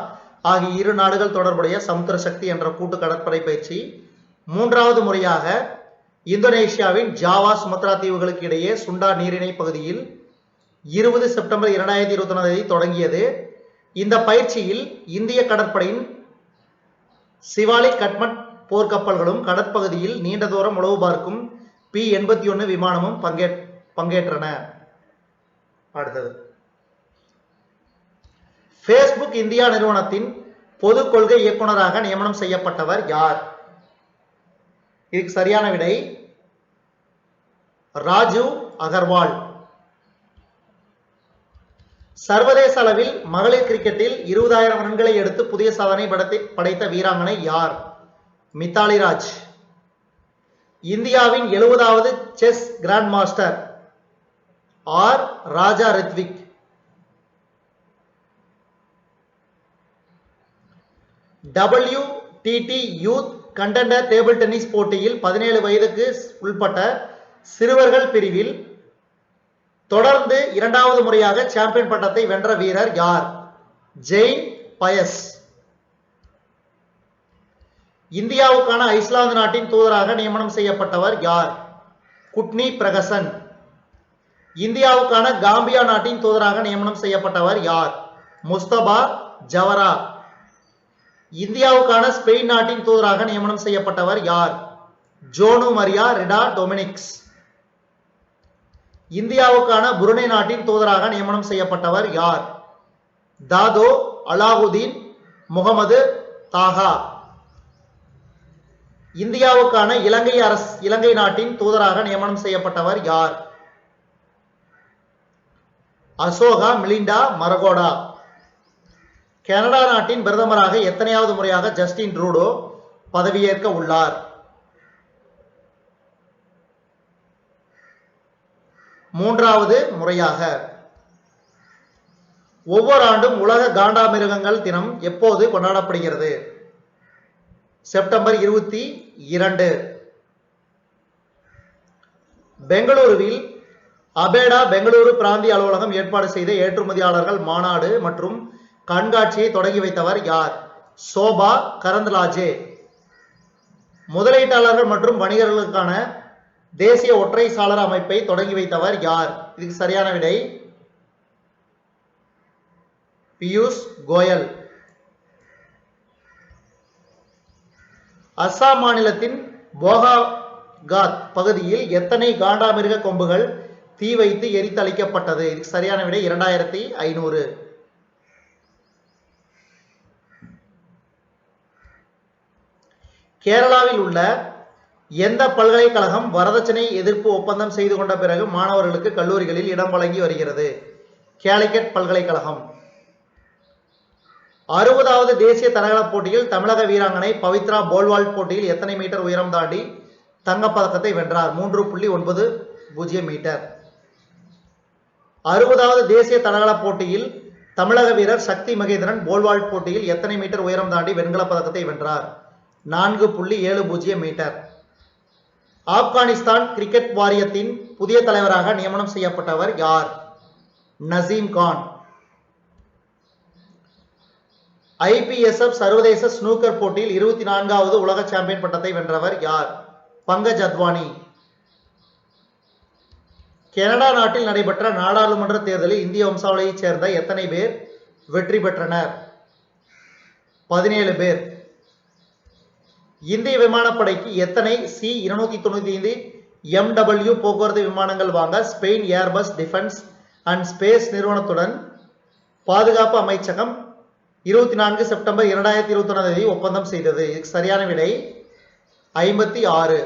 ஆகிய இரு நாடுகள் தொடர்புடைய சமுத்திர சக்தி என்ற கூட்டு கடற்படை பயிற்சி மூன்றாவது முறையாக இந்தோனேஷியாவின் ஜாவா சுமத்ரா தீவுகளுக்கு இடையே சுண்டா நீரிணை பகுதியில் 20 செப்டம்பர் 2021 தொடங்கியது. இந்த பயிற்சியில் இந்திய கடற்படையின் சிவாலிக் கட்மட் போர்க்கப்பல்களும் கடற்பகுதியில் நீண்ட தூரம் உளவு பார்க்கும் P-81 விமானமும் பங்கேற்றன. அடுத்தது Facebook இந்தியா நிறுவனத்தின் பொது கொள்கை இயக்குநராக நியமனம் செய்யப்பட்டவர் யார்? இதுக்கு சரியான விடை ராஜீவ் அகர்வால். சர்வதேச அளவில் மகளிர் கிரிக்கெட்டில் 20,000 ரன்களை எடுத்து புதிய சாதனை படைத்த வீராங்கனை யார்? மித்தாலி ராஜ். இந்தியாவின் 70வது chess grand master R Raja Rithvik. WTT youth contender table tennis போட்டியில் 17 வயதுக்கு உட்பட்ட சிறுவர்கள் பிரிவில் தொடர்ந்து இரண்டாவது முறையாக சாம்பியன் பட்டத்தை வென்ற வீரர் யார்? ஜெயின் பயஸ். இந்தியாவுக்கான ஐஸ்லாந்து நாட்டின் தூதராக நியமனம் செய்யப்பட்டவர் யார்? குட்னி பிரகசன். இந்தியாவுக்கான காம்பியா நாட்டின் தூதராக நியமனம் செய்யப்பட்டவர் யார்? முஸ்தபா ஜவரா. இந்தியாவுக்கான ஸ்பெயின் நாட்டின் தூதராக நியமனம் செய்யப்பட்டவர் யார்? ஜோனு மரியா ரிடா டொமினிக்ஸ். இந்தியாவுக்கான புருனே நாட்டின் தூதராக நியமனம் செய்யப்பட்டவர் யார்? தாதோ அலாவுதீன் முகமது தாகா. இந்தியாவுக்கான இலங்கை நாட்டின் தூதராக நியமனம் செய்யப்பட்டவர் யார்? அசோகா மிலிண்டா மரகோடா. கனடா நாட்டின் பிரதமராக எத்தனையாவது முறையாக ஜஸ்டின் ட்ரூடோ பதவியேற்க உள்ளார்? 3வது முறையாக. ஒவ்வொரு ஆண்டும் உலக காண்டாமிருகங்கள் தினம் எப்போது கொண்டாடப்படுகிறது? செப்டம்பர் 22. பெங்களூருவில் அபேடா பெங்களூரு பிராந்திய அலுவலகம் ஏற்பாடு செய்த ஏற்றுமதியாளர்கள் மாநாடு மற்றும் கண்காட்சியை தொடங்கி வைத்தவர் யார்? சோபா கரந்த்லாஜே. முதலீட்டாளர்கள் மற்றும் வணிகர்களுக்கான தேசிய ஒற்றை சாளர அமைப்பை தொடங்கி வைத்தவர் யார்? இதுக்கு சரியான விடை பியூஷ் கோயல். அஸ்ஸாம் மாநிலத்தின் போகாகாத் பகுதியில் எத்தனை காண்டாமிருக கொம்புகள் தீ வைத்து எரித்தளிக்கப்பட்டது? இதுக்கு சரியான விடை 2500. கேரளாவில் உள்ள எந்த பல்கலைக்கழகம் வரதட்சணை எதிர்ப்பு ஒப்பந்தம் செய்து கொண்ட பிறகு மாணவர்களுக்கு கல்லூரிகளில் இடம் வழங்கி வருகிறது? கேலிக்கட் பல்கலைக்கழகம். 60வது தேசிய தடகள போட்டியில் தமிழக வீராங்கனை பவித்ரா போல்வால்ட் போட்டியில் எத்தனை மீட்டர் உயரம் தாண்டி தங்கப்பதக்கத்தை வென்றார்? 3.90 மீட்டர். 60வது தேசிய தடகள போட்டியில் தமிழக வீரர் சக்தி மகேந்திரன் போல்வால்ட் போட்டியில் எத்தனை மீட்டர் உயரம் தாண்டி வெண்கல பதக்கத்தை வென்றார்? 4.70 மீட்டர். ஆப்கானிஸ்தான் கிரிக்கெட் வாரியத்தின் புதிய தலைவராக நியமனம் செய்யப்பட்டவர் யார்? நசீம் கான். IPSF சர்வதேச ஸ்னூக்கர் போட்டியில் 24வது உலக சாம்பியன் பட்டத்தை வென்றவர் யார்? பங்கஜ் அத்வானி. கனடா நாட்டில் நடைபெற்ற நாடாளுமன்ற தேர்தலில் இந்திய வம்சாவளியைச் சேர்ந்த எத்தனை பேர் வெற்றி பெற்றனர்? 17 பேர். இந்திய விமானப்படைக்கு எத்தனை C-295 MW போக்குவரத்து விமானங்கள் வாங்க Spain Airbus defence and space நிறுவனத்துடன் பாதுகாப்பு அமைச்சகம் 24 செப்டம்பர் 2021 ஒப்பந்தம் செய்தது? இதுக்கு சரியான விடை 56.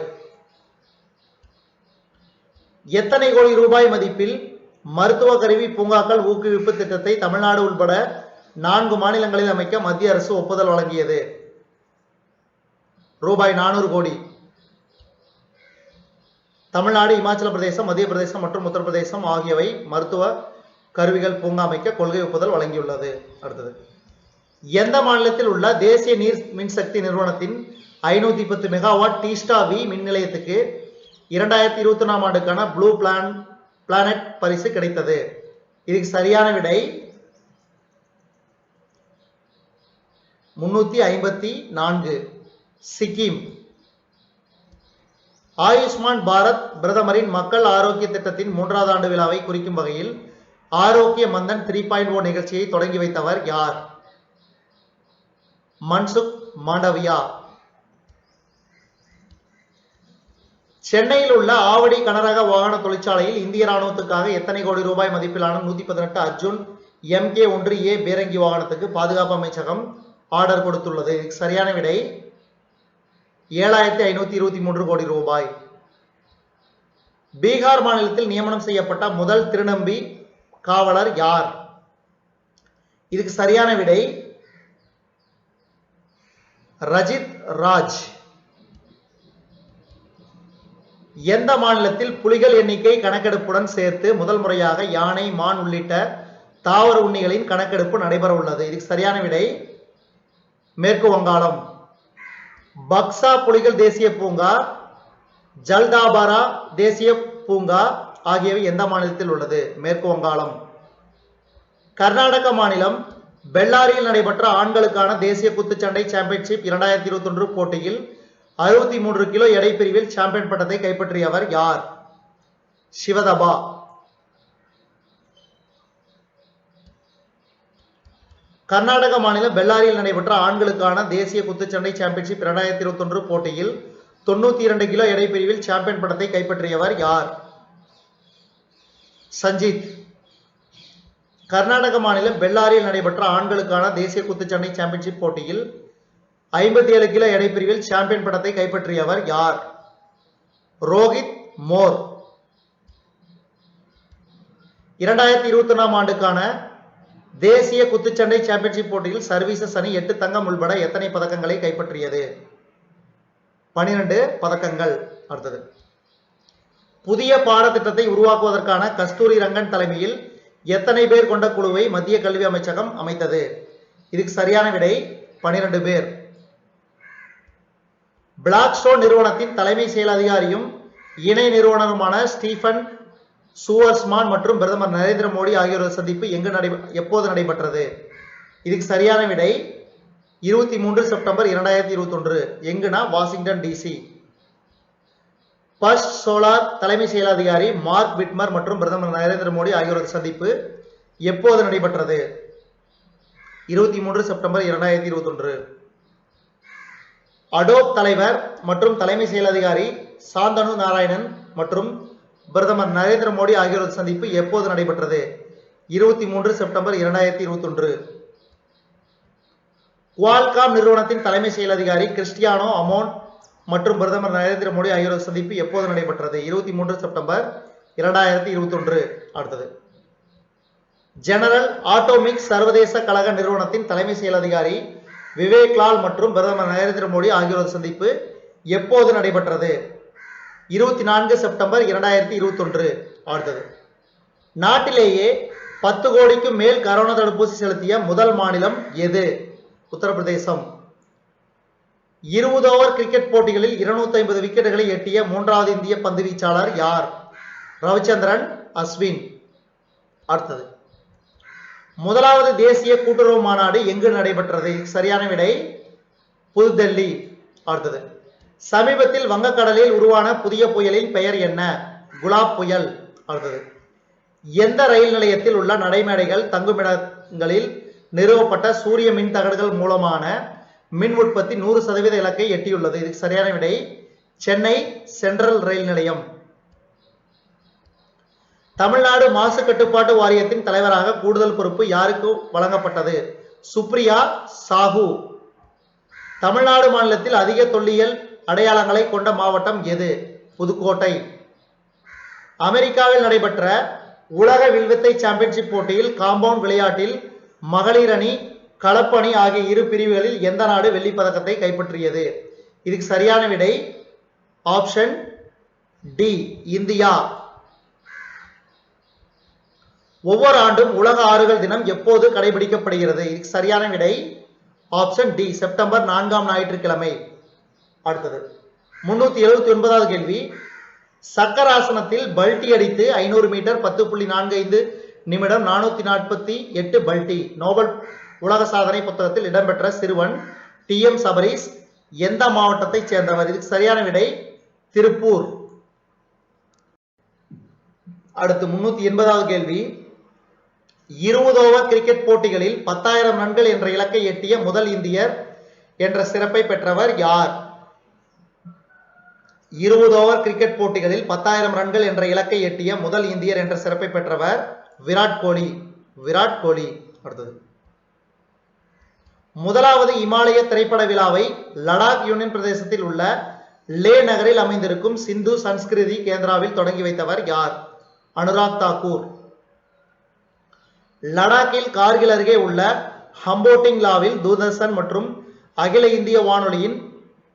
எத்தனை கோடி ரூபாய் மதிப்பில் மருத்துவ கருவி பூங்காக்கள் ஊக்குவிப்பு திட்டத்தை தமிழ்நாடு உட்பட 4 மாநிலங்களில் அமைக்க மத்திய அரசு ஒப்புதல் வழங்கியது? ரூபாய் 400 கோடி. தமிழ்நாடு, இமாச்சல பிரதேசம், மத்திய பிரதேசம் மற்றும் உத்தரப்பிரதேசம் ஆகியவை மருத்துவ கருவிகள் பூங்கா அமைக்க கொள்கை ஒப்புதல் வழங்கியுள்ளது. அடுத்தது, எந்த மாநிலத்தில் உள்ள தேசிய நீர் மின்சக்தி நிறுவனத்தின் 510 மெகாவாட் டீஸ்டா வி மின் நிலையத்துக்கு 2021 ஆண்டுக்கான ப்ளூ பிளானட் பரிசு கிடைத்தது? இதுக்கு சரியான விடை 354. சிக்கிம். ஆயுஷ்மான் பாரத் பிரதமரின் மக்கள் ஆரோக்கிய திட்டத்தின் 3வது ஆண்டு விழாவை குறிக்கும் வகையில் ஆரோக்கிய மந்தன் 3.0 நிகழ்ச்சியை தொடங்கி வைத்தவர் யார்? மன்சுக் மாண்டவியா. சென்னையில் உள்ள ஆவடி கனரக வாகன தொழிற்சாலையில் இந்திய ராணுவத்துக்காக எத்தனை கோடி ரூபாய் மதிப்பிலான 118 அர்ஜுன் MK-1A பீரங்கி வாகனத்துக்கு பாதுகாப்பு அமைச்சகம் ஆர்டர் கொடுத்துள்ளது? இதுக்கு சரியான விடை 7523 கோடி ரூபாய். பீகார் மாநிலத்தில் நியமனம் செய்யப்பட்ட முதல் திருநம்பி காவலர் யார்? இதுக்கு சரியான விடை ரஜித் ராஜ். எந்த மாநிலத்தில் புலிகள் எண்ணிக்கை கணக்கெடுப்புடன் சேர்த்து முதல் முறையாக யானை, மான் உள்ளிட்ட தாவர உண்ணிகளின் கணக்கெடுப்பு நடைபெற உள்ளது? இதுக்கு சரியான விடை மேற்கு வங்காளம். பக்சா புலிகள் தேசிய பூங்கா, ஜல்தாபாரா தேசிய பூங்கா ஆகியவை எந்த மாநிலத்தில் உள்ளது? மேற்கு வங்காளம். கர்நாடக மாநிலம் பெல்லாரியில் நடைபெற்ற ஆண்களுக்கான தேசிய குத்துச்சண்டை சாம்பியன்ஷிப் 2021 போட்டியில் 63 கிலோ எடை பிரிவில் சாம்பியன் பட்டத்தை கைப்பற்றியவர் யார்? சிவதபா. கர்நாடக மாநிலம் பெல்லாரியில் நடைபெற்ற ஆண்களுக்கான தேசிய குத்துச்சண்டை சாம்பியன்ஷிப் 2021 போட்டியில் 92 கிலோ எடை பிரிவில் சாம்பியன் பட்டத்தை கைப்பற்றியவர் யார்? சஞ்சித். கர்நாடக மாநிலம் பெல்லாரியில் நடைபெற்ற ஆண்களுக்கான தேசிய குத்துச்சண்டை சாம்பியன்ஷிப் போட்டியில் 57 கிலோ எடை பிரிவில் சாம்பியன் பட்டத்தை கைப்பற்றியவர் யார்? ரோஹித் மோர். 2021 ஆண்டுக்கான தேசிய குத்துச்சண்டை சாம்பியன்ஷிப் போட்டியில் சர்வீசஸ் அணி 8 தங்கம் உள்பட எத்தனை பதக்கங்களை கைப்பற்றியது? 12 பதக்கங்கள். அடுத்தது, புதிய பாடத்திட்டத்தை உருவாக்குவதற்கான கஸ்தூரி ரங்கன் தலைமையில் எத்தனை பேர் கொண்ட குழுவை மத்திய கல்வி அமைச்சகம் அமைத்தது? இதுக்கு சரியான விடை 12 பேர். பிளாக்ஸ்டோன் நிறுவனத்தின் தலைமை செயல் அதிகாரியும் இணை நிறுவனருமான ஸ்டீஃபன் சூவர்ஸ்மான் மற்றும் பிரதமர் நரேந்திர மோடி ஆகியோரது சந்திப்பு எப்போது நடைபெற்றது? இதுக்கு சரியான விடை 23 செப்டம்பர் 2021. எங்குனா வாஷிங்டன் டிசி. ஃபர்ஸ்ட் சோலார் தலைமை செயல் அதிகாரி மார்க் விட்மர் மற்றும் பிரதமர் நரேந்திர மோடி ஆகியோரது சந்திப்பு எப்போது நடைபெற்றது? 23 செப்டம்பர் 2021. அடோப் தலைவர் மற்றும் தலைமை செயல் அதிகாரி சாந்தனு நாராயணன் மற்றும் பிரதமர் நரேந்திர மோடி ஆகியோரது சந்திப்பு எப்போது நடைபெற்றது? 23 செப்டம்பர் 2021. குவால்காம் நிறுவனத்தின் தலைமை செயல் அதிகாரி கிறிஸ்டியானோ அமோன் மற்றும் பிரதமர் நரேந்திர மோடி ஆகியோரது சந்திப்பு எப்போது நடைபெற்றது? 23 செப்டம்பர் 2021. அடுத்தது, ஜெனரல் ஆட்டோமிக்ஸ் சர்வதேச கழக நிறுவனத்தின் தலைமை செயல் அதிகாரி விவேக் லால் மற்றும் பிரதமர் நரேந்திர மோடி ஆகியோரது சந்திப்பு எப்போது நடைபெற்றது? 24 செப்டம்பர் 2021. அடுத்தது, நாட்டிலேயே 10 கோடிக்கும் மேல் கரோனா தடுப்பூசி செலுத்திய முதல் மாநிலம் எது? உத்தரப்பிரதேசம். 20 ஓவர் கிரிக்கெட் போட்டிகளில் 250 விக்கெட்டுகளை எட்டிய 3வது இந்திய பந்து வீச்சாளர் யார்? ரவிச்சந்திரன் அஸ்வின். அடுத்தது, முதலாவது தேசிய கூட்டுறவு மாநாடு எங்கு நடைபெற்றது? சரியான விடை புதுடெல்லி. அடுத்தது, சமீபத்தில் வங்கக்கடலில் உருவான புதிய புயலின் பெயர் என்ன? குலாப் புயல். அடுத்தது, எந்த ரயில் நிலையத்தில் உள்ள நடைமேடைகள் தங்குமிடங்களில் நிறுவப்பட்ட சூரிய மின் தகடுகள் மூலமான மின் உற்பத்தி 100% இலக்கை எட்டியுள்ளது? இதுக்கு சரியான விடை சென்னை சென்ட்ரல் ரயில் நிலையம். தமிழ்நாடு மாசு கட்டுப்பாட்டு வாரியத்தின் தலைவராக கூடுதல் பொறுப்பு யாருக்கு வழங்கப்பட்டது? சுப்ரியா சாஹூ. தமிழ்நாடு மாநிலத்தில் அதிக தொல்லியல் அடையாளங்களை கொண்ட மாவட்டம் எது? புதுக்கோட்டை. அமெரிக்காவில் நடைபெற்ற உலக வில்வித்தை சாம்பியன்ஷிப் போட்டியில் காம்பவுண்ட் விளையாட்டில் மகளிர் அணி, கலப்பு அணி ஆகிய இரு பிரிவுகளில் எந்த நாடு வெள்ளிப் பதக்கத்தை கைப்பற்றியது? இதுக்கு சரியான விடை ஆப்ஷன் டி, இந்தியா. ஒவ்வொரு ஆண்டும் உலக ஆறுகள் தினம் எப்போது கடைபிடிக்கப்படுகிறது? இதுக்கு சரியான விடை ஆப்ஷன் டி, செப்டம்பர் 4ஆம் ஞாயிற்றுக்கிழமை. அடுத்தது, 379வது கேள்வி, சக்கராசனத்தில் பல்டி அடித்து 500 மீட்டர் 10.45 நிமிடம் 448 பல்டி நோபல் உலக சாதனை புத்தகத்தில் இடம்பெற்ற சிறுவன் TM சபரீஸ் எந்த மாவட்டத்தை சேர்ந்தவர்? இதுக்கு சரியான விடை திருப்பூர். அடுத்து 380வது கேள்வி, 20 ஓவர் கிரிக்கெட் போட்டிகளில் 10,000 ரன்கள் என்ற இலக்கை எட்டிய முதல் இந்தியர் என்ற சிறப்பை பெற்றவர் யார்? 20 ஓவர் கிரிக்கெட் போட்டிகளில் 10,000 ரன்கள் என்ற இலக்கை எட்டிய முதல் இந்தியர் என்ற சிறப்பை பெற்றவர் விராட் கோலி. விராட் கோலி. அடுத்தது, முதலாவது இமாலய திரைப்பட விழாவை லடாக் யூனியன் பிரதேசத்தில் உள்ள லே நகரில் அமைந்திருக்கும் சிந்து சன்ஸ்கிருதி கேந்திராவில் தொடங்கி வைத்தவர் யார்? அனுராக் தாக்கூர். லடாக்கில் கார்கில் அருகே உள்ள ஹம்போட்டிங்லாவில் தூர்தர்ஷன் மற்றும் அகில இந்திய வானொலியின்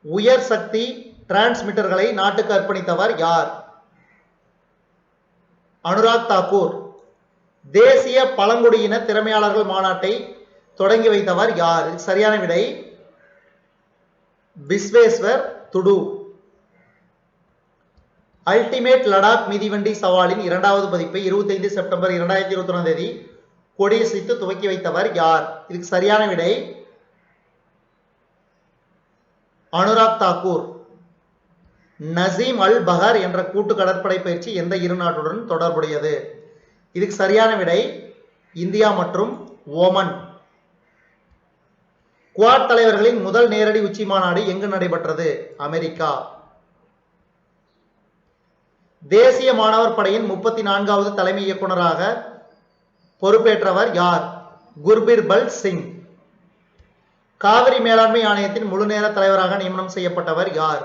உயர் சக்தி டிரான்ஸ்மிட்டர்களை நாட்டுக்கு அர்ப்பணித்தவர் யார்? அனுராக் தாக்கூர். தேசிய பழங்குடியின திறமையாளர்கள் மாநாட்டை தொடங்கி வைத்தவர் யார்? சரியான விடை விஸ்வேஸ்வர் துடு. அல்டிமேட் லடாக் மிதிவண்டி சவாலின் இரண்டாவது பதிப்பை 25 செப்டம்பர் 2021 கொடியசைத்து துவக்கி வைத்தவர் யார்? இதுக்கு சரியான விடை அனுராக் தாக்கூர். நசீம் அல் பஹர் என்ற கூட்டு கடற்படை பயிற்சி எந்த இரு நாட்டுடன் தொடர்புடையது? இதுக்கு சரியான விடை இந்தியா மற்றும் ஓமன். குவாட் தலைவர்களின் முதல் நேரடி உச்சி மாநாடு எங்கு நடைபெற்றது? அமெரிக்கா. தேசிய மாணவர் படையின் 34வது தலைமை இயக்குநராக பொறுப்பேற்றவர் யார்? குர்பீர்பல் சிங். காவிரி மேலாண்மை ஆணையத்தின் முழு நேர தலைவராக நியமனம் செய்யப்பட்டவர் யார்?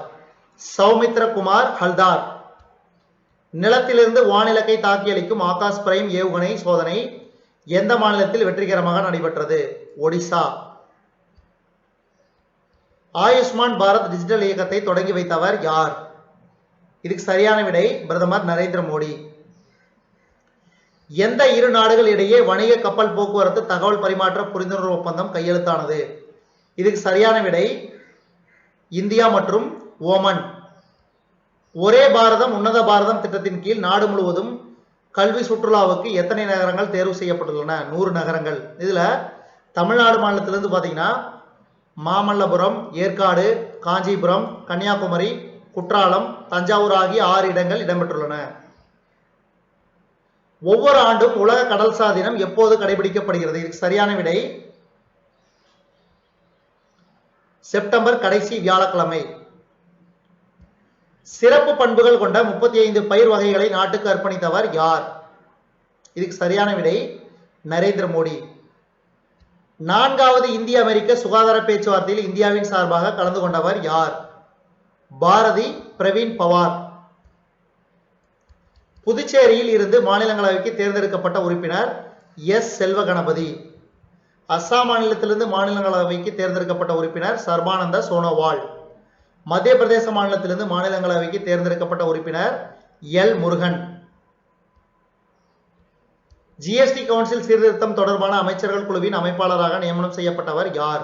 சௌமித்ர குமார் ஹல்தார். நிலத்திலிருந்து வானிலக்கை தாக்கி அளிக்கும் ஆகாஷ் பிரைம் ஏவுகணை சோதனை எந்த மாநிலத்தில் வெற்றிகரமாக நடைபெற்றது? ஒடிசா. ஆயுஷ்மான் பாரத் டிஜிட்டல் இயக்கத்தை தொடங்கி வைத்தவர் யார்? இதுக்கு சரியான விடை பிரதமர் நரேந்திர மோடி. எந்த இரு நாடுகள் இடையே வணிக கப்பல் போக்குவரத்து தகவல் பரிமாற்ற புரிந்துணர்வு ஒப்பந்தம் கையெழுத்தானது? இதுக்கு சரியான விடை இந்தியா மற்றும் ஓமன். ஒரே பாரதம் உன்னத பாரதம் திட்டத்தின் கீழ் நாடு முழுவதும் கல்வி சுற்றுலாவுக்கு எத்தனை நகரங்கள் தேர்வு செய்யப்பட்டுள்ளன? 100 நகரங்கள். இதுல தமிழ்நாடு மாநிலத்திலிருந்து பாத்தீங்கன்னா மாமல்லபுரம், ஏற்காடு, காஞ்சிபுரம், கன்னியாகுமரி, குற்றாலம், தஞ்சாவூர் ஆகிய 6 இடங்கள் இடம்பெற்றுள்ளன. ஒவ்வொரு ஆண்டும் உலக கடல்சார் தினம் எப்போது கடைபிடிக்கப்படுகிறது? இதுக்கு சரியான விடை செப்டம்பர் கடைசி வியாழக்கிழமை. சிறப்பு பண்புகள் கொண்ட 35 பயிர் வகைகளை நாட்டுக்கு அர்ப்பணித்தவர் யார்? இதுக்கு சரியான விடை நரேந்திர மோடி. 4வது இந்திய அமெரிக்க சுகாதார பேச்சுவார்த்தையில் இந்தியாவின் சார்பாக கலந்து கொண்டவர் யார்? பாரதி பிரவீன் பவார். புதுச்சேரியில் இருந்து மாநிலங்களவைக்கு தேர்ந்தெடுக்கப்பட்ட உறுப்பினர் எஸ் செல்வ கணபதி. அஸ்ஸாம் மாநிலத்திலிருந்து மாநிலங்களவைக்கு தேர்ந்தெடுக்கப்பட்ட உறுப்பினர் சர்பானந்த சோனோவால். மத்திய பிரதேச மாநிலத்திலிருந்து மாநிலங்களவைக்கு தேர்ந்தெடுக்கப்பட்ட உறுப்பினர் எல் முருகன். ஜிஎஸ்டி கவுன்சில் சீர்திருத்தம் தொடர்பான அமைச்சர்கள் குழுவின் அமைப்பாளராக நியமனம் செய்யப்பட்டவர் யார்?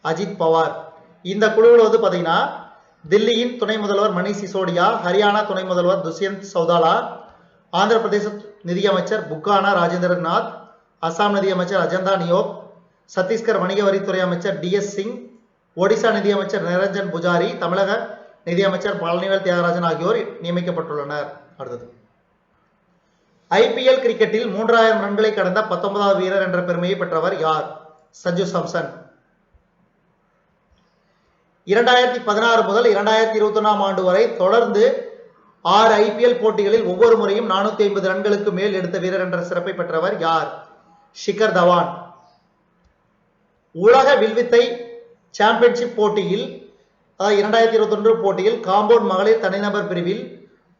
அஜித் பவார். இந்த குழுவில் வந்து பாத்தீங்கன்னா தில்லியின் துணை முதல்வர் மணிஷ் சிசோடியா, ஹரியானா துணை முதல்வர் துஷ்யந்த் சௌதாலா, ஆந்திர பிரதேச நிதியமைச்சர் புக்கானா ராஜேந்திரநாத், அசாம் நிதியமைச்சர் அஜந்தா நியோக், சத்தீஸ்கர் வணிக வரித்துறை அமைச்சர் டிஎஸ் சிங், ஒடிசா நிதியமைச்சர் நிரஞ்சன் புஜாரி, தமிழக நிதியமைச்சர் பழனிவேல் தியாகராஜன் ஆகியோர் நியமிக்கப்பட்டுள்ளனர். அடுத்தது ஐபிஎல் கிரிக்கெட்டில் 3000 ரன்களை கடந்த 19வது வீரர் என்ற பெருமையை பெற்றவர் யார்? சஞ்சு சாம்சன். 2016 முதல் 2021 ஆண்டு வரை தொடர்ந்து 6 ஐபிஎல் போட்டிகளில் ஒவ்வொரு முறையும் 450 ரன்களுக்கு மேல் எடுத்த வீரர் என்ற சிறப்பை பெற்றவர் யார்? ஷிகர் தவான். உலக வில்வித்தை சாம்பியன்ஷிப் போட்டியில் 2021 போட்டியில் காம்பவுண்ட் மகளிர் தனிநபர் பிரிவில்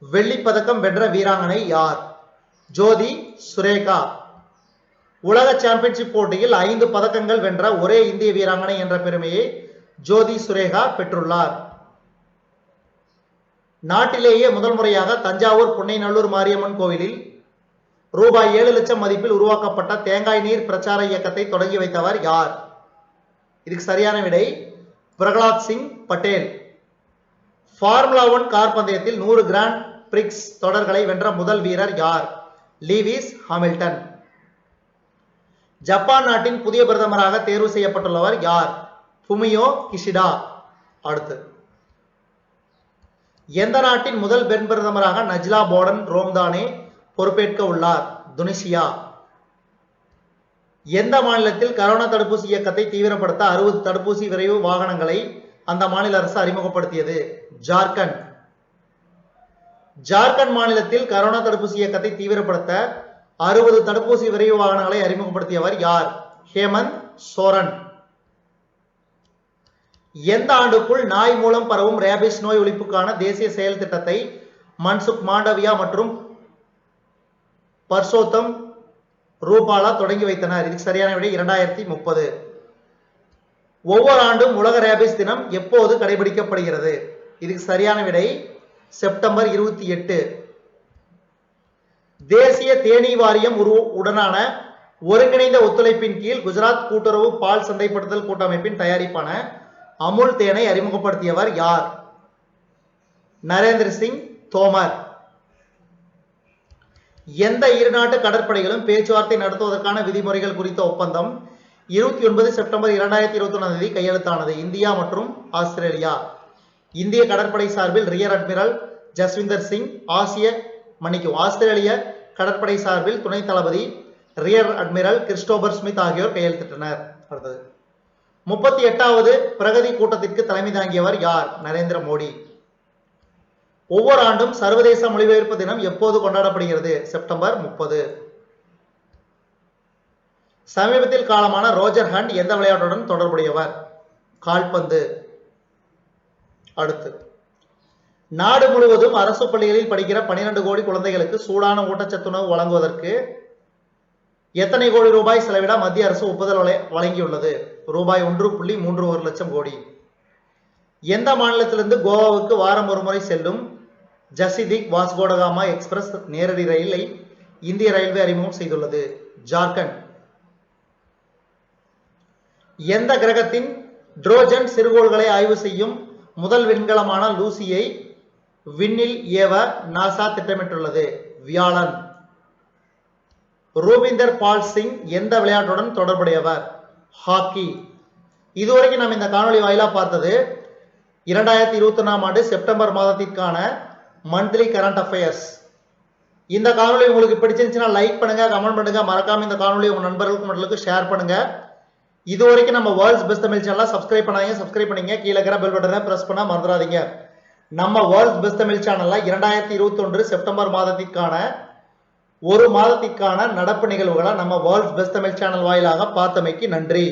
வெள்ளிப் பதக்கம் வென்ற வீராங்கனை யார்? ஜோதி சுரேகா. உலக சாம்பியன்ஷிப் போட்டியில் 5 பதக்கங்கள் வென்ற ஒரே இந்திய வீராங்கனை என்ற பெருமையை ஜோதி சுரேகா பெற்றுள்ளார். நாட்டிலேயே முதல் முறையாக தஞ்சாவூர் புன்னைநல்லூர் மாரியம்மன் கோவிலில் ரூபாய் 7 லட்சம் மதிப்பில் உருவாக்கப்பட்ட தேங்காய் நீர் பிரச்சார இயக்கத்தை தொடங்கி வைத்தவர் யார்? இதுக்கு சரியான விடை பிரகலாத் சிங் பட்டேல். ஃபார்முலா 1 கார் பந்தயத்தில் 100 கிராண்ட் பிரிக்ஸ் தொடர்களை வென்ற முதல் வீரர் யார்? Lewis Hamilton. ஜப்பான் நாட்டின் புதிய பிரதமராக தேர்வு செய்யப்பட்டுள்ளவர் யார்? Fumio Kishida. அடுத்து எந்த நாட்டின் முதல் பெண் பிரதமராக நஜ்லா போர்டன் ரோம்தானே பொறுப்பேற்க உள்ளார்? துனிசியா. எந்த மாநிலத்தில் கரோனா தடுப்பூசி இயக்கத்தை தீவிரப்படுத்த 60 தடுப்பூசி விரைவு வாகனங்களை அந்த மாநில அரசு அறிமுகப்படுத்தியது? ஜார்க்கண்ட். ஜார்க்கண்ட் மாநிலத்தில் கரோனா தடுப்பூசி இயக்கத்தை தீவிரப்படுத்த 60 தடுப்பூசி விரைவு வாகனங்களை அறிமுகப்படுத்தியவர் யார்? ஹேமந்த் சோரன். எந்த ஆண்டுக்குள் நாய் மூலம் பரவும் ரேபிஸ் நோய் ஒழிப்புக்கான தேசிய செயல் திட்டத்தை மன்சுக் மாண்டவியா மற்றும் பர்சோத்தம் ரூபாலா தொடங்கி வைத்தனர். இதுக்கு சரியான விடை 2030. ஒவ்வொரு ஆண்டும் உலக ரேபிஸ் தினம் எப்போது கடைபிடிக்கப்படுகிறது? இதுக்கு சரியான விடை செப்டம்பர் 28. தேசிய தேனீ வாரியம் உடனான ஒருங்கிணைந்த ஒத்துழைப்பின் கீழ் குஜராத் கூட்டுறவு பால் சந்தைப்படுத்தல் கூட்டமைப்பின் தயாரிப்பான அமுல் தேனை அறிமுகப்படுத்தியவர் யார்? நரேந்திர சிங் தோமர். எந்த இருநாட்டு கடற்படைகளும் பேச்சுவார்த்தை நடத்துவதற்கான விதிமுறைகள் குறித்த ஒப்பந்தம் 29 செப்டம்பர் 2021 கையெழுத்தானது? இந்தியா மற்றும் ஆஸ்திரேலியா. இந்திய கடற்படை சார்பில் ரியர் அட்மிரல் ஜஸ்விந்தர் சிங், ஆஸ்திரேலிய கடற்படை சார்பில் துணை தளபதி ரியர் அட்மிரல் கிறிஸ்டோபர் ஸ்மித் ஆகியோர் கையெழுத்திட்டனர். அடுத்தது 38வது பிரகதி கூட்டத்திற்கு தலைமை தாங்கியவர் யார்? நரேந்திர மோடி. ஒவ்வொரு ஆண்டும் சர்வதேச மொழிபெயர்ப்பு தினம் எப்போது கொண்டாடப்படுகிறது? செப்டம்பர் 30. சமீபத்தில் காலமான ரோஜர் ஹண்ட் எந்த விளையாட்டுடன் தொடர்புடையவர்? கால்பந்து. அடுத்து நாடு முழுவதும் அரசு பள்ளிகளில் படிக்கிற 12 கோடி குழந்தைகளுக்கு சூடான ஊட்டச்சத்துணவு வழங்குவதற்கு எத்தனை கோடி ரூபாய் செலவிட மத்திய அரசு ஒப்புதல் வழங்கியுள்ளது? ரூபாய் 1.31 லட்சம் கோடி. எந்த மாநிலத்திலிருந்து கோவாவுக்கு வாரம் ஒரு முறை செல்லும் ஜசிதிக் வாஸ்கோடகாமா எக்ஸ்பிரஸ் நேரடி ரயிலை இந்திய ரயில்வே அறிமுகம் செய்துள்ளது? ஜார்க்கண்ட். எந்த கிரகத்தின் ட்ரோஜன் சிறுகோள்களை ஆய்வு செய்யும் முதல் விண்கலமான லூசியை விண்ணில் ஏவ நாசா திட்டமிட்டுள்ளது? வியாழன். ரூபிந்தர் பால் சிங் எந்த விளையாட்டுடன் தொடர்புடையவர்? ஹாக்கி. இதுவரைக்கும் நாம் இந்த காணொலி வாயிலா பார்த்தது 2021ஆம் ஆண்டு செப்டம்பர் மாதத்திற்கான மந்த்லி கரண்ட் அஃபேர்ஸ். இந்த காணொலி உங்களுக்கு பிடிச்சிருந்துச்சுன்னா லைக் பண்ணுங்க, கமெண்ட் பண்ணுங்க, மறக்காம இந்த காணொலி உங்க நண்பர்களுக்கு மட்டும் ஷேர் பண்ணுங்க. இதுவரைக்கும் நம்ம வேர்ல்ட்ஸ் பெஸ்ட் தமிழ் சேனலை சப்ஸ்கிரைப் பண்ணாதீங்க, சப்ஸ்கிரைப் பண்ணீங்க. கீழே இருக்கிற பெல் பட்டனை பிரஸ் பண்ண மறந்துடாதீங்க. நம்ம வேர்ல்ட்ஸ் பெஸ்ட் தமிழ் சேனல்ல 2021 செப்டம்பர் மாதத்திற்கான ஒரு மாதத்திற்கான நடப்பு நிகழ்வுகளை நம்ம வேர்ல்ட்ஸ் பெஸ்ட் தமிழ் சேனல் வாயிலாக பார்த்தமைக்கு நன்றி.